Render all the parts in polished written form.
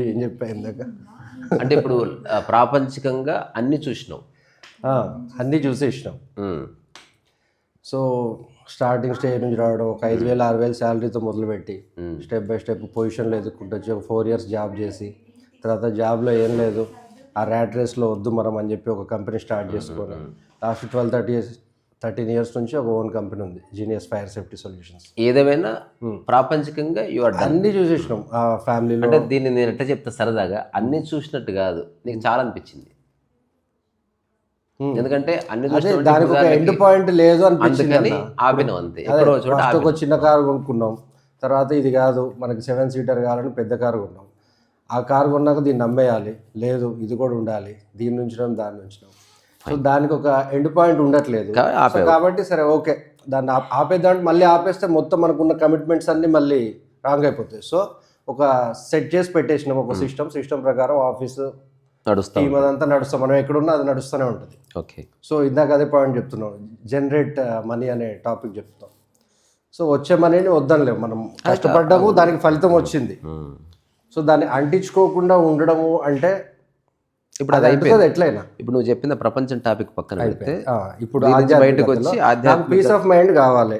ఏం చెప్పా ఇందాక. అంటే ఇప్పుడు ప్రాపంచికంగా అన్ని చూసినావు. అన్నీ చూసేసినాం. ఉమ్, సో స్టార్టింగ్ స్టేజ్ నుంచి రావడం, ఒక 5,000 6,000 శాలరీతో మొదలుపెట్టి స్టెప్ బై స్టెప్ పొజిషన్లో ఎదుర్కొంటూ వచ్చి ఒక 4 years జాబ్ చేసి, తర్వాత జాబ్లో ఏం లేదు ఆ ర్యాట్ రేస్లో వద్దు మనం అని చెప్పి ఒక కంపెనీ స్టార్ట్ చేసుకొని లాస్ట్ 13 years నుంచి ఒక ఓన్ కంపెనీ ఉంది, జీనియస్ ఫైర్ సేఫ్టీ సొల్యూషన్స్. ఏదేమైనా ప్రాపంచికంగా యు ఆర్ డన్. అన్నీ చూసేసినాం ఆ ఫ్యామిలీలో. అంటే దీన్ని నేను ఎట్లా చెప్తా సరదాగా, అన్ని చూసినట్టు కాదు, నీకు చాలా అనిపించింది. ఎందుకంటే అన్ని చూసినటువంటి దానికి ఒక ఎండ్ పాయింట్ లేదు అనిపించింది. అందుకని ఆపినాం అంతే. ఎక్కడో ఒక చోట ఫస్ట్ ఒక చిన్న కారు కొనుక్కున్నాం, తర్వాత ఇది కాదు మనకి 7 seater కావాలని పెద్ద కారు కొన్నాం. ఆ కారు కొన్నాక దీన్ని నమ్మేయాలి, లేదు ఇది కూడా ఉండాలి, దీని నుంచడం దాని నుంచడం. సో దానికి ఒక ఎండ్ పాయింట్ ఉండట్లేదు. సో కాబట్టి సరే ఓకే దాన్ని ఆపేద్దాం. మళ్ళీ ఆపేస్తే మొత్తం మనకున్న కమిట్మెంట్స్ అన్నీ మళ్ళీ రాంగ్ అయిపోతాయి. సో ఒక సెట్ చేసి పెట్టేసినాం ఒక సిస్టమ్ ప్రకారం ఆఫీసు నడుస్తాం, టీమ్ అదంతా నడుస్తాం. మనం ఎక్కడున్నా అది నడుస్తూనే ఉంటుంది. ఓకే. సో ఇందాక అదే పాయింట్ చెప్తున్నాం, జనరేట్ మనీ అనే టాపిక్ చెప్తాం. సో వచ్చే మనీని వద్దనలేము, మనం కష్టపడ్డాము, దానికి ఫలితం వచ్చింది. సో దాన్ని అంటించుకోకుండా ఉండడము అంటే ఇప్పుడు అది అయిపోయింది ఎట్లయినా. ఇప్పుడు నువ్వు చెప్పిన ప్రపంచం టాపిక్ పక్కన పెడితే ఇప్పుడు బయటకు వచ్చి ఆధ్యాత్మిక పీస్ ఆఫ్ మైండ్ కావాలి,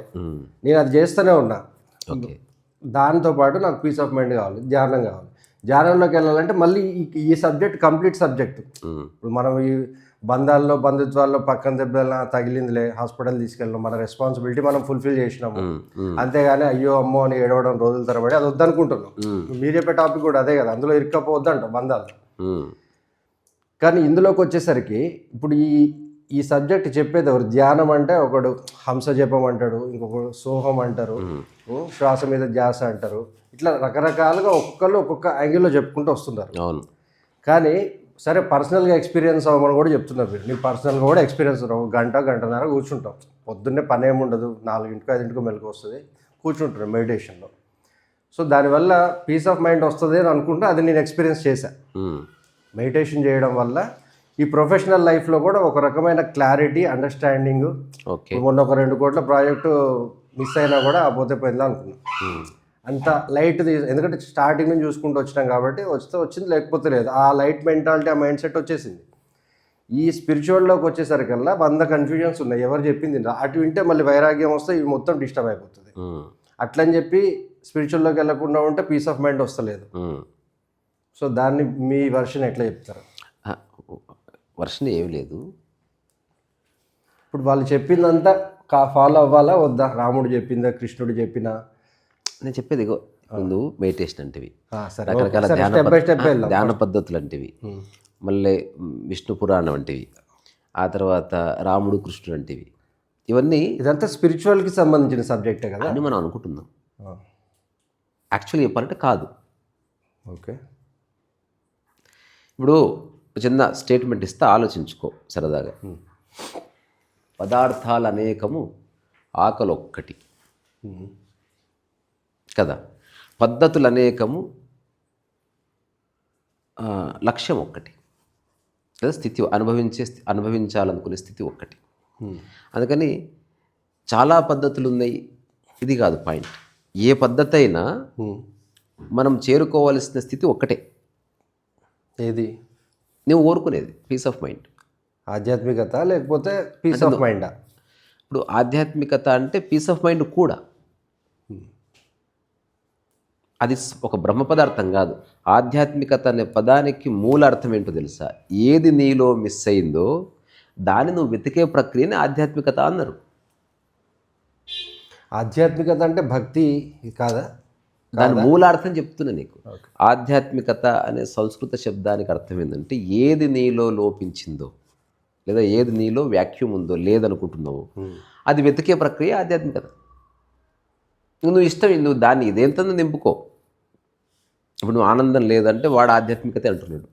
నేను అది చేస్తూనే ఉన్నా. ఓకే. దాంతో పాటు నాకు పీస్ ఆఫ్ మైండ్ కావాలి, ధ్యానం కావాలి. ధ్యానంలోకి వెళ్ళాలంటే మళ్ళీ ఈ సబ్జెక్ట్ కంప్లీట్ సబ్జెక్ట్. ఇప్పుడు మనం ఈ బంధాల్లో బంధుత్వాల్లో పక్కన దెబ్బ తగిలిందిలే హాస్పిటల్ తీసుకెళ్ళడం, మన రెస్పాన్సిబిలిటీ మనం ఫుల్ఫిల్ చేసినాము. అంతేగాని అయ్యో అమ్మో అని ఏడవడం రోజుల తరబడి అది వద్దనుకుంటున్నాం. మీరు చెప్పే టాపిక్ కూడా అదే కదా, అందులో ఇరుక్కపోవద్దంట బంధాలు. కానీ ఇందులోకి వచ్చేసరికి ఇప్పుడు ఈ సబ్జెక్ట్ చెప్పేది ఎవరు? ధ్యానం అంటే ఒకడు హంస జపం అంటాడు, ఇంకొకడు సోహం అంటారు, శ్వాస మీద ధ్యాస అంటారు. ఇట్లా రకరకాలుగా ఒక్కొక్కళ్ళు ఒక్కొక్క యాంగిల్లో చెప్పుకుంటూ వస్తున్నారు. అవును. కానీ సరే పర్సనల్గా ఎక్స్పీరియన్స్ అవ్వమని కూడా చెప్తున్నారు మీరు. నీకు పర్సనల్గా కూడా ఎక్స్పీరియన్స్ గంటన్నర కూర్చుంటాం, పొద్దున్నే పని ఏముండదు, 4 5 మెలకు వస్తుంది, కూర్చుంటున్నాం మెడిటేషన్లో. సో దానివల్ల పీస్ ఆఫ్ మైండ్ వస్తుంది అని అనుకుంటే అది నేను ఎక్స్పీరియన్స్ చేశాను. మెడిటేషన్ చేయడం వల్ల ఈ ప్రొఫెషనల్ లైఫ్లో కూడా ఒక రకమైన క్లారిటీ, అండర్స్టాండింగ్. మొన్న ఒక 2 కోట్ల ప్రాజెక్టు మిస్ అయినా కూడా పోతే పోయిందా అనుకున్నాం. అంత లైట్ ఎందుకంటే స్టార్టింగ్ నుంచి చూసుకుంటూ వచ్చినాం కాబట్టి వచ్చింది, లేకపోతే లేదు. ఆ లైట్ మెంటాలిటీ, ఆ మైండ్ సెట్ వచ్చేసింది. ఈ స్పిరిచువల్లోకి వచ్చేసరికల్లా 100 కన్ఫ్యూజన్స్ ఉన్నాయి, ఎవరు చెప్పింది అటు వింటే మళ్ళీ వైరాగ్యం వస్తే ఇవి మొత్తం డిస్టర్బ్ అయిపోతుంది. అట్లని చెప్పి స్పిరిచువల్లోకి వెళ్ళకుండా ఉంటే పీస్ ఆఫ్ మైండ్ వస్తలేదు. సో దాన్ని మీ వర్షన్ ఎట్లా చెప్తారు? వర్షన్ ఏమి లేదు. ఇప్పుడు వాళ్ళు చెప్పిందంతా ఫాలో అవ్వాలా వద్దా? రాముడు చెప్పిందా, కృష్ణుడు చెప్పినా? నేను చెప్పేది ముందు మెడిటేషన్ అంటివి, సరే, రకరకాల ధ్యాన పద్ధతులు అంటివి, మళ్ళీ విష్ణు పురాణం వంటివి, ఆ తర్వాత రాముడు కృష్ణుడు అంటివి, ఇవన్నీ ఇదంతా స్పిరిచువల్కి సంబంధించిన సబ్జెక్టే కదా అని మనం అనుకుంటున్నాం. యాక్చువల్లీ చెప్పాలంటే కాదు. ఓకే. ఇప్పుడు చిన్న స్టేట్మెంట్ ఇస్తే ఆలోచించుకో సరదాగా. పదార్థాలు అనేకము, ఆకలి ఒక్కటి కదా. పద్ధతులు అనేకము, లక్ష్యం ఒక్కటి లేదా స్థితి, అనుభవించాలనుకునే స్థితి ఒక్కటి. అందుకని చాలా పద్ధతులు ఉన్నాయి, ఇది కాదు పాయింట్. ఏ పద్ధతి అయినా మనం చేరుకోవాల్సిన స్థితి ఒక్కటే. ఏది? నువ్వు కోరుకునేది పీస్ ఆఫ్ మైండ్. ఆధ్యాత్మికత లేకపోతే పీస్ ఆఫ్ మైండా? ఇప్పుడు ఆధ్యాత్మికత అంటే పీస్ ఆఫ్ మైండ్ కూడా, అది ఒక బ్రహ్మ పదార్థం కాదు. ఆధ్యాత్మికత అనే పదానికి మూల అర్థం ఏంటో తెలుసా? ఏది నీలో మిస్ అయిందో దాన్ని నువ్వు వెతికే ప్రక్రియని ఆధ్యాత్మికత అన్నారు. ఆధ్యాత్మికత అంటే భక్తి కాదా? దాని మూలార్థం చెప్తున్నా నీకు. ఆధ్యాత్మికత అనే సంస్కృత శబ్దానికి అర్థం ఏంటంటే ఏది నీలో లోపించిందో లేదా ఏది నీలో వ్యాక్యూమ్ ఉందో, లేదనుకుంటున్నావు, అది వెతికే ప్రక్రియ ఆధ్యాత్మికత. నువ్వు ఇష్టం, నువ్వు దాన్ని ఇదేంత నింపుకో. ఇప్పుడు నువ్వు ఆనందం లేదంటే వాడు ఆధ్యాత్మికత అంటున్నాడు,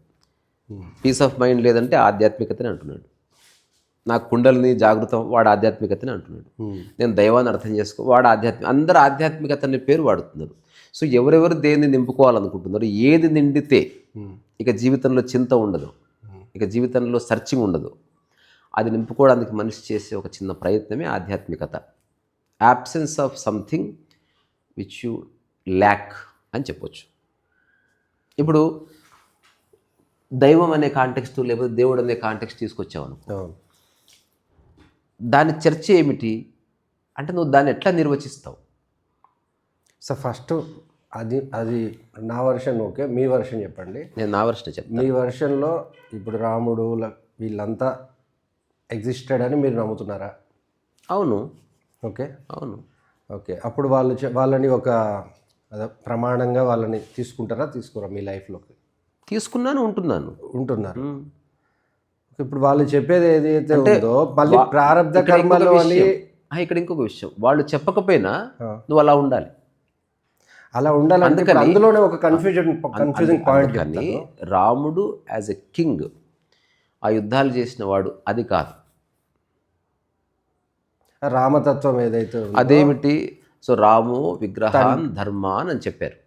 పీస్ ఆఫ్ మైండ్ లేదంటే ఆధ్యాత్మికతని అంటున్నాడు, నాకు కుండలిని జాగృతం వాడు ఆధ్యాత్మికతని అంటున్నాడు, నేను దైవాన్ని అర్థం చేసుకో వాడు అందరూ ఆధ్యాత్మికత అనే పేరు వాడుతున్నారు. సో ఎవరెవరు దేన్ని నింపుకోవాలనుకుంటున్నారు, ఏది నిండితే ఇక జీవితంలో చింత ఉండదు, ఇక జీవితంలో సర్చింగ్ ఉండదు, అది నింపుకోవడానికి మనిషి చేసే ఒక చిన్న ప్రయత్నమే ఆధ్యాత్మికత. Absence of something which you lakh అని చెప్పొచ్చు. ఇప్పుడు దైవం అనే కాంటెక్స్ట్ లేకపోతే దేవుడు అనే కాంటెక్స్ట్ తీసుకొచ్చావు, అవును. దాని చర్చ ఏమిటి అంటే నువ్వు దాన్ని ఎట్లా నిర్వచిస్తావు? సో ఫస్ట్ అది అది నా వర్షన్ ఓకే, మీ వర్షన్ చెప్పండి. నేను నా వర్షన్ చెప్తాను. మీ వర్షన్లో ఇప్పుడు రాముడు వీళ్ళంతా ఎగ్జిస్టెడ్ అని మీరు నమ్ముతున్నారా? అవును. ఓకే. అవును. ఓకే. అప్పుడు వాళ్ళని ఒక ప్రమాణంగా వాళ్ళని తీసుకోరా మీ లైఫ్లోకి? తీసుకున్నాను, ఉంటున్నారు. ఇప్పుడు వాళ్ళు చెప్పేది ఏదైతే ఉందో మళ్ళీ ప్రారంభ కర్మలు అని. ఇక్కడ ఇంకొక విషయం, వాళ్ళు చెప్పకపోయినా నువ్వు అలా ఉండాలి. అలా ఉండాలంటే అందులోనే ఒక కన్ఫ్యూజింగ్ పాయింట్. కానీ రాముడు యాజ్ ఎ కింగ్ ఆ యుద్ధాలు చేసిన వాడు అది కాదు. రామతత్వం ఏదైతే అదేమిటి? సో రాము విగ్రహాన్ ధర్మాన్ అని చెప్పారు.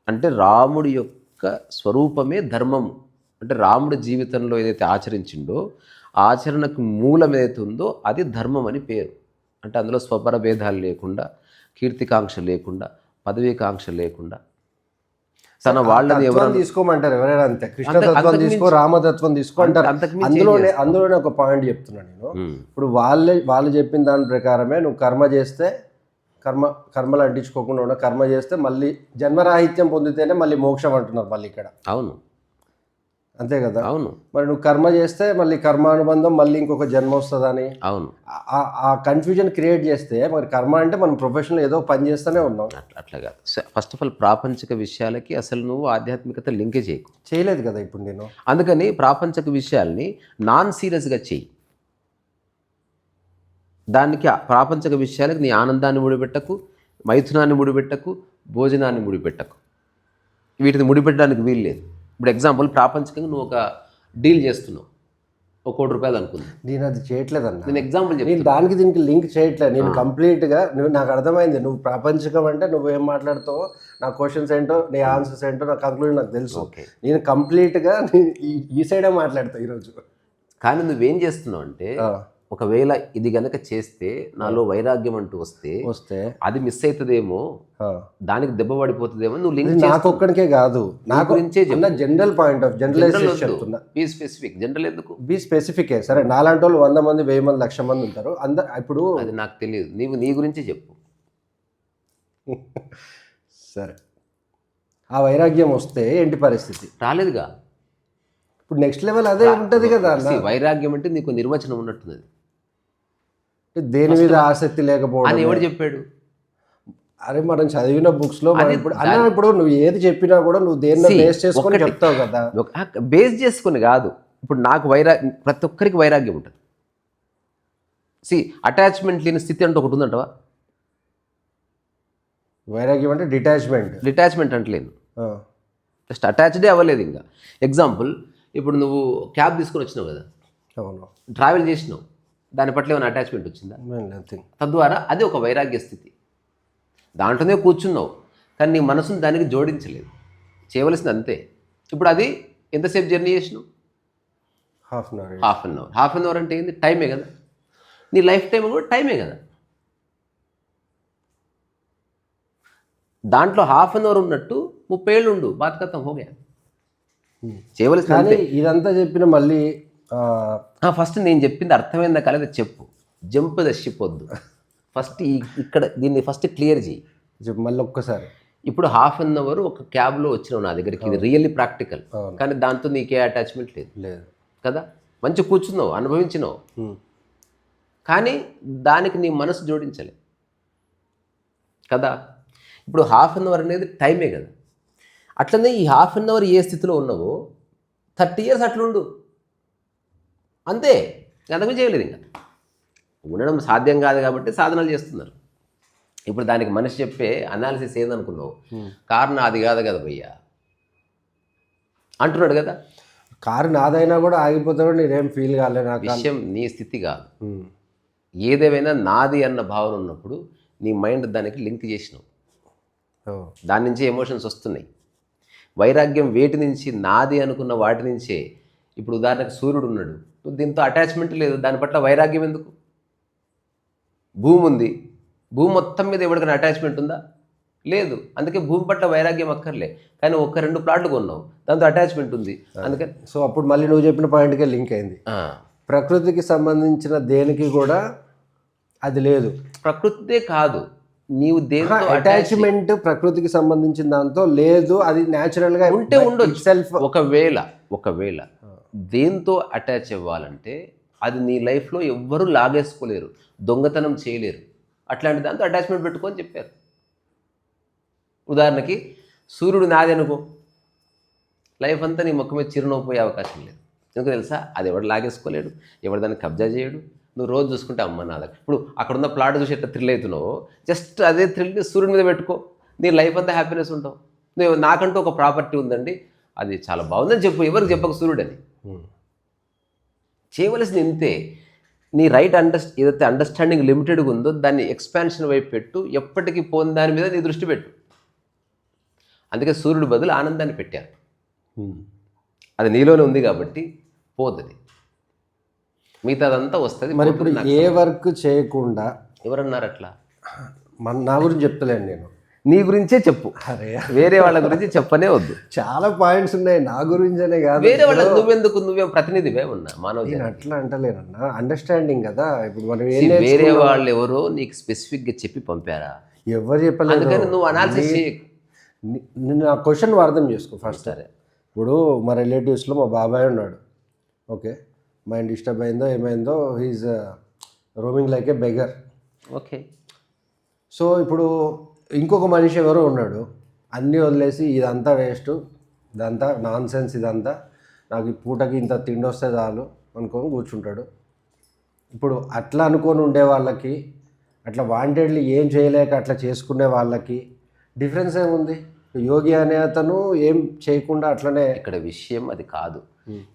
అంటే రాముడి యొక్క స్వరూపమే ధర్మము. అంటే రాముడి జీవితంలో ఏదైతే ఆచరించిండో ఆచరణకు మూలం ఏదైతే ఉందో అది ధర్మం అని పేరు. అంటే అందులో స్వపర భేదాలు లేకుండా, కీర్తికాంక్ష లేకుండా, పదవీకాంక్ష లేకుండా తన వాళ్ళని ఎవరైనా తీసుకోమంటారు, ఎవరైనా అంతే. కృష్ణతత్వం తీసుకో, రామతత్వం తీసుకో అంటారు. అందులోనే ఒక పాయింట్ చెప్తున్నాను నేను. ఇప్పుడు వాళ్ళు చెప్పిన దాని ప్రకారమే నువ్వు కర్మ చేస్తే, కర్మలు అంటించుకోకుండా ఉన్న కర్మ చేస్తే మళ్ళీ జన్మరాహిత్యం పొందితేనే మళ్ళీ మోక్షం అంటున్నారు మళ్ళీ ఇక్కడ. అవును, అంతే కదా. అవును. మరి నువ్వు కర్మ చేస్తే మళ్ళీ కర్మానుబంధం మళ్ళీ ఇంకొక జన్మ వస్తుందని. అవును. ఆ కన్ఫ్యూజన్ క్రియేట్ చేస్తే మరి కర్మ అంటే మనం ప్రొఫెషనల్ ఏదో పని చేస్తూనే ఉన్నాం. అట్లా కాదు. ఫస్ట్ ఆఫ్ ఆల్ ప్రాపంచిక విషయాలకి అసలు నువ్వు ఆధ్యాత్మికత లింకే చేయలేదు కదా ఇప్పుడు నేను. అందుకని ప్రాపంచిక విషయాల్ని నాన్ సీరియస్గా చెయ్యి. దానికి ప్రాపంచిక విషయాలకు నీ ఆనందాన్ని ముడిపెట్టకు, మైథునాన్ని ముడిపెట్టకు, భోజనాన్ని ముడిపెట్టకు. వీటిని ముడిపెట్టడానికి వీలు లేదు. ఇప్పుడు ఎగ్జాంపుల్, ప్రాపంచికంగా నువ్వు ఒక డీల్ చేస్తున్నావు, ఒక ₹1,00,00,000 అనుకుంది. నేను అది చేయట్లేదు అన్న. నేను ఎగ్జాంపుల్ చెప్పి నేను దానికి దీనికి లింక్ చేయట్లేదు. నేను కంప్లీట్గా నాకు అర్థమైంది. నువ్వు ప్రాపంచికం అంటే నువ్వు ఏం మాట్లాడుతావో, నా క్వశ్చన్స్ ఏంటో, నీ ఆన్సర్స్ ఏంటో, నా కంక్లూజన్ నాకు తెలుసు. నేను కంప్లీట్గా ఈ సైడే మాట్లాడతాను ఈరోజు. కానీ నువ్వేం చేస్తున్నావు అంటే, ఒకవేళ ఇది గనక చేస్తే నాలో వైరాగ్యం అంటూ వస్తే అది మిస్ అవుతుందేమో, దానికి దెబ్బ పడిపోతుందేమో నువ్వు లింక్. నాకు ఒక్కడికే కాదు, నా గురించే జనరల్ పాయింట్ ఆఫ్ జనరలైజేషన్ చెప్తున్నా. Be specific. జనరల్ ఎందుకు? బీ స్పెసిఫికే. సరే, నాలాంటి వాళ్ళు 100 మంది, 1000 మంది, 1,00,000 మంది ఉంటారు. ఇప్పుడు అది నాకు తెలియదు. నీవు నీ గురించే చెప్పు. సరే, ఆ వైరాగ్యం వస్తే ఏంటి పరిస్థితి? రాలేదుగా. ఇప్పుడు నెక్స్ట్ లెవెల్ అదే ఉంటుంది కదా. వైరాగ్యం అంటే నీకు నిర్వచనం ఉన్నట్టున్నది. దేని మీద ఆసక్తి లేకపోవడం అని ఎవడు చెప్పాడు? అరే మనం చదివిన బుక్స్ లో ఇప్పుడు నువ్వు ఏది చెప్పినా కూడా నువ్వు దేన్ని బేస్ చేసుకొని చెప్తావు కదా. బేస్ చేసుకుని కాదు. ఇప్పుడు నాకు ప్రతి ఒక్కరికి వైరాగ్యం ఉంటుంది. అటాచ్మెంట్ లేని స్థితి అంటే ఒకటి ఉందంటవా? వైరాగ్యం అంటే డిటాచ్మెంట్ అంటలేను, జస్ట్ అటాచ్డే అవ్వలేదు ఇంకా. ఎగ్జాంపుల్, ఇప్పుడు నువ్వు క్యాబ్ తీసుకొని వచ్చినావు కదా, అవును, ట్రావెల్ చేసినావు, దాని పట్ల ఏమైనా అటాచ్మెంట్ వచ్చిందా? తద్వారా అది ఒక వైరాగ్య స్థితి. దాంట్లోనే కూర్చున్నావు, కానీ నీ మనసును దానికి జోడించలేదు. చేయవలసింది అంతే. ఇప్పుడు అది ఎంతసేపు జర్నీ చేసినావు? హాఫ్ అన్ అవర్ అంటే ఏంది? టైమే కదా. నీ లైఫ్ టైం కూడా టైమే కదా. దాంట్లో హాఫ్ అన్ అవర్ ఉన్నట్టు 30 ఏళ్ళు ఉండు, బాతకత్తం హోగా. చేయవలసింది ఇదంతా చెప్పిన మళ్ళీ ఫస్ట్ నేను చెప్పింది అర్థమైందా కాలేదా చెప్పు. జంప్ దర్శిపోద్దు. ఫస్ట్ ఇక్కడ దీన్ని ఫస్ట్ క్లియర్ చేయి. మళ్ళీ ఒక్కసారి. ఇప్పుడు హాఫ్ అన్ అవర్ ఒక క్యాబ్లో వచ్చినావు నా దగ్గరికి, ఇది రియల్లీ ప్రాక్టికల్. కానీ దాంతో నీకే అటాచ్మెంట్ లేదు కదా. మంచి కూర్చున్నావు, అనుభవించినావు, కానీ దానికి నీ మనసు జోడించలే కదా. ఇప్పుడు హాఫ్ అన్ అవర్ అనేది టైమే కదా. అట్లనే ఈ హాఫ్ అన్ అవర్ ఏ స్థితిలో ఉన్నావో 30 years అట్లుండు అంతే. అంతకు చేయలేదు. ఇంకా ఉండడం సాధ్యం కాదు కాబట్టి సాధనలు చేస్తున్నారు. ఇప్పుడు దానికి మనిషి చెప్పే అనాలిసిస్ ఏందనుకున్నావు? కారు నాది కాదు కదా భయ్యా అంటున్నాడు కదా. కారు నాదైనా కూడా ఆగిపోతాడు, నేనేం ఫీల్ కాలేదు. నాకు విషయం నీ స్థితి కాదు. ఏదేమైనా నాది అన్న భావన ఉన్నప్పుడు నీ మైండ్ దానికి లింక్ చేసినావు, దాని నుంచే ఎమోషన్స్ వస్తున్నాయి. వైరాగ్యం వేటి నుంచి? నాది అనుకున్న వాటి నుంచే. ఇప్పుడు ఉదాహరణకు సూర్యుడు ఉన్నాడు, దీంతో అటాచ్మెంట్ లేదు, దాని పట్ల వైరాగ్యం ఎందుకు? భూమి ఉంది, భూమి మొత్తం మీద ఎవరికైనా అటాచ్మెంట్ ఉందా? లేదు. అందుకే భూమి పట్ల వైరాగ్యం అక్కర్లే, కానీ 1-2 ప్లాట్లు కొన్నావు, దాంతో అటాచ్మెంట్ ఉంది, అందుకని. సో అప్పుడు మళ్ళీ నువ్వు చెప్పిన పాయింట్కే లింక్ అయింది. ప్రకృతికి సంబంధించిన దేనికి కూడా అది లేదు. ప్రకృతే కాదు, నీవు దేంతో అటాచ్మెంట్ ప్రకృతికి సంబంధించిన దాంతో లేదు, అది న్యాచురల్ గా ఉంటే ఉండొచ్చు. సెల్ఫ్ ఒకవేళ దేంతో అటాచ్ అవ్వాలంటే అది నీ లైఫ్లో ఎవ్వరూ లాగేసుకోలేరు, దొంగతనం చేయలేరు, అట్లాంటి దాంతో అటాచ్మెంట్ పెట్టుకొని చెప్పారు. ఉదాహరణకి సూర్యుడు నాది అనుకో, లైఫ్ అంతా నీ ముఖం మీద చిరునవ్వు పోయే అవకాశం లేదు. ఎందుకు తెలుసా? అది ఎవడు లాగేసుకోలేడు, ఎవడు దాన్ని కబ్జా చేయడు. నువ్వు రోజు చూసుకుంటే అమ్మ నాద, ఇప్పుడు అక్కడున్న ప్లాట్ చూసి ఎట్లా థ్రిల్ అవుతున్నావు, జస్ట్ అదే థ్రిల్ని సూర్యుడి మీద పెట్టుకో, నీ లైఫ్ అంతా హ్యాపీనెస్ ఉంటావు. నువ్వు నాకంటూ ఒక ప్రాపర్టీ ఉందండి, అది చాలా బాగుందని చెప్పు, ఎవరికి చెప్పక సూర్యుడని. చేయవలసింది ఇంతే. నీ రైట్ ఏదైతే అండర్స్టాండింగ్ లిమిటెడ్గా ఉందో దాన్ని ఎక్స్పాన్షన్ వైపు పెట్టు, ఎప్పటికీ పోని దాని మీద నీ దృష్టి పెట్టు. అందుకే సూర్యుడు బదులు ఆనందాన్ని పెట్టారు. అది నీలోనే ఉంది కాబట్టి పోతుంది, మిగతాదంతా వస్తుంది. మరి ఇప్పుడు ఏ వర్క్ చేయకుండా ఎవరన్నారు అట్లా? నా గురించి చెప్తలేను నేను, నీ గురించే చెప్పు, వేరే వాళ్ళ గురించి చెప్పనే వద్దు. చాలా పాయింట్స్ ఉన్నాయి నా గురించనే కాదు, వేరే వాళ్ళ నువ్వేం ప్రతినిధివే ఉన్నా మానవ. నేను అట్లా అంటలేనన్నా, అండర్స్టాండింగ్ కదా. ఇప్పుడు మనం వేరే వాళ్ళు ఎవరో నీకు స్పెసిఫిక్గా చెప్పి పంపారా? ఎవరు చెప్పలేదు, అందుకని నువ్వు అనాలిసిస్ చేయకు. నేను ఆ క్వశ్చన్ అర్థం చేసుకో ఫస్ట్. సరే, ఇప్పుడు మా రిలేటివ్స్లో మా బాబాయ్ ఉన్నాడు, ఓకే, మైండ్ డిస్టర్బ్ అయిందో ఏమైందో, he is roaming like a beggar, okay. So ఇప్పుడు ఇంకొక మనిషి ఎవరో ఉన్నాడు, అన్నీ వదిలేసి ఇదంతా వేస్ట్, ఇదంతా నాన్ సెన్స్, ఇదంతా నాకు ఈ పూటకి ఇంత తిండి వస్తే చాలు అనుకొని కూర్చుంటాడు. ఇప్పుడు అట్లా అనుకొని ఉండే వాళ్ళకి, అట్లా వాంటెడ్లీ ఏం చేయలేక అట్లా చేసుకునే వాళ్ళకి డిఫరెన్స్ ఏముంది? యోగి అనే అతను ఏం చేయకుండా అట్లనే. ఇక్కడ విషయం అది కాదు.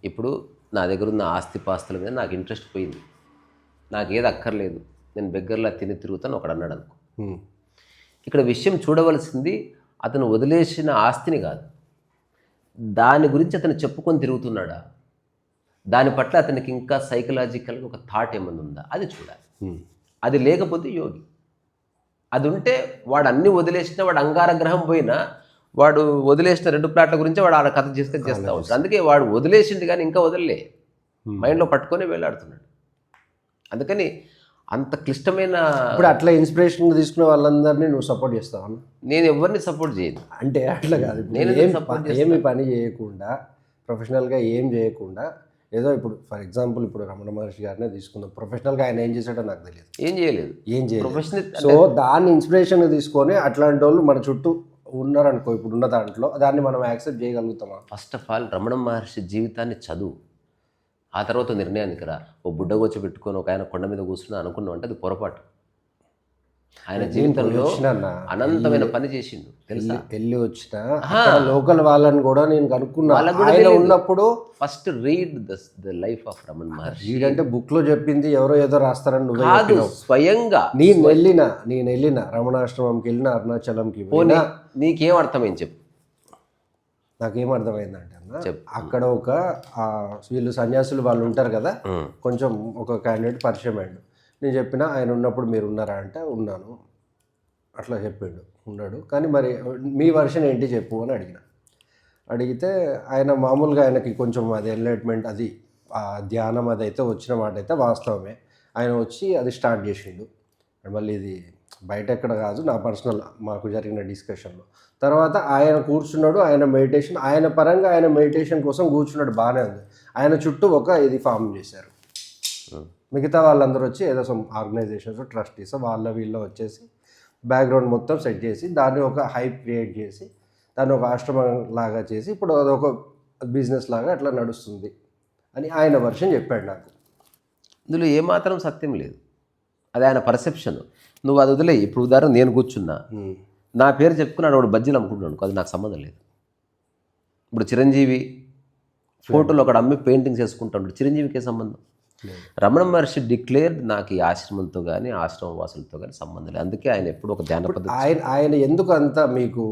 ఇప్పుడు నా దగ్గర ఉన్న ఆస్తిపాస్తుల మీద నాకు ఇంట్రెస్ట్ పోయింది, నాకు ఏది అక్కర్లేదు, నేను బెగ్గర్లా తిరుగుతాను ఒకడు అన్నాడు అనుకో. ఇక్కడ విషయం చూడవలసింది అతను వదిలేసిన ఆస్తిని కాదు, దాని గురించి అతను చెప్పుకొని తిరుగుతున్నాడా, దాని పట్ల అతనికి ఇంకా సైకలాజికల్గా ఒక థాట్ ఏమన్నా ఉందా, అది చూడాలి. అది లేకపోతే యోగి. అది ఉంటే వాడు అన్నీ వదిలేసిన, వాడు అంగారగ్రహం పోయినా వాడు వదిలేసిన 2 ప్లాట్ల గురించి వాడు ఆడ కథ చేస్తూ ఉంటాడు. అందుకే వాడు వదిలేసింది కానీ ఇంకా వదలలే, మైండ్లో పట్టుకొని వేలాడుతున్నాడు. అందుకని అంత క్లిష్టమైన. ఇప్పుడు అట్లా ఇన్స్పిరేషన్ తీసుకునే వాళ్ళందరినీ నువ్వు సపోర్ట్ చేస్తావు? నేను ఎవరిని సపోర్ట్ చేయను. అంటే అట్లా కాదు, నేను ఏమి పని చేయకుండా, ప్రొఫెషనల్గా ఏం చేయకుండా, ఏదో ఇప్పుడు ఫర్ ఎగ్జాంపుల్ ఇప్పుడు రమణ మహర్షి గారినే తీసుకుందాం, ప్రొఫెషనల్గా ఆయన ఏం చేశాడో నాకు తెలియదు, ఏం చేయలేదు. సో దాన్ని ఇన్స్పిరేషన్గా తీసుకొని అట్లాంటి వాళ్ళు మన చుట్టూ ఉన్నారనుకో, ఇప్పుడు ఉన్న దాంట్లో దాన్ని మనం యాక్సెప్ట్ చేయగలుగుతామా? First of all Ramana Maharshi జీవితాన్ని చదువు, ఆ తర్వాత నిర్ణయానికి రా. ఓ బుడ్డగొచ్చి పెట్టుకొని ఒక ఆయన కొండ మీద కూర్చున్నా అనుకున్నావు అంటే అది పొరపాటు. ఆయన జీవితంలో అనంతమైన పని చేసిండు తెలుసా. వెళ్ళి వచ్చిన లోకల్ వాళ్ళని కూడా నేను కనుక్కున్నా, ఆయన ఉన్నప్పుడు. First read the life of Ramana Maharshi. అంటే బుక్ లో చెప్పింది ఎవరో ఏదో రాస్తారని నువ్వు కాదు, స్వయంగా నేను వెళ్ళిన రమణాశ్రమంకి వెళ్ళిన, అరుణాచలంకి పోయినా. నీకేం అర్థమైంది చెప్పు? నాకేం అర్థమైందంటే అన్న, అక్కడ ఒక వీళ్ళు సన్యాసులు వాళ్ళు ఉంటారు కదా, కొంచెం ఒక క్యాండిడేట్ పరిచయం అయ్యాడు. నేను చెప్పిన ఆయన ఉన్నప్పుడు మీరు ఉన్నారా అంటే ఉన్నాను అట్లా చెప్పిండు, ఉన్నాడు. కానీ మరి మీ వర్షన్ ఏంటి చెప్పు అని అడిగితే ఆయన మామూలుగా ఆయనకి కొంచెం అది ఎన్లైట్మెంట్, అది ధ్యానం అదైతే వచ్చిన మాట అయితే వాస్తవమే. ఆయన వచ్చి అది స్టార్ట్ చేసిండు. మళ్ళీ ఇది బయట ఎక్కడ కాదు, నా పర్సనల్ మాకు జరిగిన డిస్కషన్లో. తర్వాత ఆయన కూర్చున్నాడు, ఆయన మెడిటేషన్, ఆయన పరంగా ఆయన మెడిటేషన్ కోసం కూర్చున్నాడు, బాగానే ఉంది. ఆయన చుట్టూ ఒక ఇది ఫామ్ చేశారు. మిగతా వాళ్ళందరూ వచ్చి ఏదో సమ్ ఆర్గనైజేషన్స్, ట్రస్టీస్, వీళ్ళు వచ్చేసి బ్యాక్గ్రౌండ్ మొత్తం సెట్ చేసి దాన్ని ఒక హైప్ క్రియేట్ చేసి దాన్ని ఒక ఆశ్రమం లాగా చేసి ఇప్పుడు అదొక బిజినెస్ లాగా అట్లా నడుస్తుంది అని ఆయన వర్షన్ చెప్పాడు నాకు. ఇందులో ఏమాత్రం సత్యం లేదు, అది ఆయన పర్సెప్షన్. నువ్వు అది వదిలే. ఇప్పుడు ఉదాహరణ నేను కూర్చున్నా, నా పేరు చెప్పుకున్నాడు వాడు బజ్జీలు అమ్ముకుంటున్నాను, అది నాకు సంబంధం లేదు. ఇప్పుడు చిరంజీవి ఫోటోలు ఒకడు అమ్మి పెయింటింగ్స్ వేసుకుంటాడు, చిరంజీవికే సంబంధం. రమణ మహర్షి డిక్లేర్ నాకు ఈ ఆశ్రమంతో కానీ ఆశ్రమ వాసులతో కానీ సంబంధం లేదు. అందుకే ఆయన ఎప్పుడు ఒక ధ్యాన పద్ధతి. ఆయన ఎందుకు అంతా మీకు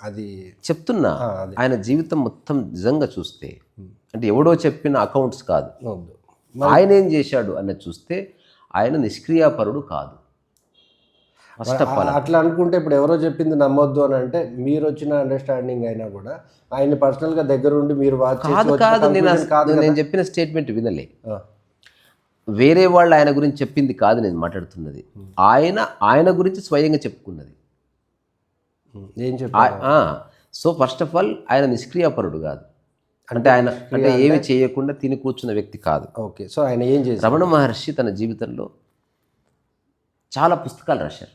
అది చెప్తున్నా, ఆయన జీవితం మొత్తం నిజంగా చూస్తే, అంటే ఎవడో చెప్పిన అకౌంట్స్ కాదు, ఆయన ఏం చేశాడు అన్నది చూస్తే ఆయన నిష్క్రియాపరుడు కాదు. First of all. అట్లా అనుకుంటే ఇప్పుడు ఎవరో చెప్పింది నమ్మొద్దు అని అంటే మీరు వచ్చిన అండర్స్టాండింగ్ అయినా కూడా ఆయన పర్సనల్గా దగ్గర ఉండి మీరు వాచ్ చేసి కాదు వచ్చిన కాదు నేను conclusion కాదు నేను చెప్పిన స్టేట్మెంట్ వినలే. ఆ. వేరే వాళ్ళు ఆయన గురించి చెప్పింది కాదు నేను మాట్లాడుతున్నది. ఆయన గురించి స్వయంగా చెప్పుకున్నది. ఏం చెప్పారు? సో ఫస్ట్ ఆఫ్ ఆల్ ఆయన నిష్క్రియాపరుడు కాదు. అంటే ఆయన అంటే ఏమి చేయకుండా తిని కూర్చున్న వ్యక్తి కాదు. ఓకే, సో ఆయన ఏం చేశారు? రమణ మహర్షి తన జీవితంలో చాలా పుస్తకాలు రాశారు.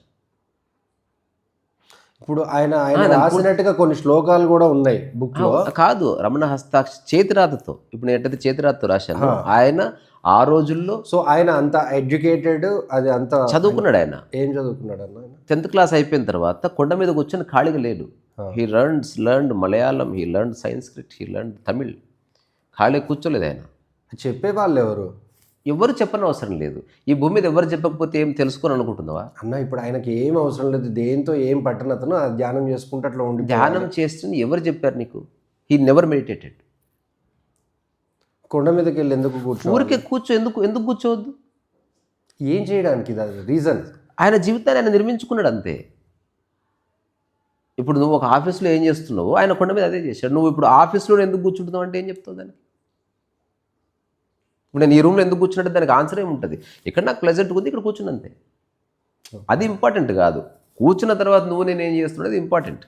ఇప్పుడు ఆయన రాసినట్టుగా కొన్ని శ్లోకాలు కూడా ఉన్నాయి బుక్ లో. కాదు, రమణ హస్తాక్ష చేతిరాతతో, ఇప్పుడు నేను ఎట్టయితే చేతిరాతతో రాశాను, ఆయన ఆ రోజుల్లో సో ఆయన అంత ఎడ్యుకేటెడ్, అది అంత చదువుకున్నాడు. ఆయన ఏం చదువుకున్నాడు అన్న? 10th క్లాస్ అయిపోయిన తర్వాత కొండ మీద కూర్చొని ఖాళీగా లేడు. He learned Malayalam, he learned Sanskrit, he learned Tamil. ఖాళీ కూర్చోలేదు ఆయన. చెప్పే వాళ్ళు ఎవరు? ఎవరు చెప్పని అవసరం లేదు. ఈ భూమి మీద ఎవరు చెప్పకపోతే ఏం తెలుసుకొని అనుకుంటున్నావా? అన్న ఇప్పుడు ఆయనకి ఏం అవసరం లేదు, దేంతో ఏం పట్టనతను ధ్యానం చేసుకుంటే అట్లా ఉండి ధ్యానం చేస్తుంది ఎవరు చెప్పారు నీకు? He never meditated. కొండ మీదకి వెళ్ళి ఎందుకు కూర్చో? ఊరికే కూర్చో. ఎందుకు కూర్చోవద్దు? ఏం చేయడానికి రీజన్? ఆయన జీవితాన్ని ఆయన నిర్మించుకున్నాడు అంతే. ఇప్పుడు నువ్వు ఒక ఆఫీస్లో ఏం చేస్తున్నావు, ఆయన కొండ మీద అదే చేశాడు. నువ్వు ఇప్పుడు ఆఫీస్లో ఎందుకు కూర్చుంటున్నావు అంటే ఏం చెప్తావు దానికి? ఇప్పుడు నేను ఈ రూమ్లో ఎందుకు కూర్చున్నట్టు దానికి ఆన్సర్ ఏముంటుంది? ఇక్కడ నాకు ప్లెజెంట్గా ఉంది, ఇక్కడ కూర్చున్నంతే. అది ఇంపార్టెంట్ కాదు. కూర్చున్న తర్వాత నువ్వు నేను ఏం చేస్తున్నది ఇంపార్టెంట్.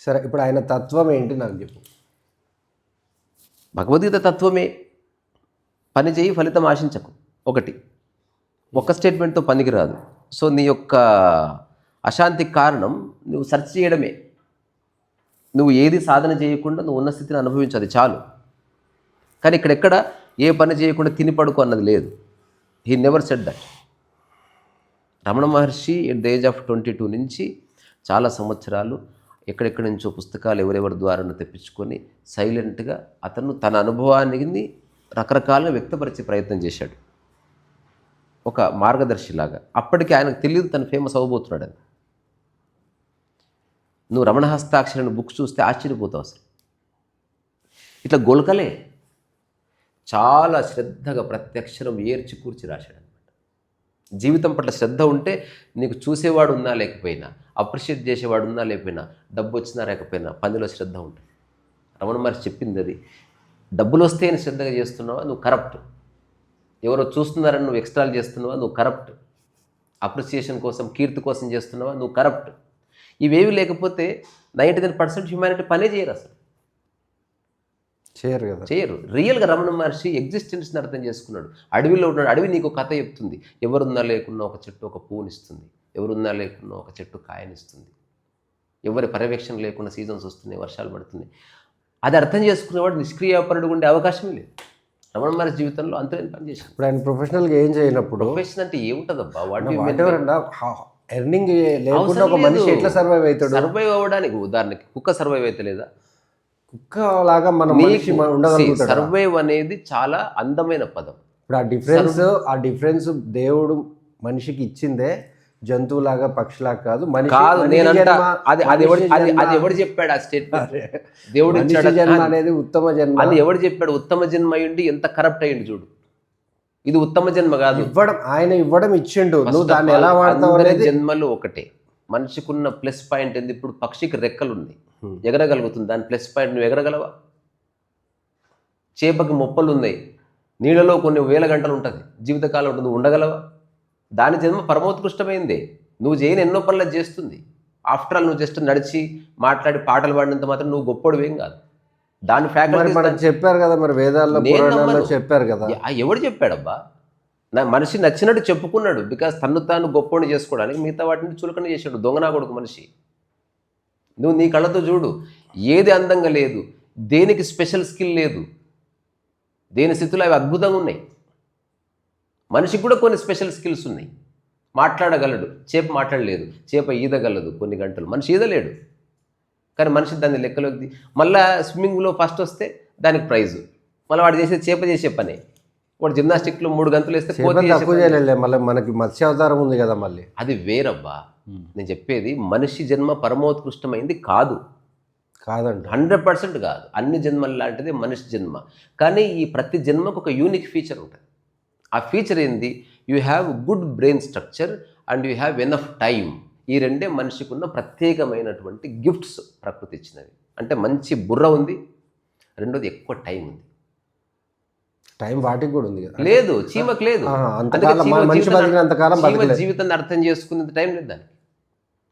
సరే, ఇప్పుడు ఆయన తత్వం ఏంటి నాకు చెప్పు. భగవద్గీత తత్వమే పని చేయి, ఫలితం ఆశించకు. ఒక్క స్టేట్మెంట్తో పనికి రాదు. సో నీ యొక్క అశాంతికి కారణం నువ్వు సెర్చ్ చేయడమే. నువ్వు ఏది సాధన చేయకుండా నువ్వు ఉన్న స్థితిని అనుభవించదు చాలు. కానీ ఇక్కడెక్కడ ఏ పని చేయకుండా తిని పడుకో అన్నది లేదు. He never said that. Ramana Maharshi at the age of 22 నుంచి చాలా సంవత్సరాలు ఎక్కడెక్కడి నుంచో పుస్తకాలు ఎవరెవరి ద్వారా తెప్పించుకొని సైలెంట్గా అతను తన అనుభవాన్ని రకరకాలుగా వ్యక్తపరిచే ప్రయత్నం చేశాడు, ఒక మార్గదర్శిలాగా. అప్పటికి ఆయనకు తెలియదు తను ఫేమస్ అవ్వబోతున్నాడని. నువ్వు రమణ హస్తాక్షరాన్ని బుక్ చూస్తే ఆశ్చర్యపోతావు. అసలు ఇట్లా గొలకలే, చాలా శ్రద్ధగా ప్రత్యక్షరం ఏర్చి కూర్చి రాశాడు అనమాట. జీవితం పట్ల శ్రద్ధ ఉంటే నీకు చూసేవాడు ఉన్నా లేకపోయినా, అప్రిషియేట్ చేసేవాడు ఉన్నా లేకపోయినా, డబ్బు వచ్చినా లేకపోయినా పనిలో శ్రద్ధ ఉంటుంది. రమణ మహర్షి చెప్పింది అది. డబ్బులు వస్తే అని శ్రద్ధగా చేస్తున్నావా, నువ్వు కరప్ట్. ఎవరో చూస్తున్నారని నువ్వు ఎక్స్ట్రాలు చేస్తున్నావా, నువ్వు కరప్ట్. అప్రిసియేషన్ కోసం, కీర్తి కోసం చేస్తున్నావా, నువ్వు కరప్ట్. ఇవేవి లేకపోతే 99% హ్యూమానిటీ పనే చేయరు, అసలు చేయరు కదా, చేయరు. రియల్గా రమణ మహర్షి ఎగ్జిస్టెన్స్ని అర్థం చేసుకున్నాడు. అడవిలో ఉన్నాడు. అడవి నీకు కథ చెప్తుంది. ఎవరున్నా లేకున్నా ఒక చెట్టు ఒక పువ్వునిస్తుంది, ఎవరున్నా లేకున్నా ఒక చెట్టు కాయనిస్తుంది, ఎవరి పర్యవేక్షణ లేకుండా సీజన్స్ వస్తున్నాయి, వర్షాలు పడుతున్నాయి. అది అర్థం చేసుకునేవాడు నిష్క్రియాపరుడు ఉండే అవకాశమే లేదు. రమణ మహర్షి జీవితంలో అంతలేని పని చేశాడు. ఇప్పుడు ఆయన ప్రొఫెషనల్గా ఏం చేయనప్పుడు, ప్రొఫెషన్ అంటే ఏముంటుందబ్బా, ఎర్నింగ్ లేకుండా ఒక మనిషి ఎట్లా సర్వైవ్ అవుతాడు? సర్వైవ్ అవ్వడానికి ఉదాహరణకి కుక్క సర్వైవ్ అయితే లేదా? కుక్క లాగా మన మనిషి ఉండగలుగుతాడు. సర్వైవ్ అనేది చాలా అందమైన పదం. ఇప్పుడు ఆ డిఫరెన్స్ దేవుడు మనిషికి ఇచ్చిందే, జంతువులాగా పక్షిలాగా కాదు. కాదు నేనంటా అది ఎవడు చెప్పాడు ఆ స్టేట్మెంట్? దేవుడు జన్మ అనేది ఉత్తమ జన్మ అది ఎవడు చెప్పాడు? ఉత్తమ జన్మ అయ్యిండి ఎంత కరప్ట్ అయ్యింది చూడు. ఇది ఉత్తమ జన్మ కాదు. ఆయన ఇవ్వడం ఇచ్చిండు, నువ్వు దాన్ని ఎలా వాడతావు అనేది. జన్మలు ఒకటే. మనిషికున్న ప్లస్ పాయింట్ ఏంది? ఇప్పుడు పక్షికి రెక్కలు ఉన్నాయి, ఎగరగలుగుతుంది. దాని ప్లస్ పాయింట్ నువ్వు ఎగరగలవా? చేపకి మొప్పలు ఉన్నాయి, నీళ్ళలో కొన్ని వేల గంటలు ఉంటుంది, జీవితకాలం ఉంటుంది, ఉండగలవా? దాని జన్మ పరమోత్కృష్టమైంది. నువ్వు చేయని ఎన్నో పనులు చేస్తుంది. ఆఫ్టర్ ఆల్ నువ్వు జస్ట్ నడిచి మాట్లాడి పాటలు పాడినంత మాత్రం నువ్వు గొప్పడివేం కాదు. దాని ఫ్యాక్టరీ మనకు చెప్పారు కదా, మరి వేదాల్లో పురాణాల్లో చెప్పారు కదా. ఎవడు చెప్పాడబ్బా? నా మనిషి నచ్చినట్టు చెప్పుకున్నాడు. బికాస్ తను తాను గొప్పని చేసుకోవడానికి మిగతా వాటిని చులకన చేశాడు. దొంగనా కొడుకు మనిషి. నువ్వు నీ కళ్ళతో చూడు, ఏది అందంగా లేదు, దేనికి స్పెషల్ స్కిల్ లేదు, దేని స్థితిలో అవి అద్భుతంగా ఉన్నాయి. మనిషికి కూడా కొన్ని స్పెషల్ స్కిల్స్ ఉన్నాయి. మాట్లాడగలడు, చేప మాట్లాడలేదు, చేప ఈదగలదు కొన్ని గంటలు, మనిషి ఈదలేడు. కానీ మనిషి దాన్ని లెక్కలోకి మళ్ళీ స్విమ్మింగ్లో ఫస్ట్ వస్తే దానికి ప్రైజు, మళ్ళీ వాడు చేసే చేప చేసే పనే. వాడు జిమ్నాస్టిక్లో 3 గంటలు వేస్తే మళ్ళీ మనకి మత్స్య అవతారం ఉంది కదా, మళ్ళీ అది వేరబ్బా. నేను చెప్పేది మనిషి జన్మ పరమోత్కృష్టమైంది కాదండి, 100% కాదు. అన్ని జన్మల లాంటిది మనిషి జన్మ. కానీ ఈ ప్రతి జన్మకు ఒక యూనిక్ ఫీచర్ ఉంటుంది. ఆ ఫీచర్ ఏంది? You have good brain structure and you have enough time. ఈ రెండే మనిషికి ఉన్న ప్రత్యేకమైనటువంటి గిఫ్ట్స్ ప్రకృతి ఇచ్చినవి. అంటే మంచి బుర్ర ఉంది, రెండోది ఎక్కువ టైం ఉంది. టైం వాటికి కూడా ఉంది కదా. లేదు, చీమకు లేదు. అంతకాలం మనిషి బతికినంతకాలం చీమ జీవితాన్ని అర్థం చేసుకునేంత టైం లేదు దానికి.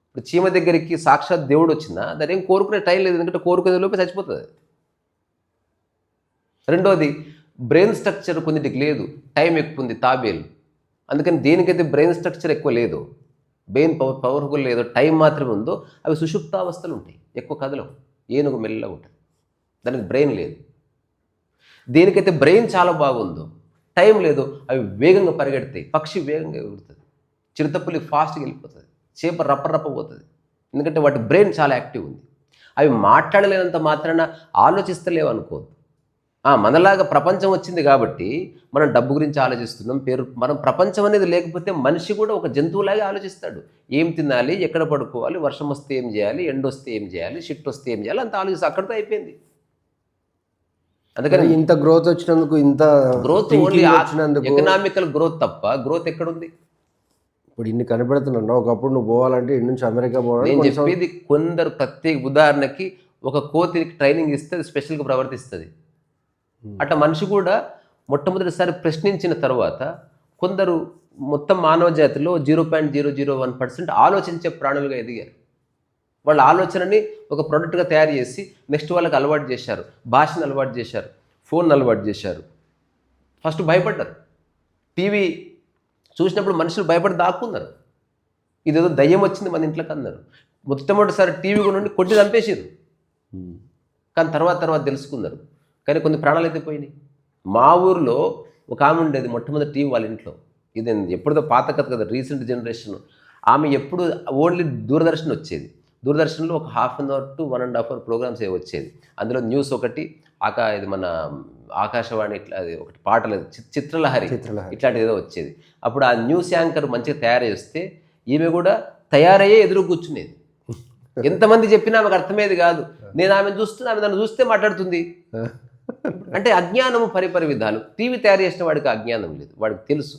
ఇప్పుడు చీమ దగ్గరికి సాక్షాత్ దేవుడు వచ్చినా దాని ఏం కోరుకునే టైం లేదు, ఎందుకంటే కోరుకునే లోపే చచ్చిపోతుంది. రెండోది బ్రెయిన్ స్ట్రక్చర్ కొన్నిటికి లేదు, టైం ఎక్కువ ఉంది, తాబేలు. అందుకని దేనికైతే బ్రెయిన్ స్ట్రక్చర్ ఎక్కువ లేదు, బ్రెయిన్ పవర్ఫుల్ లేదో, టైం మాత్రమే ఉందో అవి సుషుప్తావస్థలు ఉంటాయి, ఎక్కువ కదలవు, ఏనుగు మెల్లగా ఉంటుంది, దానికి బ్రెయిన్ లేదు. దేనికైతే బ్రెయిన్ చాలా బాగుందో, టైం లేదో అవి వేగంగా పరిగెడతాయి. పక్షి వేగంగా ఎగురుతుంది, చిరుతపులి ఫాస్ట్గా వెళ్ళిపోతుంది, చేప రప్ప పోతుంది, ఎందుకంటే వాటి బ్రెయిన్ చాలా యాక్టివ్ ఉంది. అవి మాట్లాడలేనంత మాత్రాన ఆలోచిస్తలేవు అనుకోవద్దు. మనలాగా ప్రపంచం వచ్చింది కాబట్టి మనం డబ్బు గురించి ఆలోచిస్తున్నాం, మనం ప్రపంచం అనేది లేకపోతే మనిషి కూడా ఒక జంతువులాగే ఆలోచిస్తాడు. ఏం తినాలి, ఎక్కడ పడుకోవాలి, వర్షం వస్తే ఏం చేయాలి, ఎండ వస్తే ఏం చేయాలి, షిఫ్ట్ వస్తే ఏం చేయాలి, అంత ఆలోచిస్తే అక్కడితో అయిపోయింది. అందుకని ఇంత గ్రోత్ వచ్చినందుకు, ఇంత గ్రోత్ ఓన్లీ ఎకనామికల్ గ్రోత్ తప్ప గ్రోత్ ఎక్కడుంది? ఇప్పుడు ఇన్ని కనిపెడుతున్నా, ఒకప్పుడు నువ్వు పోవాలంటే ఇన్ని నుంచి అమెరికా పోవాలి. నేను చెప్పేది కొందరు ప్రత్యేక ఉదాహరణకి ఒక కోతికి ట్రైనింగ్ ఇస్తే అది స్పెషల్గా ప్రవర్తిస్తుంది. అట్లా మనిషి కూడా మొట్టమొదటిసారి ప్రశ్నించిన తర్వాత కొందరు మొత్తం మానవ జాతిలో 0.001% ఆలోచించే ప్రాణులుగా ఎదిగారు. వాళ్ళ ఆలోచనని ఒక ప్రోడక్ట్గా తయారు చేసి నెక్స్ట్ వాళ్ళకి అలవాటు చేశారు, భాషను అలవాటు చేశారు, ఫోన్ అలవాటు చేశారు. ఫస్ట్ భయపడ్డారు, టీవీ చూసినప్పుడు మనుషులు భయపడి దాక్కున్నారు, ఇదేదో దయ్యం వచ్చింది మన ఇంట్లోకి అన్నారు. మొట్టమొదటిసారి టీవీ నుండి కొట్టి చంపేసారు, కానీ తర్వాత తెలుసుకున్నారు. కానీ కొన్ని ప్రాణాలు అయితే పోయినాయి. మా ఊరిలో ఒక ఆమె ఉండేది, మొట్టమొదటి టీవీ వాళ్ళ ఇంట్లో. ఇది ఎప్పుడుదో పాత కథ కదా, రీసెంట్ జనరేషన్. ఆమె ఎప్పుడు ఓన్లీ దూరదర్శన్ వచ్చేది, దూరదర్శన్లో ఒక 1/2 అవర్ to 1.5 అవర్ ప్రోగ్రామ్స్ వచ్చేది. అందులో న్యూస్ ఒకటి, ఇది మన ఆకాశవాణి ఇట్లా, అది ఒకటి పాటలు, చిత్రలహరి ఇట్లాంటిది ఏదో వచ్చేది. అప్పుడు ఆ న్యూస్ యాంకర్ మంచిగా తయారు చేస్తే ఈమె కూడా తయారయ్యే ఎదురు కూర్చునేది. ఎంతమంది చెప్పినా ఆమెకు అర్థమయ్యేది కాదు. నేను ఆమెను చూస్తున్నా, ఆమె నన్ను చూస్తే మాట్లాడుతుంది. అంటే అజ్ఞానము పరిపరి విధాలు. టీవీ తయారు చేసిన వాడికి అజ్ఞానం లేదు, వాడికి తెలుసు.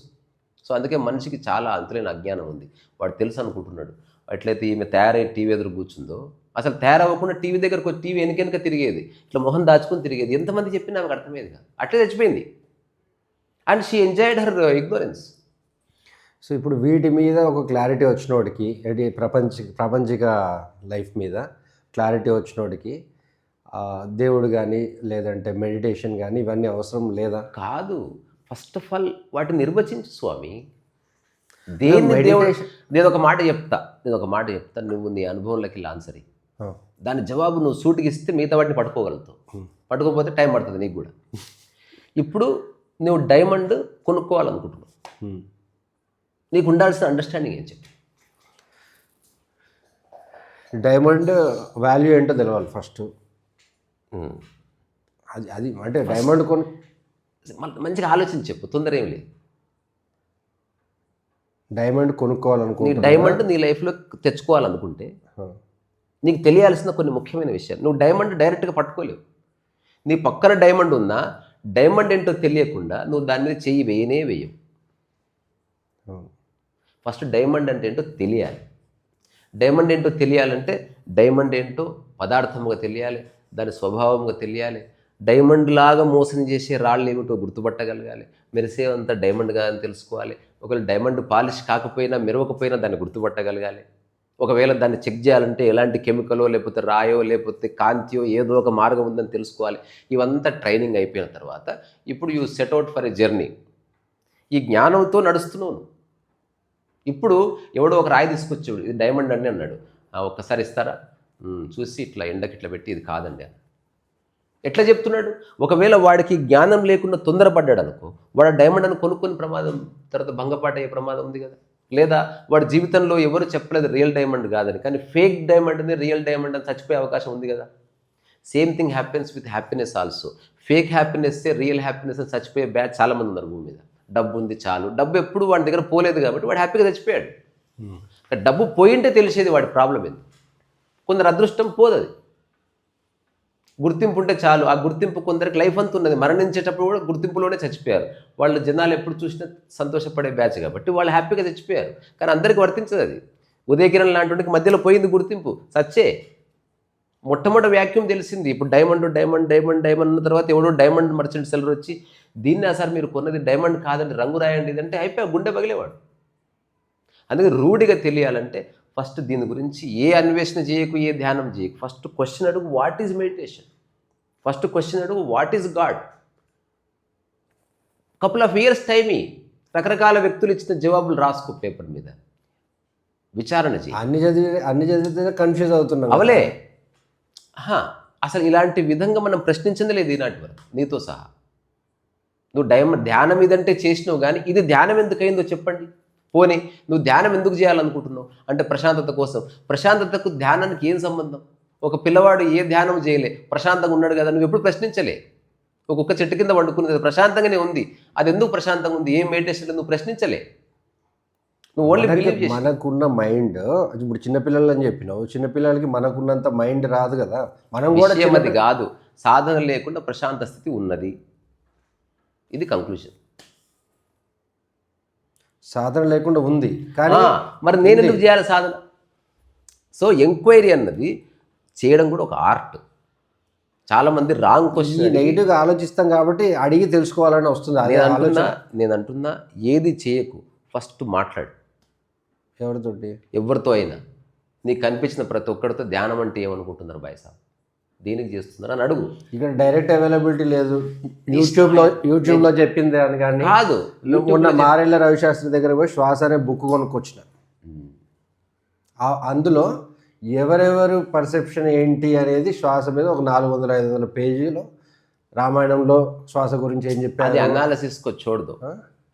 సో అందుకే మనిషికి చాలా అంతులేని అజ్ఞానం ఉంది, వాడు తెలుసు అనుకుంటున్నాడు. ఎట్లయితే ఈమె తయారై టీవీ ఎదురు కూర్చుందో, అసలు తయారవ్వకుండా టీవీ దగ్గరకు వచ్చి టీవీ వెనక తిరిగేది, ఇట్లా మొహం దాచుకొని తిరిగేది. ఎంతమంది చెప్పినా ఆమెకు అర్థమయ్యేది కాదు, అట్లే చచ్చిపోయింది. And she enjoyed her ignorance. So ఇప్పుడు వీటి మీద ఒక క్లారిటీ వచ్చినోడికి, అంటే ప్రాపంచిక లైఫ్ మీద క్లారిటీ వచ్చినోడికి దేవుడు కానీ లేదంటే మెడిటేషన్ కానీ ఇవన్నీ అవసరం లేదా? కాదు, ఫస్ట్ ఆఫ్ ఆల్ వాటిని నిర్వచించు స్వామి. దేన్ని దేవుడు? నేను ఒక మాట చెప్తా, నువ్వు నీ అనుభవంలోకి ఆన్సర్ అయ్యి దాని జవాబు నువ్వు సూటికి ఇస్తే మిగతా వాటిని పట్టుకోగలుగుతావు. పట్టుకోకపోతే టైం పడుతుంది నీకు కూడా. ఇప్పుడు నువ్వు డైమండ్ కొనుక్కోవాలనుకుంటున్నావు, నీకు ఉండాల్సిన అండర్స్టాండింగ్ ఏం చెప్పి? డైమండ్ వాల్యూ ఏంటో తెలవాలి ఫస్ట్. అది అంటే డైమండ్ మంచిగా ఆలోచించి చెప్పు, తొందర ఏం లేదు. డైమండ్ కొనుక్కోవాలనుకుంటే, నీ డైమండ్ నీ లైఫ్లో తెచ్చుకోవాలనుకుంటే నీకు తెలియాల్సిన కొన్ని ముఖ్యమైన విషయాలు. నువ్వు డైమండ్ డైరెక్ట్గా పట్టుకోలేవు. నీ పక్కన డైమండ్ ఉన్నా డైమండ్ ఏంటో తెలియకుండా నువ్వు దాని మీద చెయ్యి వేయవు. ఫస్ట్ డైమండ్ అంటే ఏంటో తెలియాలి. డైమండ్ ఏంటో తెలియాలంటే డైమండ్ ఏంటో పదార్థముగా తెలియాలి, దాని స్వభావంగా తెలియాలి. డైమండ్ లాగా మోసం చేసే రాళ్ళు ఏమిటో గుర్తుపట్టగలగాలి. మెరిసేవంతా డైమండ్గా అని తెలుసుకోవాలి. ఒకవేళ డైమండ్ పాలిష్ కాకపోయినా, మెరవకపోయినా దాన్ని గుర్తుపట్టగలగాలి. ఒకవేళ దాన్ని చెక్ చేయాలంటే ఎలాంటి కెమికలో, లేకపోతే రాయో, లేకపోతే కాంతియో ఏదో ఒక మార్గం ఉందని తెలుసుకోవాలి. ఇవంతా ట్రైనింగ్ అయిపోయిన తర్వాత ఇప్పుడు you set out for a journey. ఈ జ్ఞానంతో నడుస్తున్నావు. ఇప్పుడు ఎవడో ఒక రాయి తీసుకొచ్చాడు, ఇది డైమండ్ అండి అన్నాడు. ఒక్కసారి ఇస్తారా? చూసి ఇట్లా ఎండకి ఇట్లా పెట్టి, ఇది కాదండి అని ఎట్లా చెప్తున్నాడు? ఒకవేళ వాడికి జ్ఞానం లేకుండా తొందరపడ్డాడు అనుకో, వాడు డైమండ్ అని కొనుక్కొని ప్రమాదం, తర్వాత భంగపాట అయ్యే ప్రమాదం ఉంది కదా. లేదా వాడి జీవితంలో ఎవరు చెప్పలేదు రియల్ డైమండ్ కాదని, కానీ ఫేక్ డైమండ్ని రియల్ డైమండ్ అని చచ్చిపోయే అవకాశం ఉంది కదా. Same thing happens with happiness also. Fake హ్యాపీనెస్సే రియల్ హ్యాపీనెస్ అని చచ్చిపోయే బ్యాచ్ చాలామంది ఉన్నారు భూమి మీద. డబ్బు ఉంది చాలు, డబ్బు ఎప్పుడు వాడి దగ్గర పోలేదు కాబట్టి వాడు హ్యాపీగా చచ్చిపోయాడు. డబ్బు పోయింటే తెలిసేది వాడి ప్రాబ్లం ఏంది. కొందరు అదృష్టం పోదది, గుర్తింపు ఉంటే చాలు. ఆ గుర్తింపు కొందరికి లైఫ్ అంతా ఉన్నది, మరణించేటప్పుడు కూడా గుర్తింపులోనే చచ్చిపోయారు. వాళ్ళు జనాలు ఎప్పుడు చూసినా సంతోషపడే బ్యాచ్ కాబట్టి వాళ్ళు హ్యాపీగా చచ్చిపోయారు. కానీ అందరికీ వర్తించదు అది. ఉదయకిరణ్ లాంటి మధ్యలో పోయింది గుర్తింపు, సచ్చే. మొట్టమొదటి వ్యాక్యూమ్ తెలిసింది. ఇప్పుడు డైమండ్ డైమండ్ డైమండ్ డైమండ్ అన్న తర్వాత ఎవడో డైమండ్ మర్చెంట్ సెల్లర్ వచ్చి దీన్ని సార్ మీరు కొన్నది డైమండ్ కాదండి, రంగు రాయండి ఇదంటే అయిపోయా, గుండె పగిలేవాడు. అందుకే రూఢిగా తెలియాలంటే ఫస్ట్ దీని గురించి ఏ అన్వేషణ చేయకు, ఏ ధ్యానం చేయకు. ఫస్ట్ క్వశ్చన్ అడుగు, what is meditation. First question అడుగు, what is god. Couple of years టైమి రకరకాల వ్యక్తులు ఇచ్చిన జవాబులు రాసుకో పేపర్ మీద, విచారణ చేయి. అన్ని చదివితే కన్ఫ్యూజ్ అవుతున్నాం. అవలే అసలు ఇలాంటి విధంగా మనం ప్రశ్నించింది లేదు ఈనాటి వరకు నీతో సహా. నువ్వు ధ్యానం ఇదంటే చేసినావు, కానీ ఇది ధ్యానం ఎందుకు అయిందో చెప్పండి. పోనీ నువ్వు ధ్యానం ఎందుకు చేయాలనుకుంటున్నావు అంటే ప్రశాంతత కోసం. ప్రశాంతతకు ధ్యానానికి ఏం సంబంధం? ఒక పిల్లవాడు ఏ ధ్యానం చేయలే, ప్రశాంతంగా ఉన్నాడు కదా, నువ్వు ఎప్పుడు ప్రశ్నించలే. ఒక్కొక్క చెట్టు కింద వండుకునేది ప్రశాంతంగానే ఉంది, అది ఎందుకు ప్రశాంతంగా ఉంది, ఏం మెడిటేషన్ నువ్వు ప్రశ్నించలే. నువ్వు ఓన్లీ మనకున్న మైండ్, ఇప్పుడు చిన్నపిల్లలు అని చెప్పినావు, చిన్నపిల్లలకి మనకున్నంత మైండ్ రాదు కదా. మనం కూడా అది కాదు, సాధన లేకుండా ప్రశాంత స్థితి ఉన్నది, ఇది కంక్లూజన్. సాధన లేకుండా ఉంది, కానీ మరి నేను ఎందుకు చేయాలి సాధన? సో ఎంక్వైరీ అన్నది చేయడం కూడా ఒక ఆర్ట్. చాలామంది రాంగ్ క్వశ్చన్, నెగిటివ్గా ఆలోచిస్తాం కాబట్టి అడిగి తెలుసుకోవాలని వస్తుంది. నేను అంటున్నా ఏది చేయకు, ఫస్ట్ మాట్లాడు ఎవరితోటి, ఎవరితో అయినా. నీకు కనిపించిన ప్రతి ఒక్కరితో ధ్యానం అంటే ఏమనుకుంటున్నారు బాయ్ సాబ్, దేనికి చేస్తున్నారు అని అడుగు. ఇక్కడ డైరెక్ట్ అవైలబిలిటీ లేదు. యూట్యూబ్లో చెప్పింది అని కానీ కాదు. మొన్న మారెళ్ళ రవిశాస్త్రి దగ్గర పోయి శ్వాస అనే బుక్ కొనుక్కొచ్చిన. అందులో ఎవరెవరు పర్సెప్షన్ ఏంటి అనేది శ్వాస మీద ఒక 400-500 పేజీలో రామాయణంలో శ్వాస గురించి ఏం చెప్పారు. అది అనాలిసిస్కి చూడదు.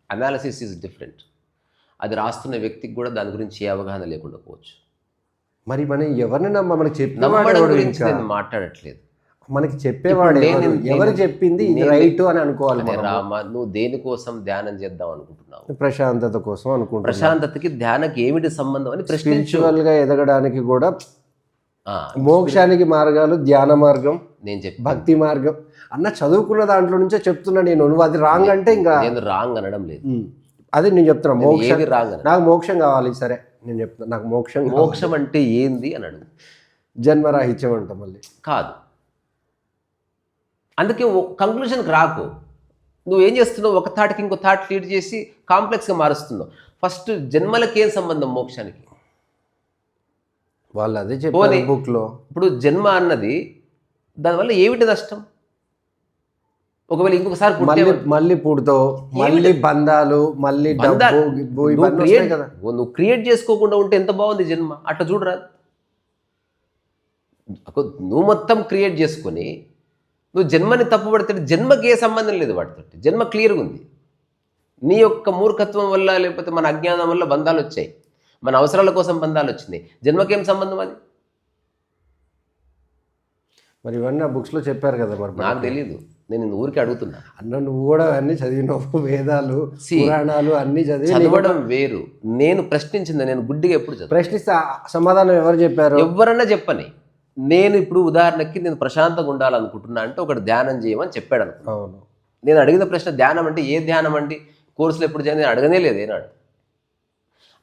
Analysis is different. అది రాస్తున్న వ్యక్తికి కూడా దాని గురించి ఏ అవగాహన లేకుండా పోవచ్చు. మరి మనం ఎవరిని మనకి చెప్పేవాడు గురించి నేను మాట్లాడట్లేదు. మనకి చెప్పేవాడు ఎవరు చెప్పింది ఇది రైట్ అని అనుకోవాలి. రామా, నువ్వు దేనికోసం ధ్యానం చేద్దాం అనుకుంటున్నావు? ప్రశాంతత కోసం అనుకుంటున్నావు. ప్రశాంతతకి ధ్యానకి ఏమిటి సంబంధం అని స్పిరిచువల్ గా ఎదగడానికి కూడా మోక్షానికి మార్గాలు ధ్యాన మార్గం, నేను చెప్పి భక్తి మార్గం అన్న చదువుకున్న దాంట్లో నుంచే చెప్తున్నా నేను. నువ్వు అది రాంగ్ అంటే ఇంకా నేను రాంగ్ అనడం లేదు. అది నేను చెప్తున్నా, మోక్షం రాంగ్, నాకు మోక్షం కావాలి. సరే నేను చెప్తున్నా, నాకు మోక్షం అంటే ఏంది అని అడుగు. జన్మరాహిత్యం అంట మళ్ళీ కాదు. అందుకే కంక్లూషన్కి రాకు. నువ్వు ఏం చేస్తున్నావు, ఒక థాట్కి ఇంకో థాట్ లీడ్ చేసి కాంప్లెక్స్గా మారుస్తున్నావు. ఫస్ట్ జన్మలకి ఏం సంబంధం మోక్షానికి? వాళ్ళు అదే చెప్పారు బుక్లో. ఇప్పుడు జన్మ అన్నది దానివల్ల ఏమిటి నష్టం? ఒకవేళ ఇంకొకసారి మళ్ళీ పుడతావు, మళ్ళీ బంధాలు, మళ్ళీ నువ్వు క్రియేట్ చేసుకోకుండా ఉంటే ఎంత బాగుంది జన్మ. అట్లా చూడరా, నువ్వు మొత్తం క్రియేట్ చేసుకొని నువ్వు జన్మని తప్పుపడితే జన్మకి ఏ సంబంధం లేదు వాటితో. జన్మ క్లియర్గా ఉంది. నీ యొక్క మూర్ఖత్వం వల్ల లేకపోతే మన అజ్ఞానం వల్ల బంధాలు వచ్చాయి, మన అవసరాల కోసం బంధాలు వచ్చినాయి. జన్మకేం సంబంధం అది? మరి ఇవన్నీ ఆ బుక్స్లో చెప్పారు కదా. మరి నాకు తెలీదు, నేను ఊరికి అడుగుతున్నా. అన్న నువ్వు కూడా అన్నీ చదివినావు, వేదాలు పురాణాలు అన్నీ చదవడం వేరు. నేను ప్రశ్నించింది, నేను గుడ్డిగా ఎప్పుడు ప్రశ్నిస్తే సమాధానం ఎవరు చెప్పారు? ఎవరన్నా చెప్పని. నేను ఇప్పుడు ఉదాహరణకి నేను ప్రశాంతంగా ఉండాలనుకుంటున్నా అంటే ఒకటి ధ్యానం చేయమని చెప్పాడు అనుకో. అవును. నేను అడిగిన ప్రశ్న ధ్యానం అంటే ఏ ధ్యానం అండి, కోర్సులు ఎప్పుడు చేయని నేను అడగనే లేదు ఏనాడు.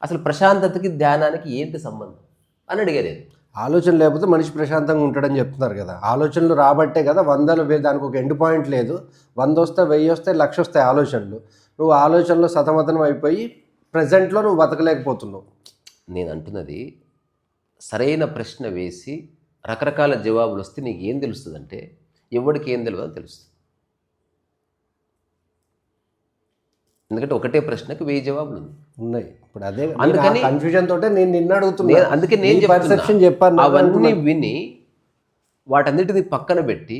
అసలు ప్రశాంతతకి ధ్యానానికి ఏంటి సంబంధం అని అడిగేది. ఆలోచన లేకపోతే మనిషి ప్రశాంతంగా ఉంటాడని చెప్తున్నారు కదా. ఆలోచనలు రాబట్టే కదా 100 దానికి ఒక ఎండ్ పాయింట్ లేదు. 100 వస్తాయి, 1000 వస్తాయి, 1,00,000 వస్తాయి ఆలోచనలు. నువ్వు ఆలోచనలో సతమతనం అయిపోయి ప్రజెంట్లో నువ్వు బతకలేకపోతున్నావు. నేను అంటున్నది సరైన ప్రశ్న వేసి రకరకాల జవాబులు వస్తే నీకు ఏం తెలుస్తుంది అంటే ఎవరికి ఏం తెలియదు అని తెలుస్తుంది. ఎందుకంటే ఒకటే ప్రశ్నకు 1000 జవాబులు ఉన్నాయి. ఇప్పుడు అదే అందుకని కన్ఫ్యూజన్ తోటే నేను నిన్న అడుగుతున్నా. అందుకే నేను పర్సెప్షన్ చెప్పాను. అవన్నీ విని వాటన్నిటిని పక్కన పెట్టి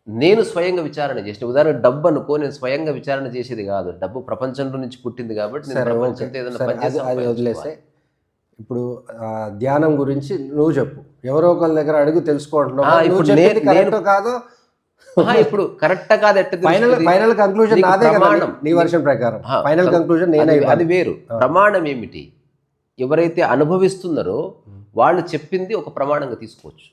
నేను స్వయంగా విచారణ చేసిన. ఉదాహరణ డబ్బు అనుకో, నేను స్వయంగా విచారణ చేసేది కాదు. డబ్బు ప్రపంచంలో నుంచి పుట్టింది కాబట్టి నేను ప్రపంచంతో ఏదైనా అది వదిలేస్తే ఇప్పుడు ధ్యానం గురించి నువ్వు చెప్పు. ఎవరో ఒకరి దగ్గర అడుగు తెలుసుకుంటున్నావు కాదు. ఇప్పుడు కరెక్ట్ కాదు. ఫైనల్ కంక్లూజన్ నాదే కదా నీ వర్షన్ ప్రకారం. ఫైనల్ కంక్లూజన్ నేనే. అది వేరు. ప్రమాణం ఏమిటి? ఎవరైతే అనుభవిస్తున్నారో వాళ్ళు చెప్పింది ఒక ప్రమాణంగా తీసుకోవచ్చు.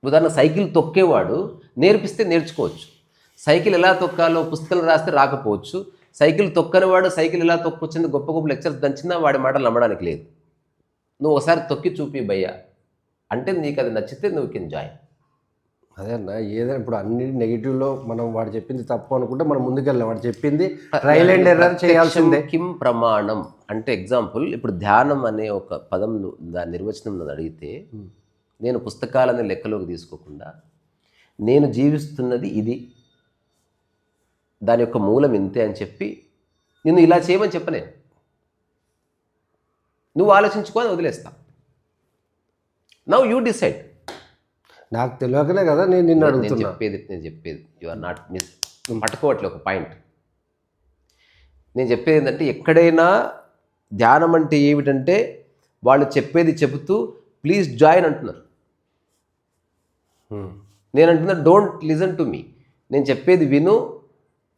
ఉదాహరణ సైకిల్ తొక్కేవాడు నేర్పిస్తే నేర్చుకోవచ్చు. సైకిల్ ఎలా తొక్కాలో పుస్తకాలు రాస్తే రాకపోవచ్చు, సైకిల్ తొక్కని వాడు సైకిల్ ఇలా తొక్కొచ్చింది గొప్ప గొప్ప లెక్చర్స్ దంచినా వాడి మాటలు నమ్మడానికి లేదు. నువ్వు ఒకసారి తొక్కి చూపి భయ్యా అంటే నీకు అది నచ్చితే నువ్వు కెన్ జాయిన్. అదే అన్న, ఏదైనా ఇప్పుడు అన్ని నెగిటివ్లో మనం వాడు చెప్పింది తప్పు అనుకుంటే మనం ముందుకెళ్ళాం. వాడు చెప్పింది ట్రయల్ అండ్ ఎర్రర్ చేయాల్సిందే. కిం ప్రమాణం అంటే ఎగ్జాంపుల్ ఇప్పుడు ధ్యానం అనే ఒక పదం దాని నిర్వచనం నన్ను అడిగితే నేను పుస్తకాలని లెక్కలోకి తీసుకోకుండా నేను జీవిస్తున్నది ఇది, దాని యొక్క మూలం ఇంతే అని చెప్పి నిన్ను ఇలా చేయమని చెప్పనే, నువ్వు ఆలోచించుకొని వదిలేస్తా. Now you decide. నాకు తెలియకనే కదా నేను నిన్ను అడుగుతున్నా. నేను చెప్పేది యు ఆర్ నాట్ మిస్ పట్టుకోవట్లే ఒక పాయింట్. నేను చెప్పేది ఏంటంటే ఎక్కడైనా ధ్యానం అంటే ఏమిటంటే వాళ్ళు చెప్పేది చెబుతూ ప్లీజ్ జాయిన్ అంటున్నారు. నేను అంటున్నా డోంట్ లిజన్ టు మీ, నేను చెప్పేది విను,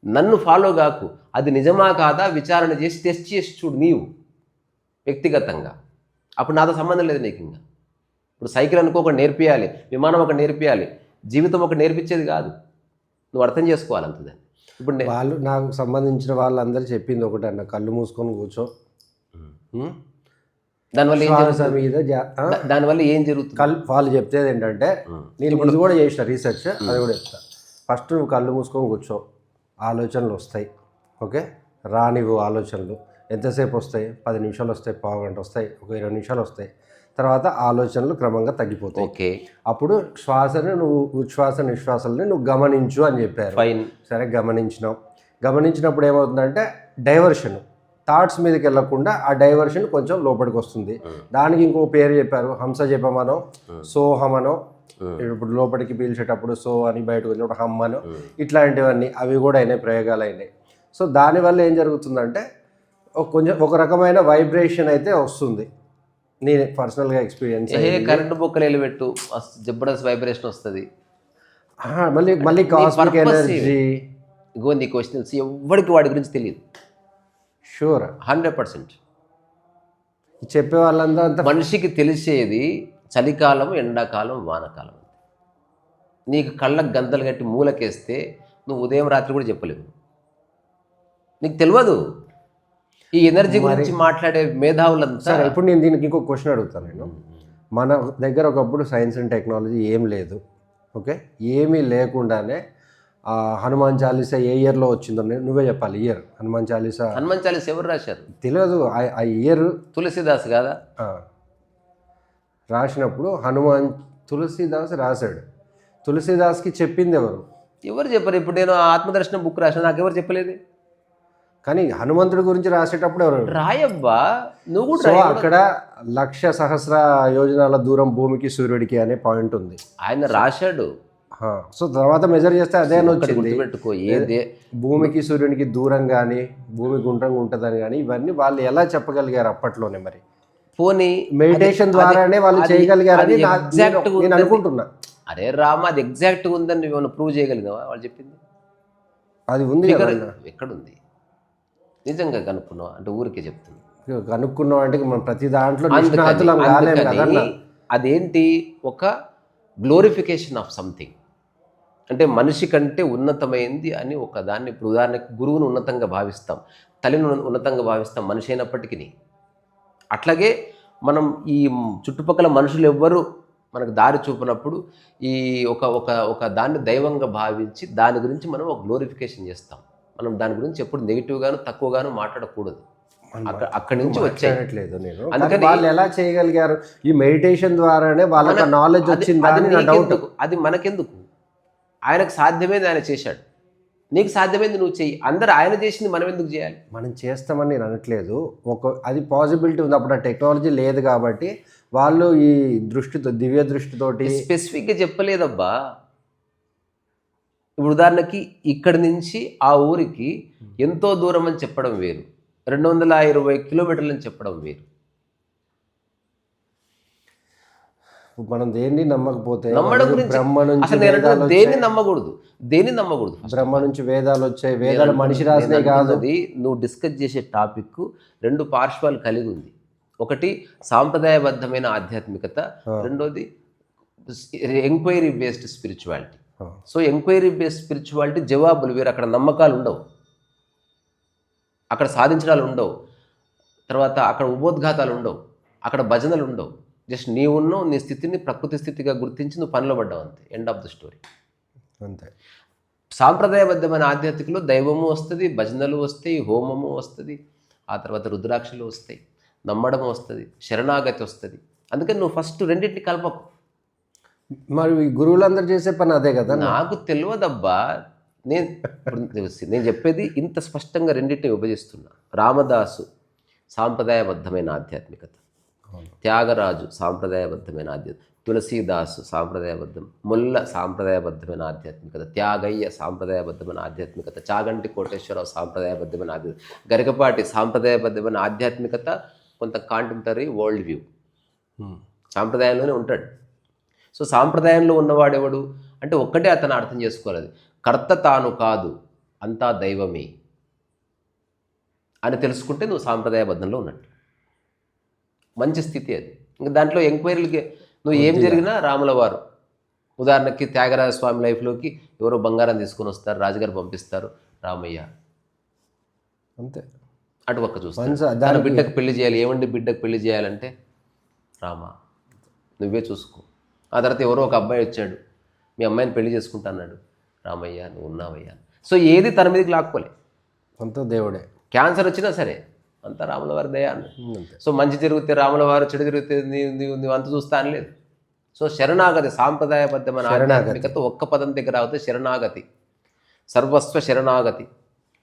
నన్ను ఫాలో కాకు. అది నిజమా కాదా విచారణ చేసి టెస్ట్ చేసి చూడు నీవు వ్యక్తిగతంగా. అప్పుడు నాతో సంబంధం లేదు నీకు. ఇంకా ఇప్పుడు సైకిల్ అనుకో ఒకటి నేర్పియాలి, విమానం ఒకటి నేర్పియాలి, జీవితం ఒకటి నేర్పించేది కాదు. నువ్వు అర్థం చేసుకోవాలి అంతదే. ఇప్పుడు వాళ్ళు నాకు సంబంధించిన వాళ్ళందరూ చెప్పింది ఒకటి అన్న, కళ్ళు మూసుకొని కూర్చో, దానివల్ల ఏం జరుగుతుంది? వాళ్ళు చెప్పేది ఏంటంటే, నేను ఇది కూడా చేసిన రీసెర్చ్, అది కూడా చెప్తా. ఫస్ట్ నువ్వు కళ్ళు మూసుకొని కూర్చో, ఆలోచనలు వస్తాయి. ఓకే, రానివ్వు ఆలోచనలు. ఎంతసేపు వస్తాయి? 10 నిమిషాలు వస్తాయి, పావు గంట వస్తాయి, ఒక 20 నిమిషాలు వస్తాయి. తర్వాత ఆలోచనలు క్రమంగా తగ్గిపోతాయి. ఓకే, అప్పుడు శ్వాసని నువ్వు ఉచ్ఛ్వాస నిశ్వాసాలని నువ్వు గమనించు అని చెప్పారు. ఫైన్, సరే గమనించినావు. గమనించినప్పుడు ఏమవుతుందంటే డైవర్షన్, థాట్స్ మీదకి వెళ్ళకుండా ఆ డైవర్షన్ కొంచెం లోపలికి వస్తుంది. దానికి ఇంకో పేరు చెప్పారు, హంస జపమనో సోహమనో. ఇప్పుడు లోపలికి పీల్చేటప్పుడు సో అని, బయటకు వచ్చినప్పుడు హమ్ అనో, ఇట్లాంటివన్నీ అవి కూడా అయినాయి, ప్రయోగాలు అయినాయి. సో దానివల్ల ఏం జరుగుతుందంటే కొంచెం ఒక రకమైన వైబ్రేషన్ అయితే వస్తుంది. నేను పర్సనల్గా ఎక్స్పీరియన్స్ కరెంట్ బొక్కలు వెళ్ళిపెట్టు, జబర్దస్త్ వైబ్రేషన్ వస్తుంది. మళ్ళీ కాస్మిక్ ఎనర్జీ. ఇగో నీ క్వశ్చన్స్ ఎవరికి వాడి గురించి తెలియదు. షూర్, 100%. చెప్పే వాళ్ళంతా మనిషికి తెలిసేది చలికాలం, ఎండాకాలం, వానకాలం. నీకు కళ్ళకు గంతలు కట్టి మూలకేస్తే నువ్వు ఉదయం రాత్రి కూడా చెప్పలేవు. నీకు తెలియదు ఈ ఎనర్జీ గురించి మాట్లాడే మేధావులంతా. సరే, ఇప్పుడు నేను దీనికి ఇంకో క్వశ్చన్ అడుగుతాను. నేను మన దగ్గర ఒకప్పుడు సైన్స్ అండ్ టెక్నాలజీ ఏం లేదు. ఓకే, ఏమీ లేకుండానే హనుమాన్ చాలీసా ఏ ఇయర్లో వచ్చిందో నువ్వే చెప్పాలి. ఇయర్ హనుమాన్ చాలీసా ఎవరు రాశారు తెలియదు. ఆ ఇయర్ తులసిదాస్ కాదా రాసినప్పుడు? తులసిదాస్ రాశాడు. తులసిదాస్కి చెప్పింది ఎవరు చెప్పారు? ఇప్పుడు నేను ఆత్మదర్శనం బుక్ రాసిన, నాకు ఎవరు చెప్పలేదు. కానీ హనుమంతుడి గురించి రాసేటప్పుడు ఎవరు రాయబ్బా? నువ్వు కూడా అక్కడ 1,00,000 యోజనాల దూరం భూమికి సూర్యుడికి అనే పాయింట్ ఉంది, ఆయన రాశాడు. సో తర్వాత మెజర్ చేస్తే అదే వచ్చింది. పెట్టుకో, ఏదే భూమికి సూర్యునికి దూరం కానీ భూమి గుండ్రంగా ఉంటుందని కానీ ఇవన్నీ వాళ్ళు ఎలా చెప్పగలిగారు అప్పట్లోనే? మరి పోనీ మెడిటేషన్ ద్వారానే వాళ్ళు చేయగలిగారని నేను అనుకుంటున్నా. అరే రామ, అది ఎగ్జాక్ట్గా ఉందని నువ్వు ప్రూవ్ చేయగలిగావా? వాళ్ళు చెప్పింది అది ఉంది, ఎక్కడుంది? నిజంగా కనుక్కున్నావు అంటే ఊరికే చెప్తున్నా. కనుక్కున్నావు అంటే మనం ప్రతి దాంట్లో అదేంటి, ఒక గ్లోరిఫికేషన్ ఆఫ్ సంథింగ్. అంటే మనిషి కంటే ఉన్నతమైంది అని ఒక దాన్ని, ఇప్పుడు ఉదాహరణకు గురువును ఉన్నతంగా భావిస్తాం, తల్లిని ఉన్నతంగా భావిస్తాం మనిషి అయినప్పటికీ. అట్లాగే మనం ఈ చుట్టుపక్కల మనుషులు ఎవ్వరూ మనకు దారి చూపినప్పుడు ఈ ఒక దాన్ని దైవంగా భావించి దాని గురించి మనం ఒక గ్లోరిఫికేషన్ చేస్తాం. మనం దాని గురించి ఎప్పుడు నెగిటివ్గాను తక్కువగాను మాట్లాడకూడదు. అక్కడి నుంచి వచ్చేయట్లేదు. నేను అందుకని వాళ్ళు ఎలా చేయగలిగారు? ఈ మెడిటేషన్ ద్వారానే వాళ్ళకి నాలెడ్జ్ వచ్చింది. అది మనకెందుకు? ఆయనకు సాధ్యమైంది ఆయన చేశాడు, నీకు సాధ్యమైంది నువ్వు చెయ్యి. అందరు ఆయన చేసింది మనం ఎందుకు చేయాలి? మనం చేస్తామని నేను అనట్లేదు, అది పాసిబిలిటీ ఉంది. అప్పుడు ఆ టెక్నాలజీ లేదు కాబట్టి వాళ్ళు ఈ దృష్టితో, దివ్య దృష్టితోటి స్పెసిఫిక్గా చెప్పలేదబ్బా. ఇప్పుడు ఉదాహరణకి ఇక్కడి నుంచి ఆ ఊరికి ఎంతో దూరం అని చెప్పడం వేరు, 220 కిలోమీటర్లు అని చెప్పడం వేరు. మనం దేన్ని నమ్మకపోతే నమ్మడం గురించి దేన్ని నమ్మకూడదు, బ్రహ్మ నుంచి వేదాలు వచ్చాయి, వేదాలు మనిషి రాసినే కాదు. నువ్వు డిస్కస్ చేసే టాపిక్ 2 పార్శ్వాలు కలిగి ఉంది. ఒకటి సాంప్రదాయబద్ధమైన ఆధ్యాత్మికత, రెండోది enquiry based spirituality. So enquiry based spirituality జవాబులు వేరు, అక్కడ నమ్మకాలు ఉండవు. అక్కడ సాధించడాలు ఉండవు, తర్వాత అక్కడ ఉపోద్ఘాతాలు ఉండవు, అక్కడ భజనలు ఉండవు. జస్ట్ నీవున్నావు, నీ స్థితిని ప్రకృతి స్థితిగా గుర్తించి నువ్వు పనిలో పడ్డావు, అంతే. End of the story. అంతే. సాంప్రదాయబద్ధమైన ఆధ్యాత్మికలో దైవము వస్తుంది, భజనలు వస్తాయి, హోమము వస్తుంది, ఆ తర్వాత రుద్రాక్షలు వస్తాయి, నమ్మడం వస్తుంది, శరణాగతి వస్తుంది. అందుకని నువ్వు ఫస్ట్ రెండింటిని కలపకు. మరి ఈ గురువులందరూ చేసే పని అదే కదా. నాకు తెలియదబ్బా, నేను చెప్పేది ఇంత స్పష్టంగా రెండింటిని విభజిస్తున్నా. రామదాసు సాంప్రదాయబద్ధమైన ఆధ్యాత్మికత, త్యాగరాజు సాంప్రదాయబద్ధమైన ఆధ్యాత్మికత, తులసీదాసు సాంప్రదాయబద్ధం, ముల్ల సాంప్రదాయబద్ధమైన ఆధ్యాత్మికత, త్యాగయ్య సాంప్రదాయబద్ధమైన ఆధ్యాత్మికత, చాగంటి కోటేశ్వరరావు సాంప్రదాయబద్ధమైన ఆధ్యాత్మికత, గరికపాటి సాంప్రదాయబద్ధమైన ఆధ్యాత్మికత, కొంత కాంటెంపరీ వరల్డ్ వ్యూ, సాంప్రదాయంలోనే ఉంటాడు. సో సాంప్రదాయంలో ఉన్నవాడెవడు అంటే ఒక్కటే అతను అర్థం చేసుకోవాలి, కర్త తాను కాదు, అంతా దైవమే అని తెలుసుకుంటే నువ్వు సాంప్రదాయబద్ధంలో ఉన్నట్టు. మంచి స్థితి అది. ఇంకా దాంట్లో ఎంక్వైరీలకి నువ్వు ఏం జరిగినా రాముల వారు, ఉదాహరణకి త్యాగరాజ స్వామి లైఫ్లోకి ఎవరో బంగారం తీసుకొని వస్తారు, రాజుగారు పంపిస్తారు, రామయ్య అంతే. అటు పక్క చూస్తాను, తన బిడ్డకు పెళ్లి చేయాలి, ఏమండి బిడ్డకు పెళ్లి చేయాలంటే రామ నువ్వే చూసుకో. ఆ తర్వాత ఎవరో ఒక అబ్బాయి వచ్చాడు, మీ అమ్మాయిని పెళ్లి చేసుకుంటా అన్నాడు, రామయ్య నువ్వు ఉన్నావయ్యా. సో ఏది తన మీదకి లాక్కోలే, అంతా దేవుడే. క్యాన్సర్ వచ్చినా సరే అంతా రాముల వారి దయ అన్నాడు. సో మంచి జరిగితే రాముల వారు, చెడు జరిగితే నువ్వు అంత చూస్తా అని లేదు. సో శరణాగతి సాంప్రదాయబద్ధమైన ఆధ్యాత్మికత ఒక్క పదం దగ్గర అవుతే శరణాగతి, సర్వస్వ శరణాగతి.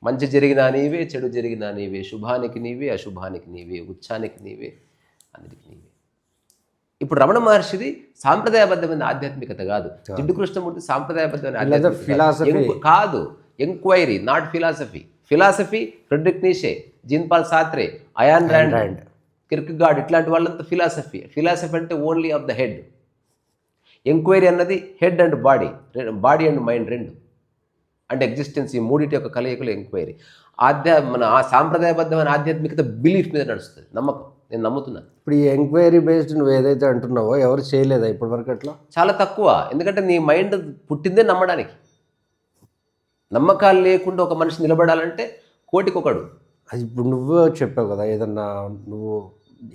మంచి జరిగినా నీవే, చెడు జరిగినా నీవే, శుభానికి నీవే, అశుభానికి నీవే, ఉచ్చానికి నీవే, అన్నిటికి నీవే. ఇప్పుడు రమణ మహర్షిది సాంప్రదాయబద్ధమైన ఆధ్యాత్మికత కాదు, జిడ్డు కృష్ణమూర్తి సాంప్రదాయబద్ధమైన ఆధ్యాత్మికత కాదు, enquiry not philosophy. Philosophy Friedrich Nietzsche, Jean Paul Sartre, Ayn Rand, Kierkegaard, ఇట్లాంటి వాళ్ళంతా ఫిలాసఫీ. ఫిలాసఫీ అంటే only of the head. Enquiry అన్నది head and body, body and mind రెండు, అంటే ఎగ్జిస్టెన్స్, ఈ మూడింటి యొక్క కలయికలు ఎంక్వైరీ. మన సాంప్రదాయబద్ధమైన ఆధ్యాత్మికత బిలీఫ్ మీద నడుస్తుంది, నమ్మకం. నేను నమ్ముతున్నాను. ఇప్పుడు ఈ ఎంక్వైరీ బేస్డ్ నువ్వు ఏదైతే అంటున్నావో ఎవరు చేయలేదా ఇప్పటి వరకు? అట్లా చాలా తక్కువ. ఎందుకంటే నీ మైండ్ పుట్టిందే నమ్మడానికి. నమ్మకాలు లేకుండా ఒక మనిషి నిలబడాలంటే కోటికొకడు. అది ఇప్పుడు నువ్వు చెప్పావు కదా, ఏదన్నా నువ్వు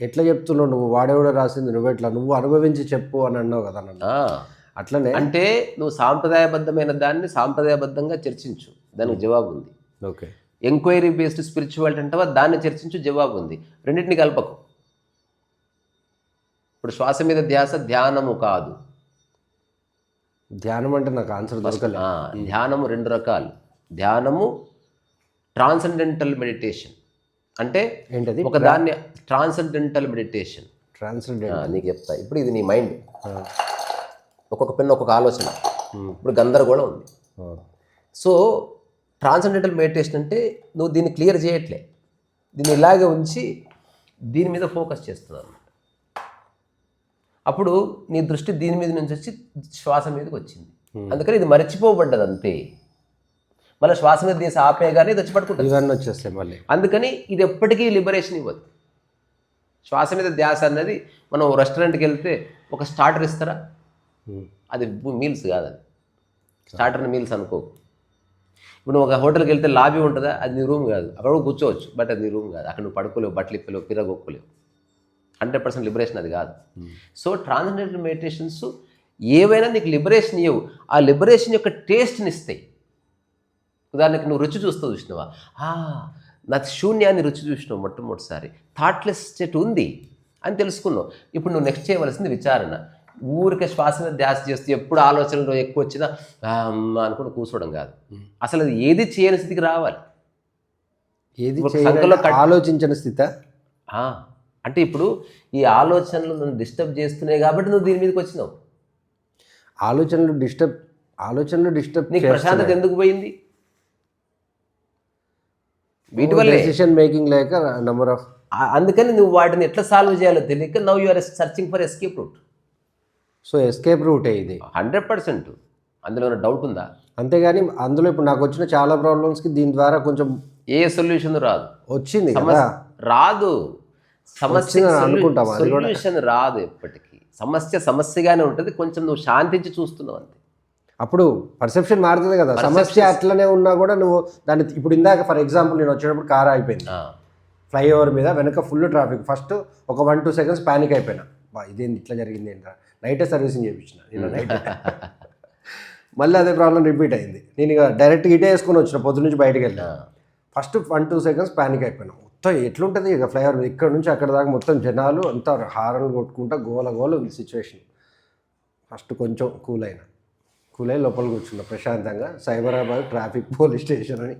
ఎట్లా చెప్తున్నావు, నువ్వు వాడేవాడో రాసింది నువ్వు ఎట్లా, నువ్వు అనుభవించి చెప్పు అని అన్నావు కదా నన్ను. అట్లనే అంటే నువ్వు సాంప్రదాయబద్ధమైన దాన్ని సాంప్రదాయబద్ధంగా చర్చించు, దానికి జవాబు ఉంది. ఓకే. ఎంక్వైరీ బేస్డ్ స్పిరిచువాలిటీ అంటావా, దాన్ని చర్చించు, జవాబు ఉంది. రెండింటిని కలపకు. ఇప్పుడు శ్వాస మీద ధ్యాస ధ్యానము కాదు. ధ్యానం అంటే నాకు ఆన్సర్ దొరకలేదు. ధ్యానము రెండు రకాలు. ధ్యానము ట్రాన్సెండెంటల్ మెడిటేషన్ అంటే ఏంటది? ఒక దాన్ని ట్రాన్సెండెంటల్ మెడిటేషన్. నీకు చెప్తా. ఇప్పుడు ఇది నీ మైండ్, ఒక్కొక్క పెన్ను ఒక్కొక్క ఆలోచన, ఇప్పుడు గందరగోళం ఉంది. సో ట్రాన్సెండెంటల్ మెడిటేషన్ అంటే నువ్వు దీన్ని క్లియర్ చేయట్లే, దీన్ని ఇలాగే ఉంచి దీని మీద ఫోకస్ చేస్తున్నావు అన్నమాట. అప్పుడు నీ దృష్టి దీని మీద నుంచి వచ్చి శ్వాస మీదకి వచ్చింది. అందుకని ఇది మర్చిపోబడ్డది అంతే. మళ్ళీ శ్వాస మీద తీసి ఆపేయగానే ఇది వచ్చి పట్టుకుంటుంది, ఇవన్నీ వచ్చేస్తాయి మళ్ళీ. అందుకని ఇది ఎప్పటికీ లిబరేషన్ ఇవ్వదు. శ్వాస మీద ధ్యాస అన్నది, మనం రెస్టారెంట్కి వెళ్తే ఒక స్టార్టర్ ఇస్తారా, అది మీల్స్ కాదు, అది స్టార్టర్ని మీల్స్ అనుకో. ఇప్పుడు నువ్వు ఒక హోటల్కి వెళ్తే లాబీ ఉంటుందా, అది నీ రూమ్ కాదు, అక్కడ కూర్చోవచ్చు, బట్ అది నీ రూమ్ కాదు, అక్కడ నువ్వు పడుకోలేవు, బట్టలు ఇప్పలేవు, పిరగొక్కలేవు. 100% లిబరేషన్ అది కాదు. సో ట్రాన్సెండెంటల్ మెడిటేషన్స్ ఏవైనా నీకు లిబరేషన్ ఇవ్వవు, ఆ లిబరేషన్ యొక్క టేస్ట్ని ఇస్తాయి. ఉదాహరణకి నువ్వు రుచి చూసినావా, నా శూన్యాన్ని రుచి చూసినావు మొట్టమొదటిసారి, థాట్లెస్ స్టేట్ ఉంది అని తెలుసుకున్నావు. ఇప్పుడు నువ్వు నెక్స్ట్ చేయవలసింది విచారణ. ఊరికే శ్వాస మీద ధ్యాస చేస్తూ ఎప్పుడు ఆలోచనలు ఎక్కువ వచ్చినా అనుకుని కూర్చోవడం కాదు. అసలు అది ఏది చేయని స్థితికి రావాలి. ఏది ఆలోచించిన స్థితి అంటే ఇప్పుడు ఈ ఆలోచనలు నన్ను డిస్టర్బ్ చేస్తున్నాయి కాబట్టి నువ్వు దీని మీదకి వచ్చినావు. ఆలోచనలు డిస్టర్బ్ నీకు ప్రశాంతత ఎందుకు పోయింది? వీటి వల్ల డెసిషన్ మేకింగ్ లేక నెంబర్ ఆఫ్. అందుకని నువ్వు వాటిని ఎట్లా సాల్వ్ చేయాలో తెలియక now you are searching for escape route. So escape రూటే ఇది 100%. అందులో ఉన్న డౌట్ ఉందా? అంతేగాని అందులో ఇప్పుడు నాకు వచ్చిన చాలా ప్రాబ్లమ్స్కి దీని ద్వారా కొంచెం ఏ సొల్యూషన్ రాదు. వచ్చింది రాదు, సమస్య సొల్యూషన్ రాదు ఎప్పటికీ. సమస్యగానే ఉంటుంది, కొంచెం నువ్వు శాంతించి చూస్తున్నావు అంతే. అప్పుడు పర్సెప్షన్ మారుతుంది కదా. సమస్య అట్లనే ఉన్నా కూడా నువ్వు దాన్ని ఇప్పుడు ఇందాక ఫర్ ఎగ్జాంపుల్ నేను వచ్చేటప్పుడు కార్ అయిపోయింది ఫ్లైఓవర్ మీద, వెనక ఫుల్ ట్రాఫిక్. ఫస్ట్ ఒక 1-2 seconds ప్యానిక్ అయిపోయినా, ఇదేంటి ఇట్లా జరిగింది ఏంట్రా, నైటే సర్వీసింగ్ చేయించిన నేను నైట్. మళ్ళీ అదే ప్రాబ్లం రిపీట్ అయింది. నేను ఇక డైరెక్ట్గా ఇటే వేసుకొని వచ్చిన, పొద్దు నుంచి బయటకు వెళ్ళా. ఫస్ట్ 1-2 seconds ప్యానిక్ అయిపోయినా. మొత్తం ఎట్లుంటుంది ఇక ఫ్లైఓవర్ మీద ఇక్కడ నుంచి అక్కడ దాకా మొత్తం జనాలు అంతా హారన్లు కొట్టుకుంటా గోల ఉంది సిచ్యువేషన్. ఫస్ట్ కొంచెం కూల్ అయి లోపల కూర్చున్నా ప్రశాంతంగా. సైబరాబాద్ ట్రాఫిక్ పోలీస్ స్టేషన్ అని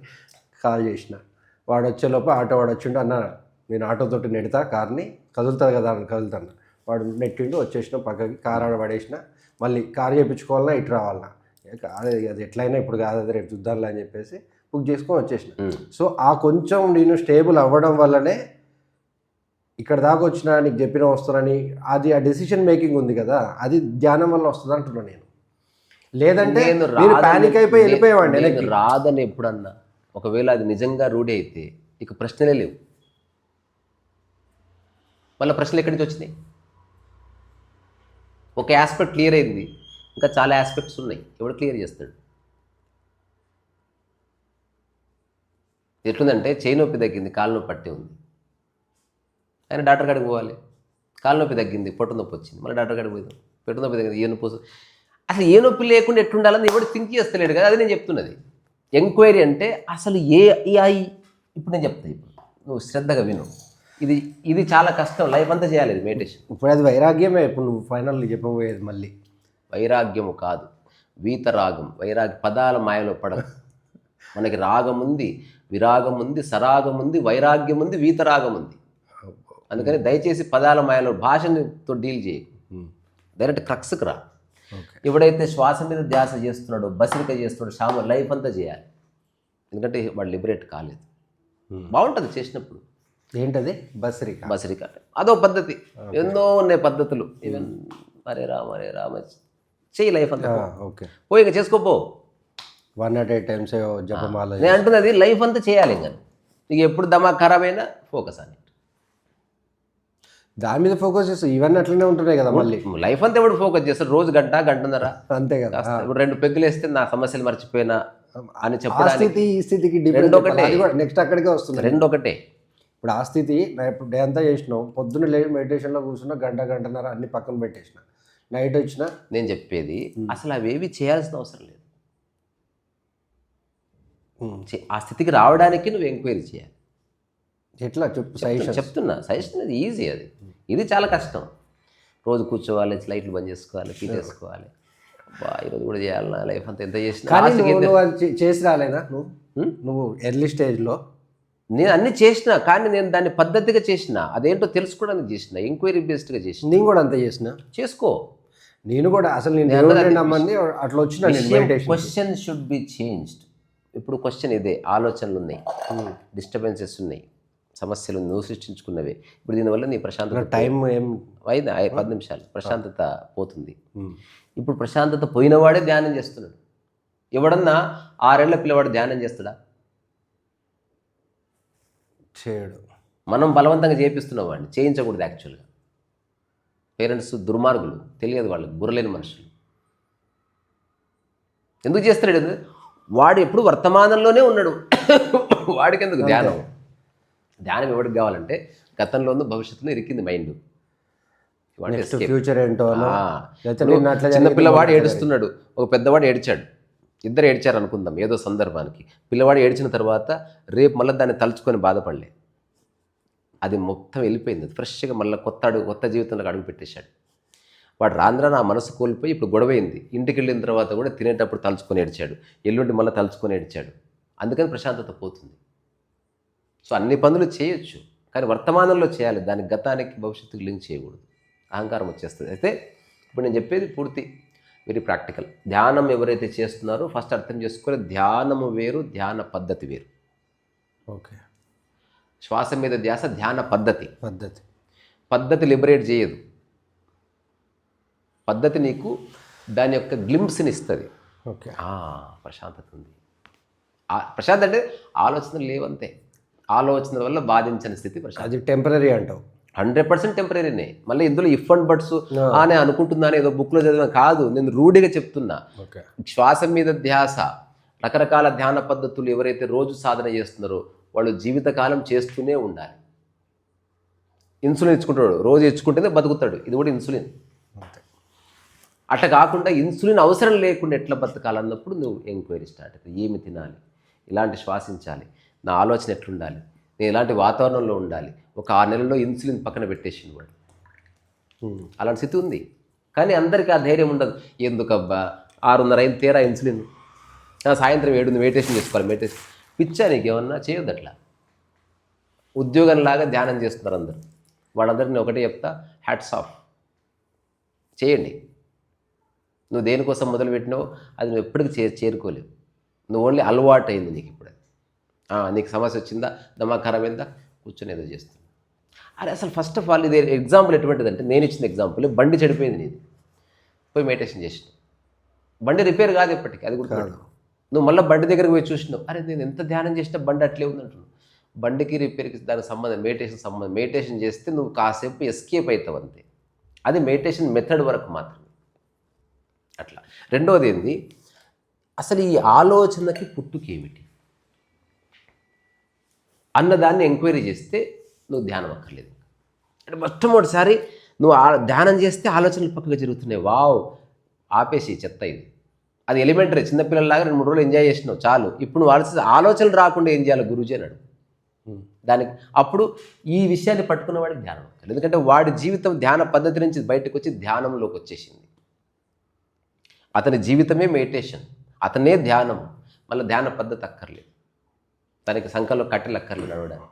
కాల్ చేసిన. వాడు వచ్చే లోపల ఆటో వాడు వచ్చిండు, అన్న నేను ఆటోతోటి నెడతా కార్ని, కదులుతుంది కదా అని కదులుతాను. వాడు నెట్టిండు, వచ్చేసిన పక్కకి, కార్ ఆడ పడేసిన. మళ్ళీ కార్ చేయించుకోవాలన్నా ఇటు రావాలన్నా, అది ఎట్లయినా ఇప్పుడు కాదు, అది రేపు చూద్దాంలే అని చెప్పేసి బుక్ చేసుకొని వచ్చేసిన. సో ఆ కొంచెం నేను స్టేబుల్ అవ్వడం వల్లనే ఇక్కడ దాకా వచ్చినా, నీకు చెప్పిన వస్తానని అది ఆ డెసిషన్ మేకింగ్ ఉంది కదా, అది ధ్యానం వల్ల వస్తుంది అంటున్నాను నేను. లేదంటే నేను ప్యానిక్ అయిపోయి వెళ్ళిపోయేవాడిని. నేను రాదని ఎప్పుడన్నా, ఒకవేళ అది నిజంగా రూఢి అయితే ఇక ప్రశ్నలే లేవు. మళ్ళీ ప్రశ్నలు ఎక్కడి నుంచి వచ్చినాయి? ఒక ఆస్పెక్ట్ క్లియర్ అయింది, ఇంకా చాలా ఆస్పెక్ట్స్ ఉన్నాయి. ఎవడు క్లియర్ చేస్తాడు? ఎట్లుందంటే చేయి నొప్పి తగ్గింది, కాలు నొప్పి పట్టి ఉంది, ఆయన డాక్టర్ కాడికి పోవాలి. కాలు నొప్పి తగ్గింది, పొట్టు నొప్పి వచ్చింది, మళ్ళీ డాక్టర్ కాడికి పోయింది. పెట్టు నొప్పి తగ్గింది, ఏ నొప్పి. అసలు ఏ నొప్పి లేకుండా ఎట్లుండాలని ఎవడు థింక్ చేస్తలేడు కదా. అది నేను చెప్తున్నది. ఎంక్వైరీ అంటే అసలు ఇప్పుడు నేను చెప్తాను, ఇప్పుడు నువ్వు శ్రద్ధగా విను. ఇది చాలా కష్టం, లైఫ్ అంతా చేయాలి ఇది మెడిటేషన్. ఇప్పుడు అది వైరాగ్యమే. ఇప్పుడు నువ్వు ఫైనల్ చెప్పబోయేది మళ్ళీ వైరాగ్యము కాదు, వీతరాగం. వైరాగ్య పదాల మాయలో పడ. మనకి రాగం ఉంది, విరాగం ఉంది, సరాగం ఉంది, వైరాగ్యం ఉంది, వీతరాగం ఉంది. అందుకని దయచేసి పదాల మాయలో భాషతో డీల్ చేయి, డైరెక్ట్ క్రక్స్కి రా. ఎవడైతే శ్వాస మీద ధ్యాస చేస్తున్నాడో, బసిరిక చేస్తున్నాడో, లైఫ్ అంతా చేయాలి. ఎందుకంటే వాడు లిబరేట్ కాలేదు. బాగుంటుంది చేసినప్పుడు. ఏంటది బసిరిక అంటే అదో పద్ధతి. ఎన్నో ఉన్నాయి పద్ధతులు. ఈవెన్ హరే రామ చెయ్యి లైఫ్ అంతా. ఓకే, పోయి ఇంకా చేసుకోపో. 108 times జపమాల. నేను అంటున్నది లైఫ్ అంతా చేయాలి. ఇంకా నీకు ఎప్పుడు దమాక్ ఖరాబ్ అయినా ఫోకస్ అని దాని మీద ఫోకస్ చేస్తావు. ఇవన్నీ అట్లనే ఉంటున్నాయి కదా. మళ్ళీ లైఫ్ అంతా ఎవడు ఫోకస్ చేస్తాడు? రోజు గంటన్నర అంతే కదా. ఇప్పుడు 2 పెగ్గులు వేస్తే నా సమస్యలు మర్చిపోయినా అని చెప్పడానికి ఈ స్థితికి నెక్స్ట్ అక్కడికే వస్తుంది. రెండు ఒకటే. ఇప్పుడు ఆ స్థితి ఇప్పుడు డే అంతా చేసినావు, పొద్దున్న లేచి మెడిటేషన్లో కూర్చున్నా, గంటన్నర అన్ని పక్కన పెట్టేసిన, నైట్ వచ్చినా. నేను చెప్పేది అసలు అవేవి చేయాల్సిన అవసరం లేదు. ఆ స్థితికి రావడానికి నువ్వు ఎంక్వైరీ చేయాలి. ఎట్లా చెప్పు? సజెషన్ చెప్తున్నా. సజెషన్ అది ఈజీ. ఇది చాలా కష్టం. రోజు కూర్చోవాలి, లైట్లు బంద్ చేసుకోవాలి, ఫీట్ వేసుకోవాలి. ఈరోజు కూడా చేయాలన్నా, లైఫ్ అంతా ఎంత చేసినా. చేసి రాలేదా నువ్వు ఎర్లీ స్టేజ్లో? నేను అన్ని చేసిన, కానీ నేను దాన్ని పద్ధతిగా చేసిన, అదేంటో తెలుసుకోవడానికి చేసిన, ఎంక్వైరీ బేస్డ్గా చేసిన. నేను కూడా అంతే చేసిన. చేసుకో. నేను కూడా అసలు నేను నమ్మంది అట్లా వచ్చిన. Question should be changed. ఇప్పుడు క్వశ్చన్ ఇదే, ఆలోచనలు ఉన్నాయి, డిస్టర్బెన్సెస్ ఉన్నాయి, సమస్యలు నువ్వు సృష్టించుకున్నవే. ఇప్పుడు దీనివల్ల నీ ప్రశాంతత టైం ఏం 10 నిమిషాలు ప్రశాంతత పోతుంది. ఇప్పుడు ప్రశాంతత పోయినవాడే ధ్యానం చేస్తున్నాడు. ఎవడన్నా 6 ఏళ్ల పిల్లవాడు ధ్యానం చేస్తాడా? చేయడు. మనం బలవంతంగా చేపిస్తున్నాం వాడిని. చేయించకూడదు. యాక్చువల్గా పేరెంట్స్ దుర్మార్గులు, తెలియదు వాళ్ళకి, బుర్రలేని మనుషులు. ఎందుకు చేస్తాడు? వాడు ఎప్పుడు వర్తమానంలోనే ఉన్నాడు. వాడికి ఎందుకు ధ్యానం? ధ్యానం ఎవరికి కావాలంటే గతంలో భవిష్యత్తులో ఇరికింది మైండ్. ఫ్యూచర్ ఏంటో. చిన్న పిల్లవాడు ఏడుస్తున్నాడు, ఒక పెద్దవాడు ఏడ్చాడు, ఇద్దరు ఏడ్చారు అనుకుందాం ఏదో సందర్భానికి. పిల్లవాడు ఏడ్చిన తర్వాత రేపు మళ్ళీ దాన్ని తలుచుకొని బాధపడలే. అది మొత్తం వెళ్ళిపోయింది. ఫ్రెష్గా మళ్ళీ కొత్త జీవితంలోకి అడుగు పెట్టేశాడు. వాడు రాంధ్ర నా మనసు కోల్పోయి ఇప్పుడు గొడవైంది. ఇంటికి వెళ్ళిన తర్వాత కూడా తినేటప్పుడు తలుచుకొని ఏడ్చాడు, ఎల్లుండి మళ్ళీ తలుచుకొని ఏడ్చాడు. అందుకని ప్రశాంతత పోతుంది. సో అన్ని పనులు చేయొచ్చు, కానీ వర్తమానంలో చేయాలి. దానికి గతానికి భవిష్యత్తుకి లింక్ చేయకూడదు. అహంకారం వచ్చేస్తుంది. అయితే ఇప్పుడు నేను చెప్పేది పూర్తి వెరీ ప్రాక్టికల్. ధ్యానం ఎవరైతే చేస్తున్నారో ఫస్ట్ అర్థం చేసుకోవాలి, ధ్యానము వేరు, ధ్యాన పద్ధతి వేరు. ఓకే. శ్వాస మీద ధ్యాస ధ్యాన పద్ధతి లిబరేట్ చేయదు. పద్ధతి నీకు దాని యొక్క గ్లింప్స్ని ఇస్తుంది. ఓకే, ప్రశాంతత ఉంది. ప్రశాంతత అంటే ఆలోచనలు లేవంతే. ఆలోచనల వల్ల బాధించని స్థితి ప్రశాంతత. అది టెంపరీ అంటావు. 100% టెంపరీనే. మళ్ళీ ఇందులో ఇఫ్ అండ్ బట్స్ అని అనుకుంటున్నాను, ఏదో బుక్లో చదివిన కాదు, నేను రూఢిగా చెప్తున్నా. ఓకే. శ్వాస మీద ధ్యాస, రకరకాల ధ్యాన పద్ధతులు ఎవరైతే రోజు సాధన చేస్తున్నారో వాళ్ళు జీవితకాలం చేస్తూనే ఉండాలి. ఇన్సులిన్ ఇచ్చుకుంటాడు, రోజు ఇచ్చుకుంటేనే బతుకుతాడు, ఇది కూడా ఇన్సులిన్. అంతే. అట్లా కాకుండా ఇన్సులిన్ అవసరం లేకుండా ఎట్లా బతకాలన్నప్పుడు నువ్వు ఎంక్వైరీ స్టార్ట్ అవుతుంది. ఏమి తినాలి, ఇలాంటి శ్వాసించాలి, నా ఆలోచన ఎట్లుండాలి, నేను ఇలాంటి వాతావరణంలో ఉండాలి. ఒక 6 నెలల్లో ఇన్సులిన్ పక్కన పెట్టేసింది వాడు. అలాంటి స్థితి ఉంది. కానీ అందరికీ ఆ ధైర్యం ఉండదు. ఎందుకబ్బా 6:30 అయింది తేరా ఇన్సులిన్, సాయంత్రం 7 మెడిటేషన్ చేసుకోవాలి. మెడిటేషన్ పిచ్చా నీకు ఏమన్నా? చేయొద్దు అట్లా. ఉద్యోగంలాగా ధ్యానం చేస్తున్నారు అందరు. వాళ్ళందరినీ ఒకటే చెప్తా, హ్యాట్స్ ఆఫ్ చేయండి. నువ్వు దేనికోసం మొదలుపెట్టినావో అది నువ్వు ఎప్పటికీ చేరుకోలేవు. నువ్వు ఓన్లీ అలవాటు అయింది నీకు ఇప్పుడు. నీకు సమస్య వచ్చిందా, దమా ఖరాబ్ అయిందా, కూర్చొని ఏదో చేస్తుంది. అరే అసలు ఫస్ట్ ఆఫ్ ఆల్ ఇది ఎగ్జాంపుల్ ఎటువంటిదంటే, నేను ఇచ్చిన ఎగ్జాంపుల్, బండి చెడిపోయింది నీది, పోయి మెడిటేషన్ చేసినావు. బండి రిపేర్ కాదు ఎప్పటికీ, అది కూడా కాదు. నువ్వు మళ్ళీ బండి దగ్గరికి పోయి చూసినావు, అరే నేను ఎంత ధ్యానం చేసినా బండి అట్లే ఉందంటున్నావు. బండికి రిపేర్కి దానికి సంబంధం, మెడిటేషన్ సంబంధం. మెడిటేషన్ చేస్తే నువ్వు కాసేపు ఎస్కేప్ అవుతావు అంతే. అది మెడిటేషన్ మెథడ్ వరకు మాత్రమే. అట్లా. రెండవది ఏంది, అసలు ఈ ఆలోచనకి పుట్టుకేమిటి అన్నదాన్ని ఎంక్వైరీ చేస్తే నువ్వు ధ్యానం అక్కర్లేదు. అంటే మొట్టమొదటిసారి నువ్వు ధ్యానం చేస్తే ఆలోచనలు పక్కగా జరుగుతున్నాయి. వావ్, ఆపేసి చెత్త ఇది. అది ఎలిమెంటరీ, చిన్నపిల్లలాగా 2-3 రోజులు ఎంజాయ్ చేసినావు చాలు. ఇప్పుడు నువ్వు ఆలోచనలు రాకుండా ఏం చేయాలి గురూజీ అన్నాడు. దానికి అప్పుడు ఈ విషయాన్ని పట్టుకున్న వాడికి ధ్యానం అక్కర్లేదు. ఎందుకంటే వాడి జీవితం ధ్యాన పద్ధతి నుంచి బయటకు వచ్చి ధ్యానంలోకి వచ్చేసింది. అతని జీవితమే మెడిటేషన్, అతనే ధ్యానం. మళ్ళీ ధ్యాన పద్ధతి అక్కర్లేదు, తనకి సంకల్లో కట్టెలు అక్కర్లేదు నడవడానికి.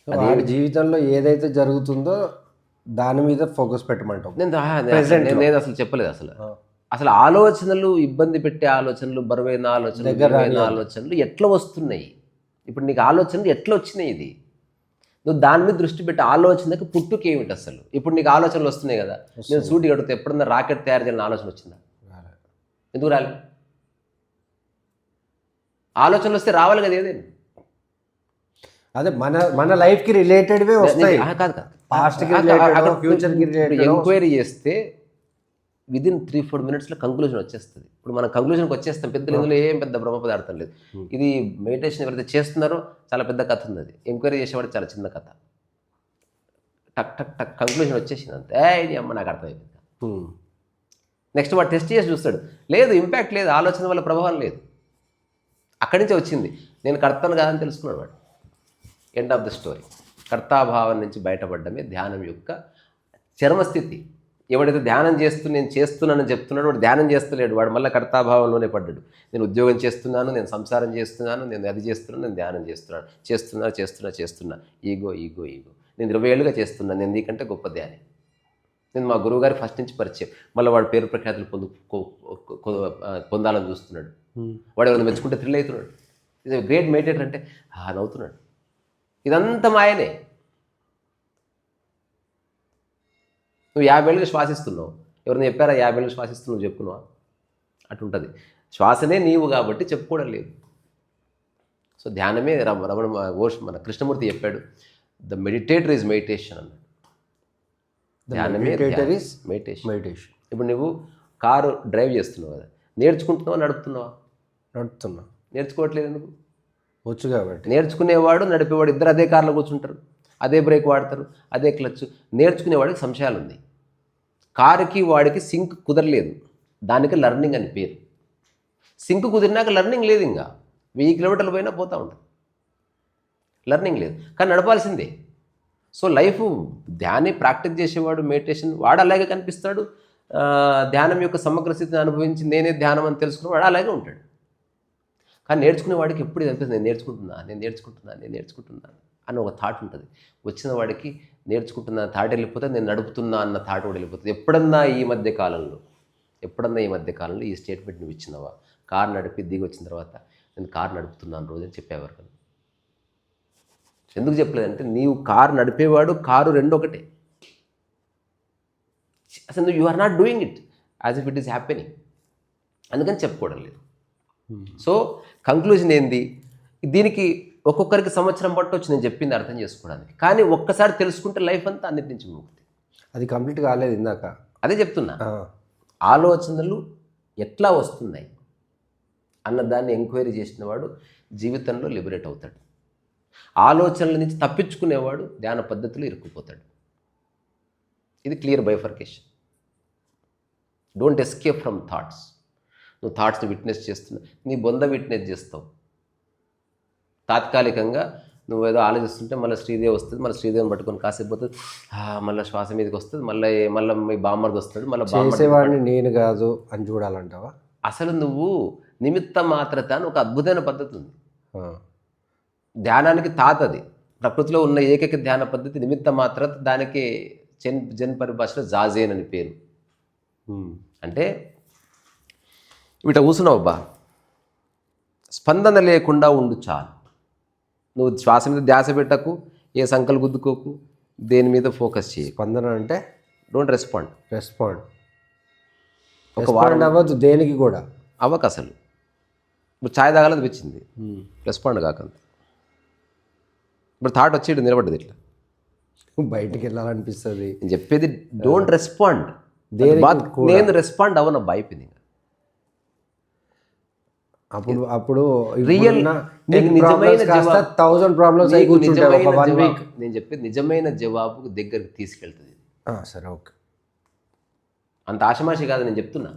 వాడి జీవితంలో ఏదైతే జరుగుతుందో దాని మీద ఫోకస్ పెట్టమంటాం. నేను అసలు చెప్పలేదు. అసలు ఆలోచనలు, ఇబ్బంది పెట్టే ఆలోచనలు, బరువైన ఆలోచనలు ఎట్లా వస్తున్నాయి, ఇప్పుడు నీకు ఆలోచనలు ఎట్లా వచ్చినాయి, ఇది నువ్వు దాని మీద దృష్టి పెట్టి ఆలోచనకి పుట్టుకేమిటి అసలు. ఇప్పుడు నీకు ఆలోచనలు వస్తున్నాయి కదా, నేను సూటిగా అడిగితే ఎప్పుడన్నా రాకెట్ తయారు చేయాలని ఆలోచన వచ్చిందా? ఎందుకు రాలే? ఆలోచనలు వస్తే రావాలి కదా ఏదైనా. అదే మన లైఫ్కి రిలేటెడ్వే వస్తాయి. కాదు పాస్ట్కి ఫ్యూచర్కి రిలేటెడ్. ఎంక్వైరీ చేస్తే విదిన్ 3-4 మినిట్స్లో కంక్లూజన్ వచ్చేస్తుంది. ఇప్పుడు మనం కంక్లూజన్కి వచ్చేస్తాం. పెద్దలు ఇందులో ఏం పెద్ద బ్రహ్మ పదార్థం లేదు. ఇది మెడిటేషన్ ఎవరైతే చేస్తున్నారో చాలా పెద్ద కథ ఉంది. అది ఎంక్వైరీ చేసేవాడు చాలా చిన్న కథ. టక్ టక్ టక్ కంక్లూజన్ వచ్చేసింది అంతే. ఇది అమ్మ నాకు అర్థమైపోయింది. నెక్స్ట్ వాడు టెస్ట్ చేసి చూస్తాడు, లేదు ఇంపాక్ట్ లేదు, ఆలోచన వల్ల ప్రభావం లేదు. అక్కడి నుంచే వచ్చింది. నేను కర్తను కాదని తెలుసుకున్నాడు వాడు. End of the story. కర్తాభావం నుంచి బయటపడడమే ధ్యానం యొక్క చర్మస్థితి. ఎవడైతే ధ్యానం నేను చేస్తున్నానని చెప్తున్నాడు, వాడు ధ్యానం చేస్తలేడు, వాడు మళ్ళీ కర్తాభావంలోనే పడ్డాడు. నేను ఉద్యోగం చేస్తున్నాను, నేను సంసారం చేస్తున్నాను, నేను అది చేస్తున్నాను, నేను ధ్యానం చేస్తున్నా. ఈగో. నేను 20 ఏళ్ళుగా చేస్తున్నాను, నేను నీకంటే గొప్ప ధ్యాని. నేను మా గురువుగారి ఫస్ట్ నుంచి పరిచయం. మళ్ళీ వాడు పేరు ప్రఖ్యాతులు పొందాలని చూస్తున్నాడు. వాడు ఎవరైనా మెచ్చుకుంటే థ్రిల్ అవుతున్నాడు. ఇది గ్రేట్ మెడిటేటర్ అంటే నవ్వుతున్నాడు. ఇదంతా మాయనే. నువ్వు 50 ఏళ్ళుగా శ్వాసిస్తున్నావు, ఎవరైనా చెప్పారా 50 ఏళ్ళుగా శ్వాసిస్తున్నావు చెప్పుకున్నావా? అటుంటుంది. శ్వాసనే నీవు కాబట్టి చెప్పుకోవడం లేదు. సో ధ్యానమే మన కృష్ణమూర్తి చెప్పాడు, ద మెడిటేటర్ ఈజ్ మెడిటేషన్ అన్నాడు. ధ్యానమే మెడిటేషన్. ఇప్పుడు నువ్వు కారు డ్రైవ్ చేస్తున్నావు కదా, నేర్చుకుంటున్నావా నడుపుతున్నావా? నడుపుతున్నా. నేర్చుకోవట్లేదు ఎందుకు? వచ్చు కాబట్టి. నేర్చుకునేవాడు నడిపేవాడు ఇద్దరు అదే కార్లో కూర్చుంటారు, అదే బ్రేక్ వాడతారు, అదే క్లచ్. నేర్చుకునేవాడికి సంశయాలు ఉన్నాయి. కారుకి వాడికి సింక్ కుదరలేదు, దానికి లర్నింగ్ అని పేరు. సింక్ కుదిరినాక లర్నింగ్ లేదు. ఇంకా 1000 కిలోమీటర్లు పోయినా పోతూ ఉంటుంది, లర్నింగ్ లేదు. కానీ నడపాల్సిందే. సో లైఫ్ ధ్యాన్ని ప్రాక్టీస్ చేసేవాడు, మెడిటేషన్ వాడు అలాగే కనిపిస్తాడు. ధ్యానం యొక్క సమగ్ర స్థితిని అనుభవించి నేనే ధ్యానం అని తెలుసుకున్నవాడు అలాగే ఉంటాడు. కానీ నేర్చుకునేవాడికి ఎప్పుడు ఇది అనిపిస్తుంది, నేను నేర్చుకుంటున్నా అని ఒక థాట్ ఉంటుంది. వచ్చిన వాడికి నేర్చుకుంటున్న థాట్ వెళ్ళిపోతే నేను నడుపుతున్నా అన్న థాట్ కూడా వెళ్ళిపోతుంది. ఎప్పుడన్నా ఈ మధ్య కాలంలో ఈ స్టేట్మెంట్ నువ్వు ఇచ్చినవా? కారు నడిపి దిగి వచ్చిన తర్వాత నేను కారు నడుపుతున్నాను రోజు అని చెప్పేవారు కదా. ఎందుకు చెప్పలేదంటే నీవు కారు నడిపేవాడు, కారు రెండు ఒకటే. అసలు you are not doing it as if it is happening. అందుకని చెప్పుకోవడం లేదు. సో కంక్లూజన్ ఏంది? దీనికి ఒక్కొక్కరికి సంవత్సరం పట్టవచ్చు నేను చెప్పింది అర్థం చేసుకోవడానికి. కానీ ఒక్కసారి తెలుసుకుంటే లైఫ్ అంతా అన్నిటి నుంచి ముక్తి. అది కంప్లీట్ కాలేదు ఇందాక. అదే చెప్తున్నా, ఆలోచనలు ఎట్లా వస్తున్నాయి అన్నదాన్ని ఎంక్వైరీ చేసిన వాడు జీవితంలో లిబరేట్ అవుతాడు. ఆలోచనల నుంచి తప్పించుకునేవాడు ధ్యాన పద్ధతిలో ఇరుక్కుపోతాడు. ఇది clear bifurcation. Don't escape from thoughts. నువ్వు థాట్స్ని విట్నెస్ చేస్తున్నావు, నీ బొంద విట్నెస్ చేస్తావు. తాత్కాలికంగా నువ్వు ఏదో ఆలోచిస్తుంటే మళ్ళీ శ్రీదేవి వస్తుంది, మళ్ళీ శ్రీదేవిని పట్టుకొని కాసేపు పోతుంది, మళ్ళీ శ్వాస మీదకి వస్తుంది, మళ్ళీ మీ బామ్మర్ది వస్తాడు, మళ్ళీ చేసేవాడిని నేను కాదు అని చూడాలంటావా? అసలు నువ్వు నిమిత్త మాత్రత అని ఒక అద్భుతమైన పద్ధతి ఉంది. ధ్యానానికి తాతది. ప్రకృతిలో ఉన్న ఏకైక ధ్యాన పద్ధతి నిమిత్త మాత్రత. దానికి జన్ పరిభాషలో జాజేన్ అని పేరు. అంటే వీట కూసున్నావు అబ్బా, స్పందన లేకుండా ఉండు చాలు. నువ్వు శ్వాస మీద ధ్యాస పెట్టకు, ఏ సంకలు గుద్దుకోకు, దేని మీద ఫోకస్ చేయి. స్పందన అంటే డోంట్ రెస్పాండ్. ఒక వారం అవ్వద్దు దేనికి కూడా అవ్వక. అసలు ఇప్పుడు ఛాయ్ తాగాలని వచ్చింది, రెస్పాండ్ కాకంత. ఇప్పుడు థాట్ వచ్చేది నిలబడ్డది ఇట్లా, బయటికి వెళ్ళాలనిపిస్తుంది. నేను చెప్పేది డోంట్ రెస్పాండ్. నేను రెస్పాండ్ అవ్వను అయిపోయింది. అప్పుడు రియల్ నిజమైన 1000 ప్రాబ్లమ్స్ నేను చెప్పేది నిజమైన జవాబు దగ్గరికి తీసుకెళ్తుంది. సరే, ఓకే. అంత ఆషమాషి కాదు నేను చెప్తున్నా.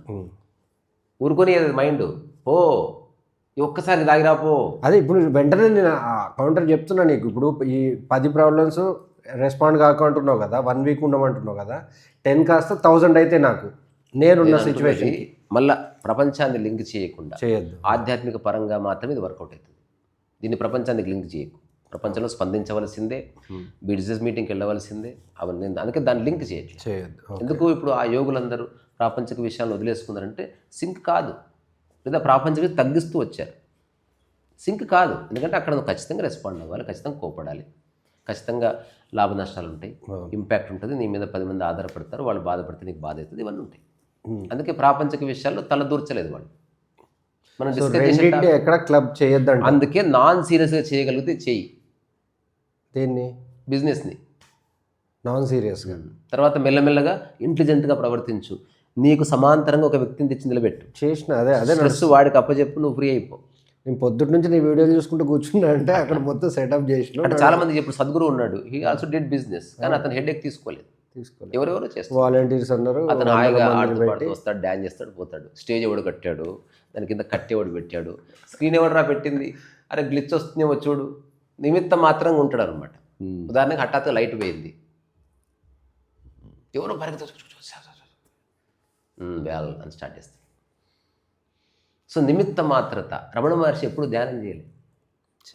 ఊరుకొని మైండ్ ఒక్కసారి దాగిరాపో. అదే ఇప్పుడు వెంటనే నేను కౌంటర్ చెప్తున్నా నీకు. ఇప్పుడు ఈ 10 ప్రాబ్లమ్స్ రెస్పాండ్ కాకుంటున్నావు కదా, 1 వీక్ ఉండమంటున్నావు కదా, 10 కాస్త 1000 అయితే నాకు నేనున్న సిచ్యువేషన్ మళ్ళీ ప్రపంచాన్ని లింక్ చేయకుండా చేయొద్దు. ఆధ్యాత్మిక పరంగా మాత్రమే ఇది వర్కౌట్ అవుతుంది. దీన్ని ప్రపంచానికి లింక్ చేయకు. ప్రపంచంలో స్పందించవలసిందే, బిజినెస్ మీటింగ్కి వెళ్ళవలసిందే. అవన్నీ అందుకే దాన్ని లింక్ చేయొచ్చు. ఎందుకు ఇప్పుడు ఆ యోగులందరూ ప్రాపంచిక విషయాలను వదిలేసుకున్నారంటే సింక్ కాదు, లేదా ప్రాపంచిక తగ్గిస్తూ వచ్చారు. సింక్ కాదు, ఎందుకంటే అక్కడ నువ్వు ఖచ్చితంగా రెస్పాండ్ అవ్వాలి, ఖచ్చితంగా కోపడాలి, ఖచ్చితంగా లాభ నష్టాలు ఉంటాయి, ఇంపాక్ట్ ఉంటుంది, నీ మీద 10 మంది ఆధారపడతారు, వాళ్ళు బాధపడితే నీకు బాధ అవుతుంది, ఇవన్నీ ఉంటాయి. అందుకే ప్రాపంచిక విషయాల్లో తలదూర్చలేదు వాళ్ళు. మనం డిస్కస్ ఎక్కడ క్లబ్ చేయొద్దండి. అందుకే నాన్ సీరియస్గా చేయగలిగితే చెయ్యి దీన్ని, బిజినెస్ని నాన్ సీరియస్గా. తర్వాత మెల్లమెల్లగా ఇంటెలిజెంట్గా ప్రవర్తించు. నీకు సమాంతరంగా ఒక వ్యక్తిని తెచ్చి నిలబెట్టు. చేసిన అదే స్ట్రెస్ వాడికి అప్పచెప్పు, నువ్వు ఫ్రీ అయిపో. నేను పొద్దుటి నుంచి నీ వీడియోలు చూసుకుంటూ కూర్చున్నా అంటే అక్కడ మొత్తం సెటప్ చేసిన. అంటే చాలా మంది ఇప్పుడు సద్గురు ఉన్నాడు, హీ ఆల్సో డిడ్ బిజినెస్, కానీ అతను హెడేక్ తీసుకోలేదు. ఎవరెవరో చేస్తారు, వాలంటీర్స్ అన్నారు. అతను హాయిగా ఆడుతూ పాడుతూ వస్తాడు, డ్యాన్స్ చేస్తాడు, పోతాడు. స్టేజ్ ఎవడు కట్టాడు, దాని కింద కట్టేవాడు పెట్టాడు, స్క్రీన్ ఎవడరా పెట్టింది, అరే గ్లిచ్ వస్తుందేమో చూడు, నిమిత్తం మాత్రంగా ఉంటాడు అనమాట. ఉదాహరణకి హఠాత్తుగా లైట్ పోయింది, ఎవరో పరిగెత్త వేళ అని స్టార్ట్ చేస్తాడు. సో నిమిత్త మాత్రత. రమణ మహర్షి ఎప్పుడు ధ్యానం చేయలేదు.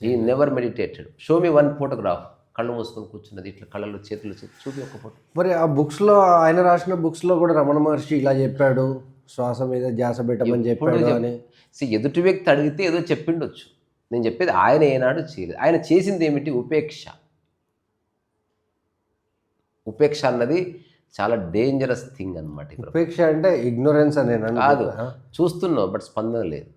He never meditated. Show me 1 photograph, కళ్ళు మూసుకొని కూర్చున్నది, ఇట్లా కళ్ళలో చేతులు చూపి ఒక ఫోటో. మరి ఆ బుక్స్లో ఆయన రాసిన బుక్స్లో కూడా రమణ మహర్షి ఇలా చెప్పాడు, శ్వాస మీద ధ్యాస పెట్టమని చెప్పాడు అని. ఎదుటి వ్యక్తి అడిగితే ఏదో చెప్పిండొచ్చు. నేను చెప్పేది ఆయన ఏనాడు చేయలేదు. ఆయన చేసింది ఏమిటి? ఉపేక్ష. ఉపేక్ష అన్నది చాలా డేంజరస్ థింగ్ అనమాట. ఉపేక్ష అంటే ఇగ్నోరెన్స్ అనే కాదు, చూస్తున్నావు బట్ స్పందన లేదు.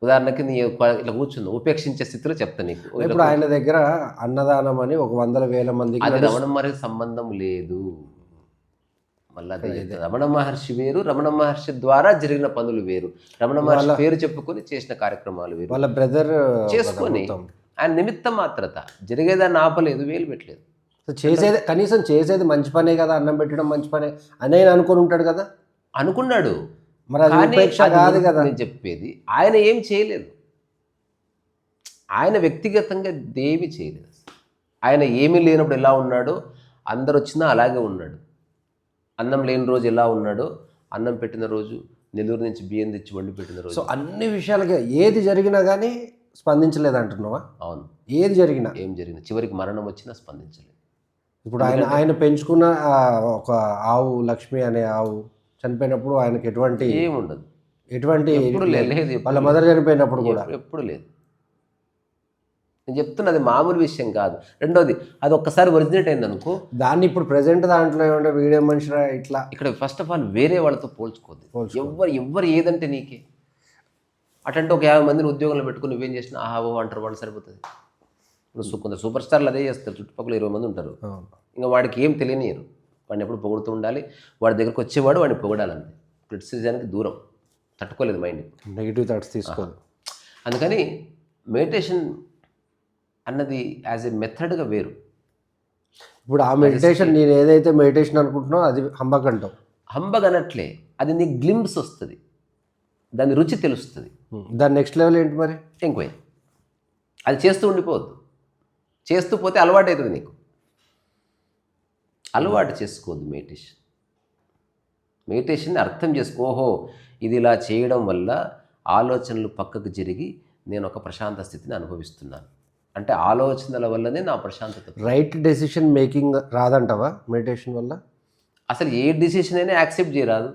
ఉదాహరణకి నీ ఇట్లా కూర్చున్నావు, ఉపేక్షించే స్థితిలో చెప్తా నీకు. ఇప్పుడు ఆయన దగ్గర అన్నదానం అని ఒక 100,000 మందికి, అది రమణ మహర్షి సంబంధం లేదు. మళ్ళీ రమణ మహర్షి వేరు, రమణ మహర్షి ద్వారా జరిగిన పనులు వేరు, రమణ మహర్షి పేరు చెప్పుకొని చేసిన కార్యక్రమాలు వేరు. వాళ్ళ బ్రదర్ చేసుకొని ఆయన నిమిత్త మాత్రత జరిగేదాన్ని ఆపలేదు, వేలు పెట్టలేదు. చేసేది కనీసం చేసేది మంచి పనే కదా, అన్నం పెట్టడం మంచి పనే అని ఆయన అనుకుని ఉంటాడు కదా. అనుకున్నాడు, మరి అది ఉపేక్ష కాదు కదా. నేను చెప్పేది ఆయన ఏం చేయలేదు, ఆయన వ్యక్తిగతంగా దేవి చేయలేదు. ఆయన ఏమీ లేనప్పుడు ఎలా ఉన్నాడో అందరు వచ్చినా అలాగే ఉన్నాడు. అన్నం లేని రోజు ఎలా ఉన్నాడో, అన్నం పెట్టిన రోజు, నెల్లూరు నుంచి బియ్యం తెచ్చి వండి పెట్టిన రోజు. సో అన్ని విషయాలకి ఏది జరిగినా కానీ స్పందించలేదు అంటున్నావా? అవును, ఏది జరిగినా, ఏం జరిగినా, చివరికి మరణం వచ్చినా స్పందించలేదు. ఇప్పుడు ఆయన పెంచుకున్న ఒక ఆవు, లక్ష్మి అనే ఆవు చనిపోయినప్పుడు ఆయనకి ఎటువంటి ఏముండదు, ఎటువంటి ఎప్పుడు లేదు. వాళ్ళ మదర్ చనిపోయినప్పుడు కూడా ఎప్పుడు లేదు. నేను చెప్తున్నది మామూలు విషయం కాదు. రెండోది, అది ఒక్కసారి ఒరిజినేట్ అయింది అనుకో, దాన్ని ఇప్పుడు ప్రెసెంట్ దాంట్లో ఏమంటే వీడియో మనిషి ఇట్లా. ఇక్కడ ఫస్ట్ ఆఫ్ ఆల్ వేరే వాళ్ళతో పోల్చుకోద్దు. ఎవరు ఏదంటే నీకే. అటంటే ఒక 50 మందిని ఉద్యోగంలో పెట్టుకుని నువ్వేం చేసినా ఆహా ఓ అంటారు, వాళ్ళు సరిపోతుంది. ఇప్పుడు కొందరు సూపర్ స్టార్లు అదే చేస్తారు, చుట్టుపక్కల 20 మంది ఉంటారు, అవును. ఇంకా వాడికి ఏం తెలియనియరు, వాడిని ఎప్పుడు పొగుడుతూ ఉండాలి, వాడి దగ్గరకు వచ్చేవాడు వాడిని పొగడాలంతే. క్రిటిసిజానికి దూరం, తట్టుకోలేదు మైండ్. నెగిటివ్ థాట్స్ తీసుకోదు. అందుకని మెడిటేషన్ అన్నది యాజ్ ఎ మెథడ్గా వేరు. ఇప్పుడు ఆ మెడిటేషన్ నేను ఏదైతే మెడిటేషన్ అనుకుంటున్నానో అది హంబకంటావు. హంబగనట్లే, అది నీకు గ్లింప్స్ వస్తుంది, దాని రుచి తెలుస్తుంది. దాని నెక్స్ట్ లెవెల్ ఏంటి మరి? ఎంక్వైరీ. అది చేస్తూ ఉండిపోవద్దు, చేస్తూ పోతే అలవాటు అవుతుంది నీకు. అలవాటు చేసుకోవద్దు మెడిటేషన్. మెడిటేషన్ని అర్థం చేసుకో, ఓహో ఇది ఇలా చేయడం వల్ల ఆలోచనలు పక్కకు జరిగి నేను ఒక ప్రశాంత స్థితిని అనుభవిస్తున్నాను అంటే ఆలోచనల వల్లనే నా ప్రశాంతత. రైట్ డెసిషన్ మేకింగ్ రాదంటావా మెడిటేషన్ వల్ల? అసలు ఏ డిసిషన్ అయినా యాక్సెప్ట్ చేయరాదు.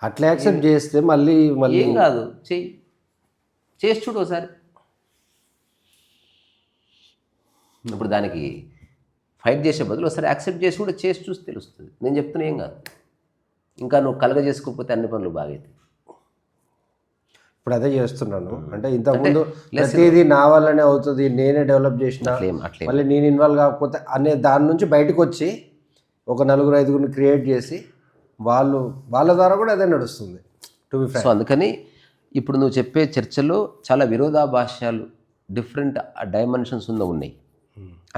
అట్లా యాక్సెప్ట్ చేస్తే మళ్ళీ ఏం కాదు, చేసి చూడు ఒకసారి. ఇప్పుడు దానికి ఫైట్ చేసే బదులు ఒకసారి యాక్సెప్ట్ చేసి కూడా చేసి చూసి తెలుస్తుంది. నేను చెప్తున్నా ఏం కాదు. ఇంకా నువ్వు కలగజేసుకోకపోతే అన్ని పనులు బాగైతాయి. ఇప్పుడు అదే చేస్తున్నాను. అంటే ఇంతకుముందు ప్రతిదీ నా వల్లనే అవుతుంది, నేనే డెవలప్ చేసిన, అట్లే మళ్ళీ నేను ఇన్వాల్వ్ కాకపోతే అనే దాని నుంచి బయటకు వచ్చి ఒక 4-5 క్రియేట్ చేసి వాళ్ళ ద్వారా కూడా అదే నడుస్తుంది. To be frank. సో అందుకని ఇప్పుడు నువ్వు చెప్పే చర్చలో చాలా విరోధాభాష్యాలు, డిఫరెంట్ డైమెన్షన్స్ ఉన్నాయి.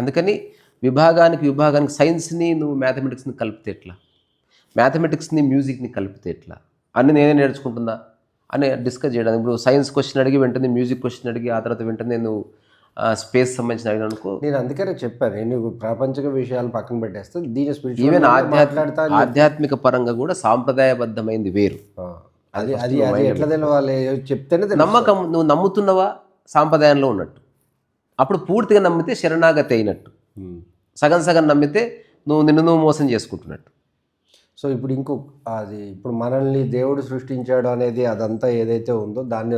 అందుకని విభాగానికి సైన్స్ని నువ్వు మ్యాథమెటిక్స్ని కలిపితే ఎట్లా, మ్యాథమెటిక్స్ని మ్యూజిక్ని కలిపితే ఎట్లా, అన్నీ నేనే నేర్చుకుంటుందా అని డిస్కస్ చేయడానికి. ఇప్పుడు సైన్స్ క్వశ్చన్ అడిగి వెంటనే మ్యూజిక్ క్వశ్చన్ అడిగి ఆ తర్వాత వెంటనే నువ్వు స్పేస్ సంబంధించిన అడిగిన అనుకో. నేను అందుకనే చెప్పాను, నేను ప్రాపంచిక విషయాలు పక్కన పెట్టేస్తే దీని ఈవెన్ ఆధ్యాత్మిక పరంగా కూడా సాంప్రదాయబద్ధమైంది వేరు. అది అది అది ఎట్లా తెలవాలి? చెప్తేనే నమ్మకం. నువ్వు నమ్ముతున్నవా సాంప్రదాయంలో ఉన్నట్టు, అప్పుడు పూర్తిగా నమ్మితే శరణాగతి అయినట్టు, సగం సగం నమ్మితే నిన్ను మోసం చేసుకుంటున్నట్టు. సో ఇప్పుడు ఇప్పుడు మనల్ని దేవుడు సృష్టించాడు అనేది అదంతా ఏదైతే ఉందో దాన్ని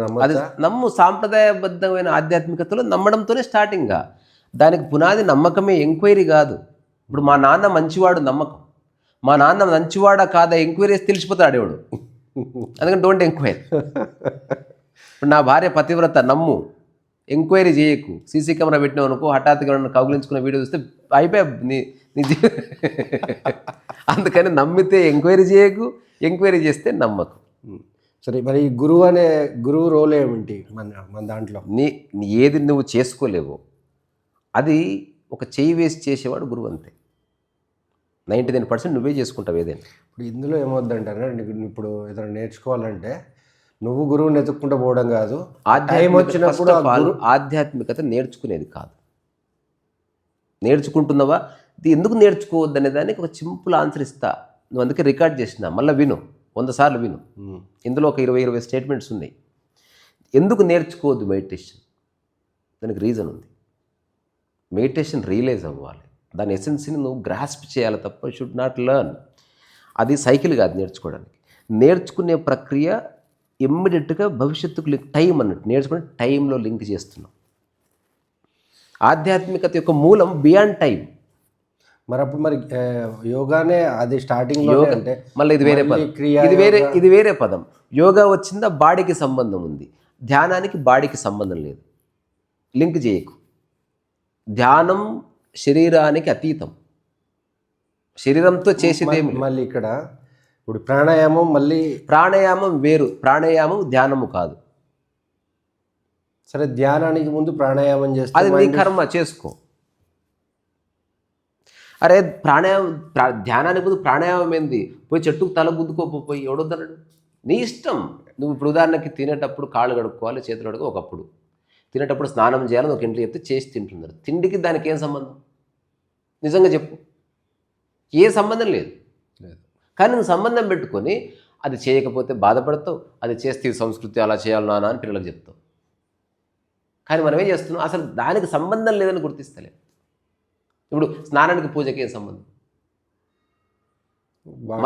నమ్ము. సాంప్రదాయబద్ధమైన ఆధ్యాత్మికతలో నమ్మడంతోనే స్టార్టింగ్గా, దానికి పునాది నమ్మకమే, ఎంక్వైరీ కాదు. ఇప్పుడు మా నాన్న మంచివాడు నమ్మకం, మా నాన్న మంచివాడా కాదా ఎంక్వైరీ చేసి తెలిసిపోతాడు ఆడేవాడు. అందుకని డోంట్ ఎంక్వైరీ. ఇప్పుడు నా భార్య పతివ్రత, నమ్ము, ఎంక్వైరీ చేయకు. సీసీ కెమెరా పెట్టినావు అనుకో, హఠాత్తుగా కౌగిలించుకున్న వీడియో చూస్తే అయిపోయా నీ అందుకని నమ్మితే ఎంక్వైరీ చేయకు, ఎంక్వైరీ చేస్తే నమ్మకు. సరే, మరి గురువు రోల్ ఏమిటి మన దాంట్లో? ఏది నువ్వు చేసుకోలేవో అది ఒక చేయి వేసి చేసేవాడు గురువు, అంతే. 99% నువ్వే చేసుకుంటావు ఏదైనా. ఇప్పుడు ఇందులో ఏమవుద్దంటారా, ఇప్పుడు ఏదైనా నేర్చుకోవాలంటే నువ్వు గురువుని ఎత్తుక్కుంటూ పోవడం కాదు, టైం వచ్చినప్పుడు ఆధ్యాత్మికత నేర్చుకునేది కాదు. నేర్చుకుంటున్నావా, ఇది ఎందుకు నేర్చుకోవద్దు అనే దానికి ఒక సింపుల్ ఆన్సర్ ఇస్తా. నువ్వు అందుకే రికార్డ్ చేసిన, మళ్ళీ విను, 100 సార్లు విను. ఇందులో ఒక 20 స్టేట్మెంట్స్ ఉన్నాయి. ఎందుకు నేర్చుకోవద్దు మెడిటేషన్, దానికి రీజన్ ఉంది. మెడిటేషన్ రియలైజ్ అవ్వాలి, దాని ఎసెన్స్ని నువ్వు గ్రాస్ప్ చేయాలి తప్ప షుడ్ నాట్ లెర్న్. అది సైకిల్ కాదు నేర్చుకోవడానికి. నేర్చుకునే ప్రక్రియ ఇమ్మీడియట్గా భవిష్యత్తుకు టైం అన్నట్టు నేర్చుకుని టైంలో లింక్ చేస్తున్నాం. ఆధ్యాత్మికత యొక్క మూలం బియాండ్ టైం. మరి అప్పుడు యోగానే అది స్టార్టింగ్ అంటే మళ్ళీ ఇది వేరే పదం, ఇది వేరే పదం. యోగా వచ్చిందా బాడీకి సంబంధం ఉంది, ధ్యానానికి బాడీకి సంబంధం లేదు. లింక్ చేయకు. ధ్యానం శరీరానికి అతీతం, శరీరంతో చేసేదేమి. మళ్ళీ ఇక్కడ ఇప్పుడు ప్రాణాయామం వేరు, ప్రాణాయామం ధ్యానము కాదు. సరే, ధ్యానానికి ముందు ప్రాణాయామం చేస్తే అది నీ కర్మ, చేసుకో. అరే ధ్యానానికి ముందు ప్రాణాయామం ఏంది? పోయి చెట్టుకు తల గుద్దుకోపోయి ఎవడొద్దన్నాడు? నీ ఇష్టం. నువ్వు ఇప్పుడు ఉదాహరణకి తినేటప్పుడు కాళ్ళు కడుక్కోవాలి, చేతులు కడుక్కో, ఒకప్పుడు తినేటప్పుడు స్నానం చేయాలని ఒక ఇంట్లో చెప్తే చేసి తింటున్నారు. తిండికి దానికి ఏం సంబంధం? నిజంగా చెప్పు, ఏ సంబంధం లేదు. కానీ నువ్వు సంబంధం పెట్టుకొని అది చేయకపోతే బాధపడతావు, అది చేస్తే సంస్కృతి అలా చేయాలి నాన్న అని పిల్లలకు చెప్తావు. కానీ మనం ఏం చేస్తున్నాం, అసలు దానికి సంబంధం లేదని గుర్తిస్తలే. ఇప్పుడు స్నానానికి పూజకి ఏం సంబంధం?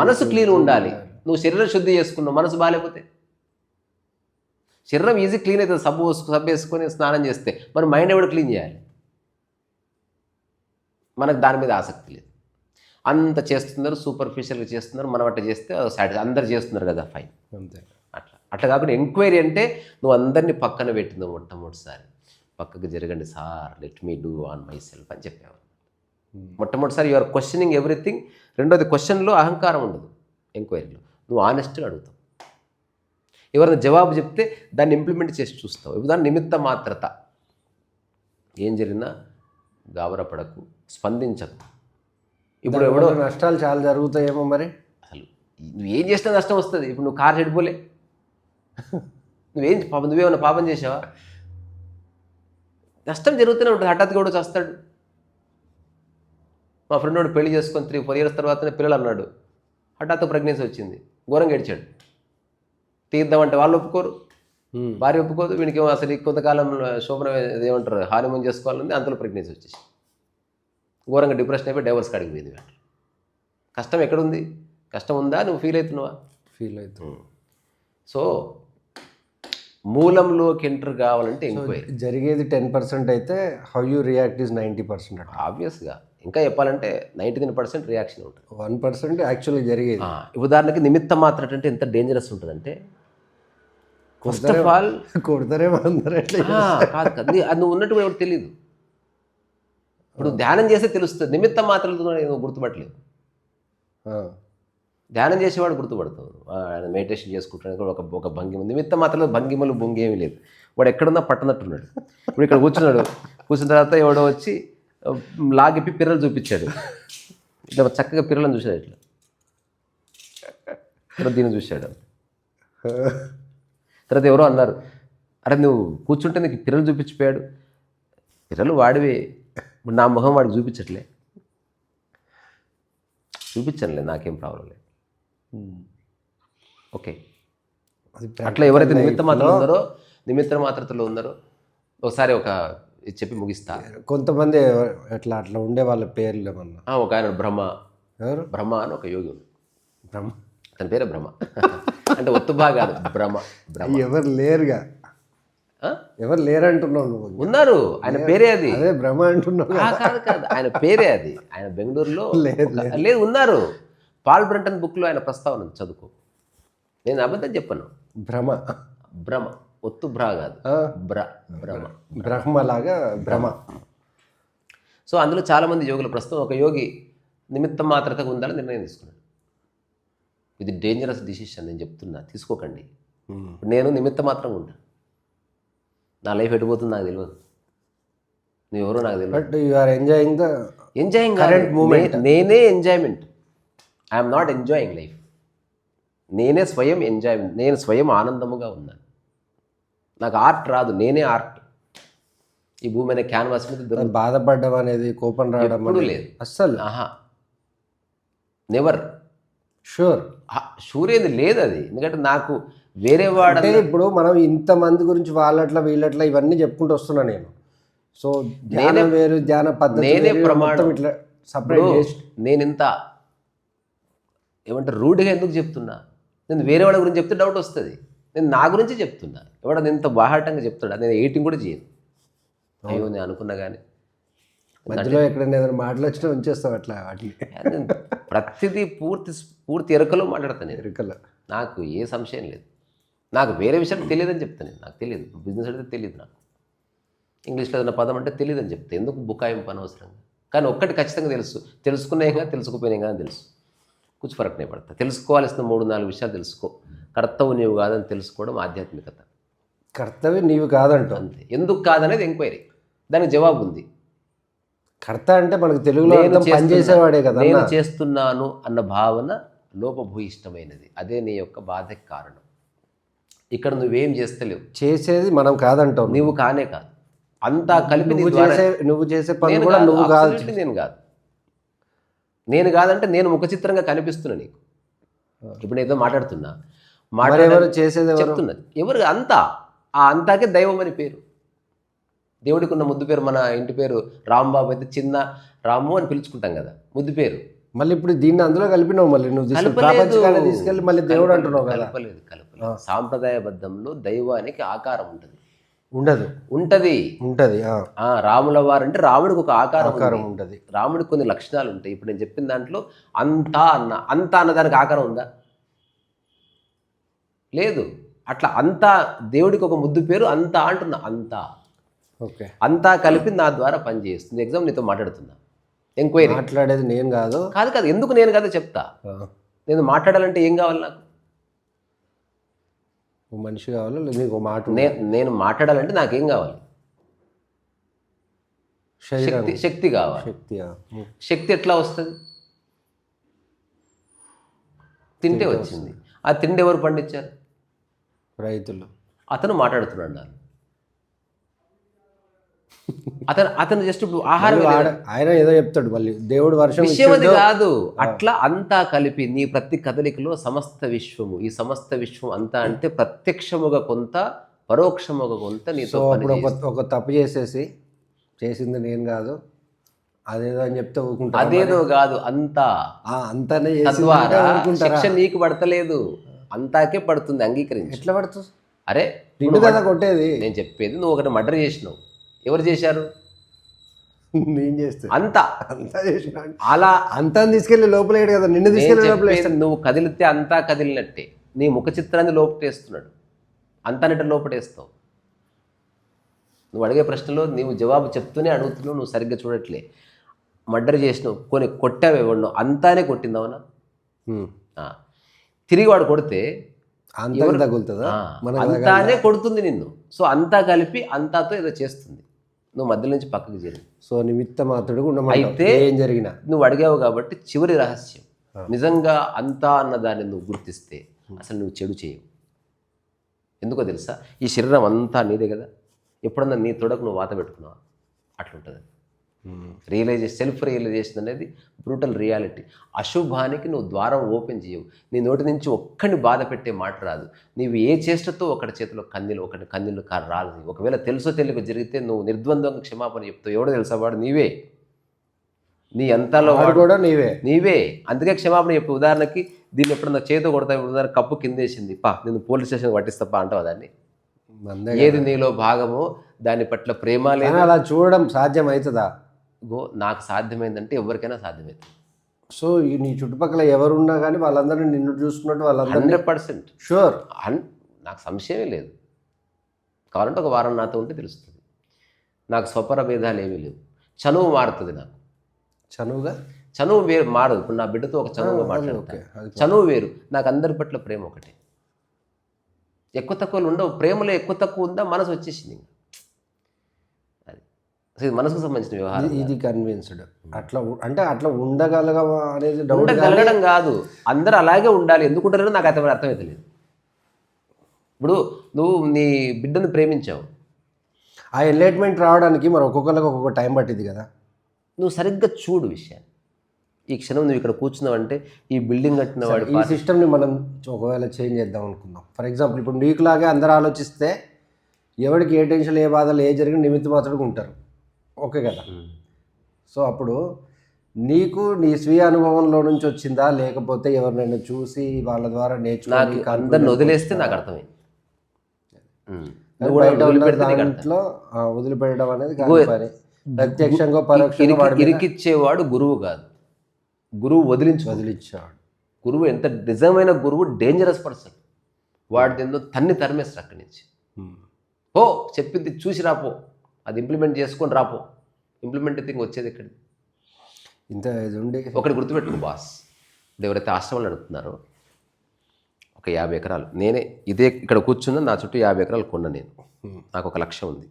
మనసు క్లీన్ ఉండాలి. నువ్వు శరీరం శుద్ధి చేసుకున్నావు, మనసు బాగాలేకపోతే శరీరం ఈజీ క్లీన్ అవుతుంది. సబ్బు వేసుకొని స్నానం చేస్తే మరి మైండ్ ఎవడు క్లీన్ చేయాలి? మనకు దాని మీద ఆసక్తి లేదు. అంత చేస్తున్నారు, సూపర్ఫిషియల్గా చేస్తున్నారు. మనం అట్లా చేస్తే అందరు చేస్తున్నారు కదా, ఫైన్. అంతే. అట్లా కాకుండా ఎంక్వైరీ అంటే నువ్వు అందరినీ పక్కన పెట్టింది మొట్టమొదటిసారి, పక్కకు జరగండి sir, let me do on my self అని చెప్పావు. మొట్టమొదటిసారి యు ఆర్ క్వశ్చనింగ్ ఎవ్రీథింగ్. రెండోది, క్వశ్చన్లో అహంకారం ఉండదు, ఎంక్వైరీలో నువ్వు ఆనెస్ట్గా అడుగుతావు. ఎవరైనా జవాబు చెప్తే దాన్ని ఇంప్లిమెంట్ చేసి చూస్తావు. ఇప్పుడు దాని నిమిత్త మాత్రత, ఏం జరిగినా గాబరపడకు, స్పందించకు. ఇప్పుడు ఎవడో నష్టాలు చాలా జరుగుతాయేమో మరి. అసలు నువ్వు ఏం చేసినా నష్టం వస్తుంది. ఇప్పుడు నువ్వు కారు చెడిపోలే, నువ్వేమన్నా పాపం చేసావా? నష్టం జరుగుతూనే ఉంటుంది. హఠాత్తుగా కూడా చేస్తాడు. మా ఫ్రెండ్ వాడు పెళ్లి చేసుకొని 3-4 years తర్వాతనే పిల్లలు అన్నాడు. హఠాత్తు ప్రెగ్నెన్సీ వచ్చింది, ఘోరంగా ఏడ్చాడు. తీద్దామంటే వాళ్ళు ఒప్పుకోరు, భార్య ఒప్పుకోదు. వీడికి అసలు కొంతకాలం శోభన ఏమంటారు హానిమూన్ చేసుకోవాలని, అంతలో ప్రెగ్నెన్సీ వచ్చేసి ఘోరంగా డిప్రెషన్ అయిపోయి డైవర్స్ కాడికి పోయింది. కష్టం ఎక్కడుంది? కష్టం ఉందా? నువ్వు ఫీల్ అవుతున్నావా? ఫీల్ అవుతుంది. సో మూలంలోకి ఎంటర్ కావాలంటే ఎంక్వైరీ. జరిగేది 10% అయితే హౌ యూ రియాక్ట్ ఈజ్ 90%. ఆబ్వియస్గా ఇంకా చెప్పాలంటే 99% రియాక్షన్ ఉంటుంది. 1% యాక్చువల్గా జరిగేది. ఉదాహరణకి నిమిత్త మాత్రం అంటే ఎంత డేంజరస్ ఉంటుందంటే, ఫస్ట్ ఆఫ్ ఆల్ కొడతారేమో అందరూ ఎట్లా. కాదు అది నువ్వు ఉన్నట్టు ఎవరు తెలియదు. ఇప్పుడు ధ్యానం చేస్తే తెలుస్తుంది. నిమిత్త మాత్రలతో నువ్వు గుర్తుపట్టలేదు. ధ్యానం చేసేవాడు గుర్తుపడతావు. ఆయన మెడిటేషన్ చేసుకుంటాడు, ఒక భంగిమ. నిమిత్త మాత్రలో భంగిమలు బొంగేమీ లేదు. వాడు ఎక్కడున్నా పట్టనట్టున్నాడు. ఇప్పుడు ఇక్కడ కూర్చున్నాడు, కూర్చున్న తర్వాత ఎవడో వచ్చి లాగిప్పి పిర్రలు చూపించాడు. ఇట్లా చక్కగా పిర్రలను చూశాడు. ఇట్లా తర్వాత దీన్ని చూశాడు. తర్వాత ఎవరో అన్నారు, అరే నువ్వు కూర్చుంటే నీకు పిర్రలు చూపించిపోయాడు. పిర్రలు వాడివే, ఇప్పుడు నా మొహం వాడికి చూపించట్లే. చూపించనులే, నాకేం ప్రాబ్లం లేదు. ఓకే, అట్లా ఎవరైతే నిమిత్త మాత్రతలో ఉన్నారో ఒకసారి ఒక చెప్పి ముగిస్తా. కొంతమంది అట్లా ఉండే వాళ్ళ పేర్లు ఏమన్నా. ఒక ఆయన బ్రహ్మ, ఎవరు? బ్రహ్మ అని ఒక యోగి ఉంది. బ్రహ్మ, అతని పేరే బ్రహ్మ. అంటే ఒత్తుబా కాదు, బ్రహ్మ. బ్రహ్మ ఎవరు లేరుగా, ఎవరు లేరంటున్నావు నువ్వు. ఉన్నారు, ఆయన పేరే అది. అదే బ్రహ్మ అంటున్నావు. కాదు కాదు, ఆయన పేరే అది. ఆయన బెంగళూరులో లేదు, ఉన్నారు. పాల్ బ్రంటన్ బుక్లో ఆయన ప్రస్తావన ఉంది, చదువుకో. నేను అబద్ధం చెప్పను. భ్రమ, భ్రమ, ఒత్తు భ్రా కాదు, భ్రమ, బ్రహ్మలాగా భ్రమ. సో అందులో చాలామంది యోగుల ప్రస్తుతం ఒక యోగి నిమిత్త మాత్రతగా ఉండాలని నిర్ణయం తీసుకున్నాడు. ఇది డేంజరస్ డిసిషన్, నేను చెప్తున్నా, తీసుకోకండి. నేను నిమిత్త మాత్రంగా ఉంటాను. నా లైఫ్ ఎడిపోతుంది నాకు తెలియదు, నువ్వెవరో నాకు తెలియదు. But you are enjoying current moment. నేనే enjoyment. I'm not enjoying life. నేనే స్వయం ఎంజాయ్మెంట్. నేను స్వయం ఆనందముగా ఉన్నాను. నాకు ఆర్ట్ రాదు, నేనే ఆర్ట్. ఈ భూమి అనే క్యాన్వాస్ మీద బాధపడడం అనేది, కోపం రావడం లేదు అస్సలు. నెవర్. షూర్ ఏది లేదు అది. ఎందుకంటే నాకు వేరే వాడంటే, ఇప్పుడు మనం ఇంతమంది గురించి వాళ్ళట్లా వీళ్ళట్లా ఇవన్నీ చెప్పుకుంటూ వస్తున్నా నేను. సో ధ్యానం వేరు, ధ్యాన పద్ధతి నేనే ప్రమాణం. ఇట్లా సపరేట్. నేను ఇంత ఏమంటారు రూడ్గా ఎందుకు చెప్తున్నా? నేను వేరే వాళ్ళ గురించి చెప్తే డౌట్ వస్తుంది. నేను నా గురించి చెప్తున్నా. ఎవడన్నా ఇంత బాహాటంగా చెప్తాడా? నేను ఎయిటింగ్ కూడా చేయను. అయ్యో నేను అనుకున్నా కానీ మధ్యలో ఎక్కడైనా ఏదైనా మాటలు వచ్చినా ఉంచేస్తావు అట్లా వాటిని. ప్రతిదీ పూర్తి ఎరుకలో మాట్లాడతాను. ఎరుకలో నాకు ఏ సంశయం లేదు. నాకు వేరే విషయాలు తెలియదని చెప్తాను. నాకు తెలియదు. బిజినెస్ అంటే తెలియదు, నాకు ఇంగ్లీష్లో ఏదైనా పదం అంటే తెలియదని చెప్తే ఎందుకు బుకాయింపు అనవసరంగా. కానీ ఒక్కటి ఖచ్చితంగా తెలుసుకునేగా తెలుసుకుపోయినా తెలుసు. కూర్చు ఫరక్నే పడతా. తెలుసుకోవాల్సిన 3-4 విషయాలు తెలుసుకో. కర్తవ్యం నీవు కాదని తెలుసుకోవడం ఆధ్యాత్మికత. కర్తవ్యం నీవు కాదంటావు అంతే. ఎందుకు కాదనేది ఎంక్వైరీ, దానికి జవాబు ఉంది. కర్త అంటే మనకు తెలుగులో పనిచేసేవాడే కదా. నేను చేస్తున్నాను అన్న భావన లోపభూయిష్టమైనది. అదే నీ యొక్క బాధకి కారణం. ఇక్కడ నువ్వేం చేస్తలేవు, చేసేది మనం కాదంటావు. నువ్వు కానే కాదు, అంతా కలిపి నువ్వు చేసే పని కూడా నువ్వు కాదు. నేను కాదంటే నేను ముఖ చిత్రంగా కనిపిస్తున్నా నీకు. ఇప్పుడు నేను ఏదో మాట్లాడుతున్నా, చేసేది చెప్తున్నది ఎవరు? అంతా. ఆ అంతాకే దైవం అని పేరు. దేవుడికి ఉన్న ముద్దు పేరు, మన ఇంటి పేరు రాంబాబు అయితే చిన్న రాము అని పిలుచుకుంటాం కదా, ముద్దు పేరు. మళ్ళీ ఇప్పుడు దీన్ని అందులో కలిపినావు. మళ్ళీ నువ్వు తీసుకెళ్ళి మళ్ళీ దేవుడు అంటున్నావు కదా. కలపలేదు. సాంప్రదాయబద్ధంలో దైవానికి ఆకారం ఉంటుంది, ఉంటది. రాముల వారు అంటే రాముడికి ఒక ఆకారం ఉంటుంది. రాముడికి కొన్ని లక్షణాలు ఉంటాయి. ఇప్పుడు నేను చెప్పిన దాంట్లో అంతా అన్నదానికి ఆకారం ఉందా? లేదు. అట్లా అంతా దేవుడికి ఒక ముద్దు పేరు అంతా అంటున్నా, అంతా ఓకే. అంతా కలిపి నా ద్వారా పనిచేస్తుంది. ఎగ్జామ్ నీతో మాట్లాడుతున్నా, ఎంక్వైరీ మాట్లాడేది నేను కాదు. కాదు కాదు, ఎందుకు నేను కదా చెప్తా. నేను మాట్లాడాలంటే ఏం కావాలి నాకు? ఓ మనిషి కావాలా లేదా నీకు మాట? నేను మాట్లాడాలంటే నాకేం కావాలి? శక్తి. శక్తి కావాలి. శక్తి ఎట్లా వస్తుంది? తింటే వచ్చింది. ఆ తిండి ఎవరు పండించారు? రైతులు. అతను మాట్లాడుతున్నాడు నాకు. అతను జస్ట్ ఇప్పుడు ఆహారం ఆయన ఏదో చెప్తాడు మళ్ళీ, దేవుడు వర్షం విషయం అది కాదు. అట్లా అంతా కలిపి నీ ప్రతి కదలికలో సమస్త విశ్వము, ఈ సమస్త విశ్వం అంతా అంటే ప్రత్యక్షముగా కొంత, పరోక్షముగా కొంత నీతో. అప్పుడు ఒక తప్పు చేసింది నేను కాదు, అదేదో అని చెప్తే ఊరుకుంటా. అదేదో కాదు, అంతా అంతానే శిక్ష నీకు పడతలేదు, అంతాకే పడుతుంది. అంగీకరించి. ఎట్లా పడుతుంది? అరే కదా కొట్టేది. నేను చెప్పేది, నువ్వు ఒకటి మర్డర్ చేసినావు, ఎవరు చేశారు? నేను చేస్తే అంతా చేసిన అలా అంతా తీసుకెళ్ళి లోపల కదా, నిన్ను తీసుకెళ్ళి లోపల. నువ్వు కదిలితే అంతా కదిలినట్టే. నీ ముఖ చిత్రాన్ని లోపటేస్తున్నాడు, అంతానిట లోపటేస్తావు. నువ్వు అడిగే ప్రశ్నలో నీవు జవాబు చెప్తూనే అడుగుతున్నావు, నువ్వు సరిగ్గా చూడట్లే. మర్డర్ చేసినావు, కొన్ని కొట్టావే వాడు, అంతానే కొట్టిందవనా? తిరిగి వాడు కొడితే తగులుతుందా? అంతానే కొడుతుంది నిన్ను. సో అంతా కలిపి అంతాతో ఏదో చేస్తుంది, నువ్వు మధ్య నుంచి పక్కకు చేరి. సో నిమిత్త మాత్రుడు అయితే ఏం జరిగినా నువ్వు అడిగావు కాబట్టి చివరి రహస్యం, నిజంగా అంతా అన్నదాన్ని నువ్వు గుర్తిస్తే అసలు నువ్వు చెడు చేయవు. ఎందుకో తెలుసా? ఈ శరీరం అంతా నీదే కదా. ఎప్పుడన్నా నీ తొడకు నువ్వు వాత పెట్టుకున్నావా? అట్లుంటుంది. సెల్ఫ్ రియలైజేషన్ అనేది బ్రూటల్ రియాలిటీ. అశుభానికి నువ్వు ద్వారం ఓపెన్ చేయవు. నీ నోటి నుంచి ఒక్కడిని బాధ పెట్టే మాట రాదు. నీవు ఏ చేష్టతో ఒకటి చేతిలో ఒకటి కన్నీళ్ళు రాదు. ఒకవేళ తెలుసో తెలియక జరిగితే నువ్వు నిర్ద్వంద్వంగా క్షమాపణ చెప్తావు. ఎవడో తెలుసా? వాడు నీవే. నీ అంతాలో కూడా నీవే. అందుకే క్షమాపణ చెప్పు. ఉదాహరణకి దీన్ని ఎప్పుడన్నా చేతితో కొడతా, ఉదాహరణ కప్పు కిందేసింది, నేను పోలీస్ స్టేషన్ పట్టిస్తాపా అంటావా దాన్ని? ఏది నీలో భాగమో దాని పట్ల ప్రేమ లేదు. అలా చూడడం సాధ్యం అవుతుందా? నాకు సాధ్యమైందంటే ఎవరికైనా సాధ్యమవుతుంది. సో నీ చుట్టుపక్కల ఎవరున్నా కానీ వాళ్ళందరినీ నిన్ను చూసుకున్నట్టు వాళ్ళందరూ 100% షూర్. నాకు సంశయమే లేదు. కావాలంటే ఒక వారం నాతో ఉంటే తెలుస్తుంది. నాకు స్వపర భేదాలు ఏమీ లేవు. చనువు మారుతుంది నాకు. చనువు వేరు మారదు. ఇప్పుడు నా బిడ్డతో ఒక చనువుగా మాట్లాడతాను. చనువు వేరు. నాకు అందరి పట్ల ప్రేమ ఒకటే. ఎక్కువ తక్కువలు ఉండవు. ప్రేమలో ఎక్కువ తక్కువ ఉందా? మనసు వచ్చేసింది. అది మనసుకు సంబంధించిన వ్యవహారం. ఇది కన్విన్స్డ్. అట్లా ఉండగలగవా అనేది ఉండగలగడం కాదు, అందరూ అలాగే ఉండాలి. ఎందుకు ఉంటారో నాకు అర్థమైతే లేదు. ఇప్పుడు నువ్వు నీ బిడ్డను ప్రేమించావు, ఆ ఎన్లైట్మెంట్ రావడానికి మరి ఒక్కొక్కరికి ఒక్కొక్క టైం పట్టింది కదా. నువ్వు సరిగ్గా చూడు విషయాన్ని. ఈ క్షణం నువ్వు ఇక్కడ కూర్చున్నావంటే ఈ బిల్డింగ్ కట్టిన వాడు, ఈ సిస్టమ్ని మనం ఒకవేళ చేంజ్ చేద్దాం అనుకుందాం. ఫర్ ఎగ్జాంపుల్ ఇప్పుడు నీకులాగే అందరూ ఆలోచిస్తే ఎవరికి ఏ టెన్షన్, ఏ బాధలు, ఏ జరిగిన నిమిత్త మాత్రమే ఉంటారు. ఓకే కదా. సో అప్పుడు నీకు నీ స్వీయ అనుభవంలో నుంచి వచ్చిందా, లేకపోతే ఎవరినైనా చూసి వాళ్ళ ద్వారా నేర్చుకుని అందరిని వదిలేస్తే నాకు అర్థమైంది. దాంట్లో వదిలిపెట్టడం అనేది పని. ప్రత్యక్షంగా పరోక్షంగా ఇరికిచ్చేవాడు గురువు కాదు, గురువు వదిలించాడు. గురువు ఎంత నిజమైన గురువు డేంజరస్ పర్సన్. వాడి ఏందో తరిమేస్తారు అక్కడి నుంచి. ఓ చెప్పింది చూసి రాపో, అది ఇంప్లిమెంట్ చేసుకొని రాపో. ఇంప్లిమెంటింగ్ వచ్చేది ఇక్కడ. ఇంత ఇది ఉండి ఒకటి గుర్తుపెట్టుకో బాస్, ఎవరైతే ఆశ్రమాలు నడుపుతున్నారో ఒక 50 ఎకరాలు నేనే ఇదే ఇక్కడ కూర్చున్నా, నా చుట్టూ 50 ఎకరాలు కొన్నా నేను. నాకు ఒక లక్ష్యం ఉంది.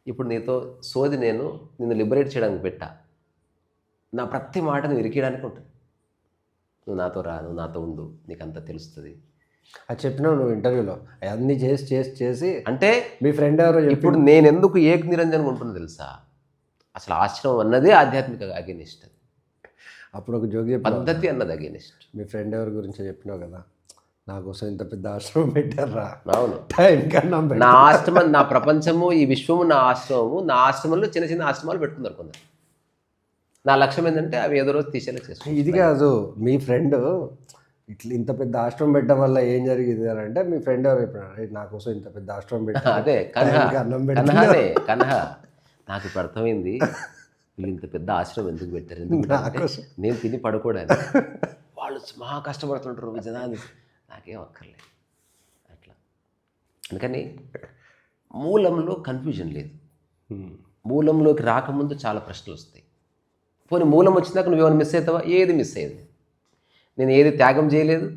ఇప్పుడు నీతో సోది నిన్ను లిబరేట్ చేయడానికి పెట్టా. నా ప్రతి మాటను ఇరికేయడానికి ఉంటుంది. నువ్వు నాతో రా, నువ్వు నాతో ఉండు, నీకు అంతా తెలుస్తుంది. అది చెప్పినావు నువ్వు ఇంటర్వ్యూలో. అన్నీ చేసి అంటే మీ ఫ్రెండ్ ఎవరో ఇప్పుడు నేను ఎందుకు ఏక నిరంజన్ ఉంటున్నా తెలుసా? అసలు ఆశ్రమం అన్నదే ఆధ్యాత్మిక అగేనిస్ట్. అప్పుడు ఒక జోగి పద్ధతి అన్నది అగేనిస్ట్. మీ ఫ్రెండ్ ఎవరి గురించి చెప్పినావు కదా, నా కోసం ఇంత పెద్ద ఆశ్రమం పెట్టారా? అవును, టైం కన్నా నా ఆశ్రమం, నా ప్రపంచము, ఈ విశ్వము నా ఆశ్రమము. నా ఆశ్రమంలో చిన్న చిన్న ఆశ్రమాలు పెట్టుకున్నారు కొందరు. నా లక్ష్యం ఏంటంటే అవి ఏదో రోజు తీసేలా చేస్తాను. ఇది కాదు, మీ ఫ్రెండ్ ఇట్లా ఇంత పెద్ద ఆశ్రమం పెట్టడం వల్ల ఏం జరిగింది అని అంటే మీ ఫ్రెండ్ ఎవరు చెప్పినారు, నా కోసం ఇంత పెద్ద ఆశ్రమం పెట్టా. అదే కన్హా నాకు ఇప్పుడు అర్థమైంది, వీళ్ళు ఇంత పెద్ద ఆశ్రమం ఎందుకు పెట్టారు. నేను తిని పడుకోవడానికి. వాళ్ళు మహా కష్టపడుతుంటారు జనాన్ని, నాకేం అక్కర్లేదు. అట్లా అందుకని మూలంలో కన్ఫ్యూజన్ లేదు. మూలంలోకి రాకముందు చాలా ప్రశ్నలు వస్తాయి. పోనీ మూలం వచ్చినాక నువ్వేమైనా మిస్ అవుతావా? ఏది మిస్ అయ్యేది. నేను ఏది త్యాగం చేయలేదు,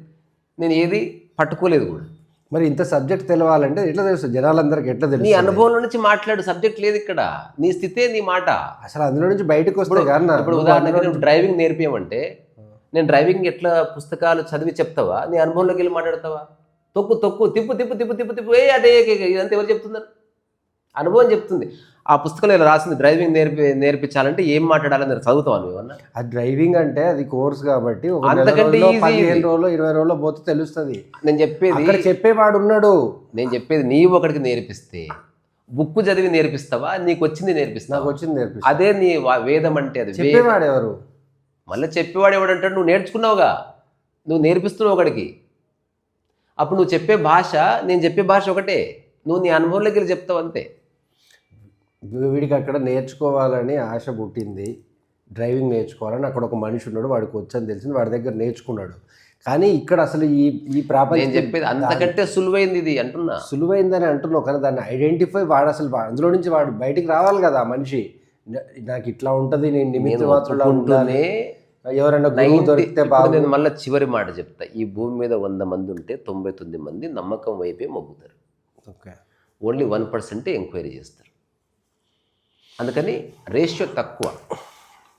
నేను ఏది పట్టుకోలేదు కూడా. మరి ఇంత సబ్జెక్ట్ తెలవాలంటే ఎట్లా తెలుస్తుంది జనాలందరికీ? ఎట్లా నీ తెలుసు? అనుభవంలో నుంచి మాట్లాడు, సబ్జెక్ట్ లేదు ఇక్కడ. నీ స్థితే నీ మాట. అసలు అందులో నుంచి బయటకు వస్తే కానీ ఇప్పుడు ఉదాహరణకి నువ్వు డ్రైవింగ్ నేర్పియమంటే నేను డ్రైవింగ్ ఎట్లా పుస్తకాలు చదివి చెప్తావా? నీ అనుభవంలోకి వెళ్ళి మాట్లాడతావా? తొక్కు తొక్కు, తిప్పు తిప్పు తిప్పు తిప్పు తిప్పు, ఏ అదే ఇదంతా ఎవరు చెప్తున్నారు? అనుభవం చెప్తుంది. ఆ పుస్తకంలో ఇలా రాసింది డ్రైవింగ్ నేర్పించాలంటే ఏం మాట్లాడాలని చదువుతావా నువ్వు ఏమన్నా? ఆ డ్రైవింగ్ అంటే అది కోర్స్ కాబట్టి ఒక అంతకంటే 15 రోజులు 20 రోజుల్లో పోతే తెలుస్తుంది. నేను చెప్పేది అక్కడ చెప్పేవాడు ఉన్నాడు. నేను చెప్పేది నీవు ఒకడికి నేర్పిస్తే బుక్ చదివి నేర్పిస్తావా? నీకు వచ్చింది నేర్పిస్తావా? నాకు వచ్చింది నేర్పిస్తా. అదే నీ వేదం అంటే. అది చెప్పేవాడు ఎవరు? మళ్ళీ చెప్పేవాడు ఎవడంటాడు? నువ్వు నేర్చుకున్నావుగా, నువ్వు నేర్పిస్తున్నావు ఒకడికి. అప్పుడు నువ్వు చెప్పే భాష నేను చెప్పే భాష ఒకటే, నువ్వు నీ అనుభవంలోకి వెళ్ళి చెప్తావు అంతే. వీడికి అక్కడ నేర్చుకోవాలని ఆశ పుట్టింది, డ్రైవింగ్ నేర్చుకోవాలని. అక్కడ ఒక మనిషి ఉన్నాడు, వాడికి వచ్చని తెలిసింది, వాడి దగ్గర నేర్చుకున్నాడు. కానీ ఇక్కడ అసలు ఈ ప్రపంచం నేను చెప్పేది అంతకంటే సులువైంది ఇది అంటున్నా. సులువైందని అంటున్నావు కానీ దాన్ని ఐడెంటిఫై వాడు అసలు అందులో నుంచి వాడు బయటికి రావాలి కదా. ఆ మనిషి నాకు ఇట్లా ఉంటుంది, నేను నిమిత్త మాత్రం ఉండాలి, ఎవరైనా గురువు దొరికితే బాగా. నేను మళ్ళీ చివరి మాట చెప్తా. ఈ భూమి మీద 100 మంది ఉంటే 99 మంది నమ్మకం వైపే మొగ్గుతారు. ఓకే, ఓన్లీ 1% ఎంక్వైరీ చేస్తారు. అందుకని రేషియో తక్కువ.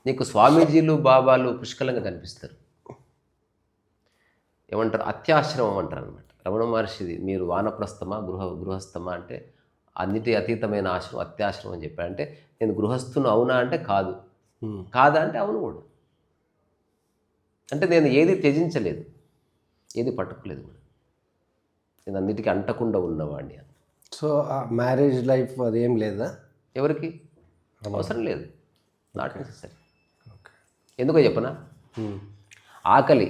నీకు స్వామీజీలు బాబాలు పుష్కలంగా కనిపిస్తారు. ఏమంటారు? అత్యాశ్రమం అంటారు అనమాట. రమణ మహర్షిది మీరు వానప్రస్థమా గృహస్థమా అంటే అన్నిటి అతీతమైన ఆశ్రమం అత్యాశ్రమం అని చెప్పాడంటే నేను గృహస్థును అవునా అంటే కాదు, కాదా అంటే అవును కూడా. అంటే నేను ఏది త్యజించలేదు, ఏది పట్టుకోలేదు కూడా. నేను అన్నిటికీ అంటకుండా ఉన్నవాడిని. సో మ్యారేజ్ లైఫ్ అదేం లేదా? ఎవరికి అవసరం లేదు, నాట్ నెసెసరీ. ఎందుకో చెప్పనా? ఆకలి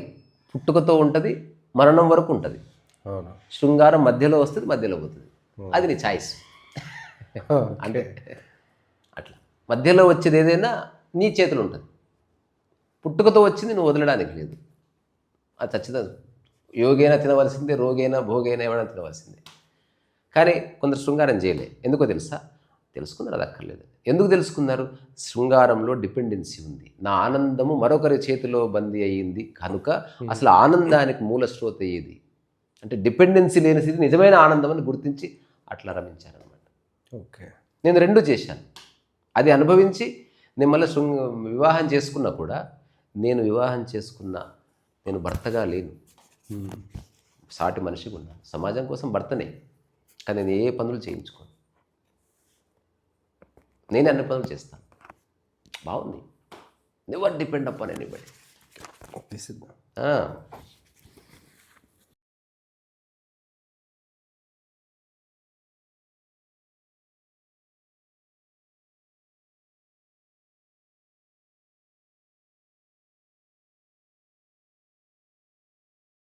పుట్టుకతో ఉంటుంది, మరణం వరకు ఉంటుంది. శృంగారం మధ్యలో వస్తుంది, మధ్యలో పోతుంది. అది నీ ఛాయిస్. అంటే అట్లా మధ్యలో వచ్చేది ఏదైనా నీ చేతులు ఉంటుంది. పుట్టుకతో వచ్చింది నువ్వు వదలడానికి లేదు. అది ఖచ్చితంగా యోగైనా తినవలసిందే, రోగైనా భోగైనా ఏమైనా తినవలసిందే. కానీ కొందరు శృంగారం చేయలే. ఎందుకో తెలుసా? తెలుసుకున్నారు, అది అక్కర్లేదు. ఎందుకు తెలుసుకున్నారు? శృంగారంలో డిపెండెన్సీ ఉంది. నా ఆనందము మరొకరి చేతిలో బందీ అయ్యింది కనుక అసలు ఆనందానికి మూల శ్రోత ఏది అంటే డిపెండెన్సీ లేని స్థితి నిజమైన ఆనందం అని గుర్తించి అట్లా రమించారనమాట. ఓకే, నేను రెండు చేశాను. అది అనుభవించి నేను మళ్ళీ వివాహం చేసుకున్నా కూడా నేను వివాహం చేసుకున్నా నేను భర్తగా లేను, సాటి మనిషిగా ఉన్నాను. సమాజం కోసం భర్తనే, కానీ నేను ఏ పనులు చేయించుకోను. నేను అన్ని పనులు చేస్తాను. బాగుంది. Never depend upon anybody.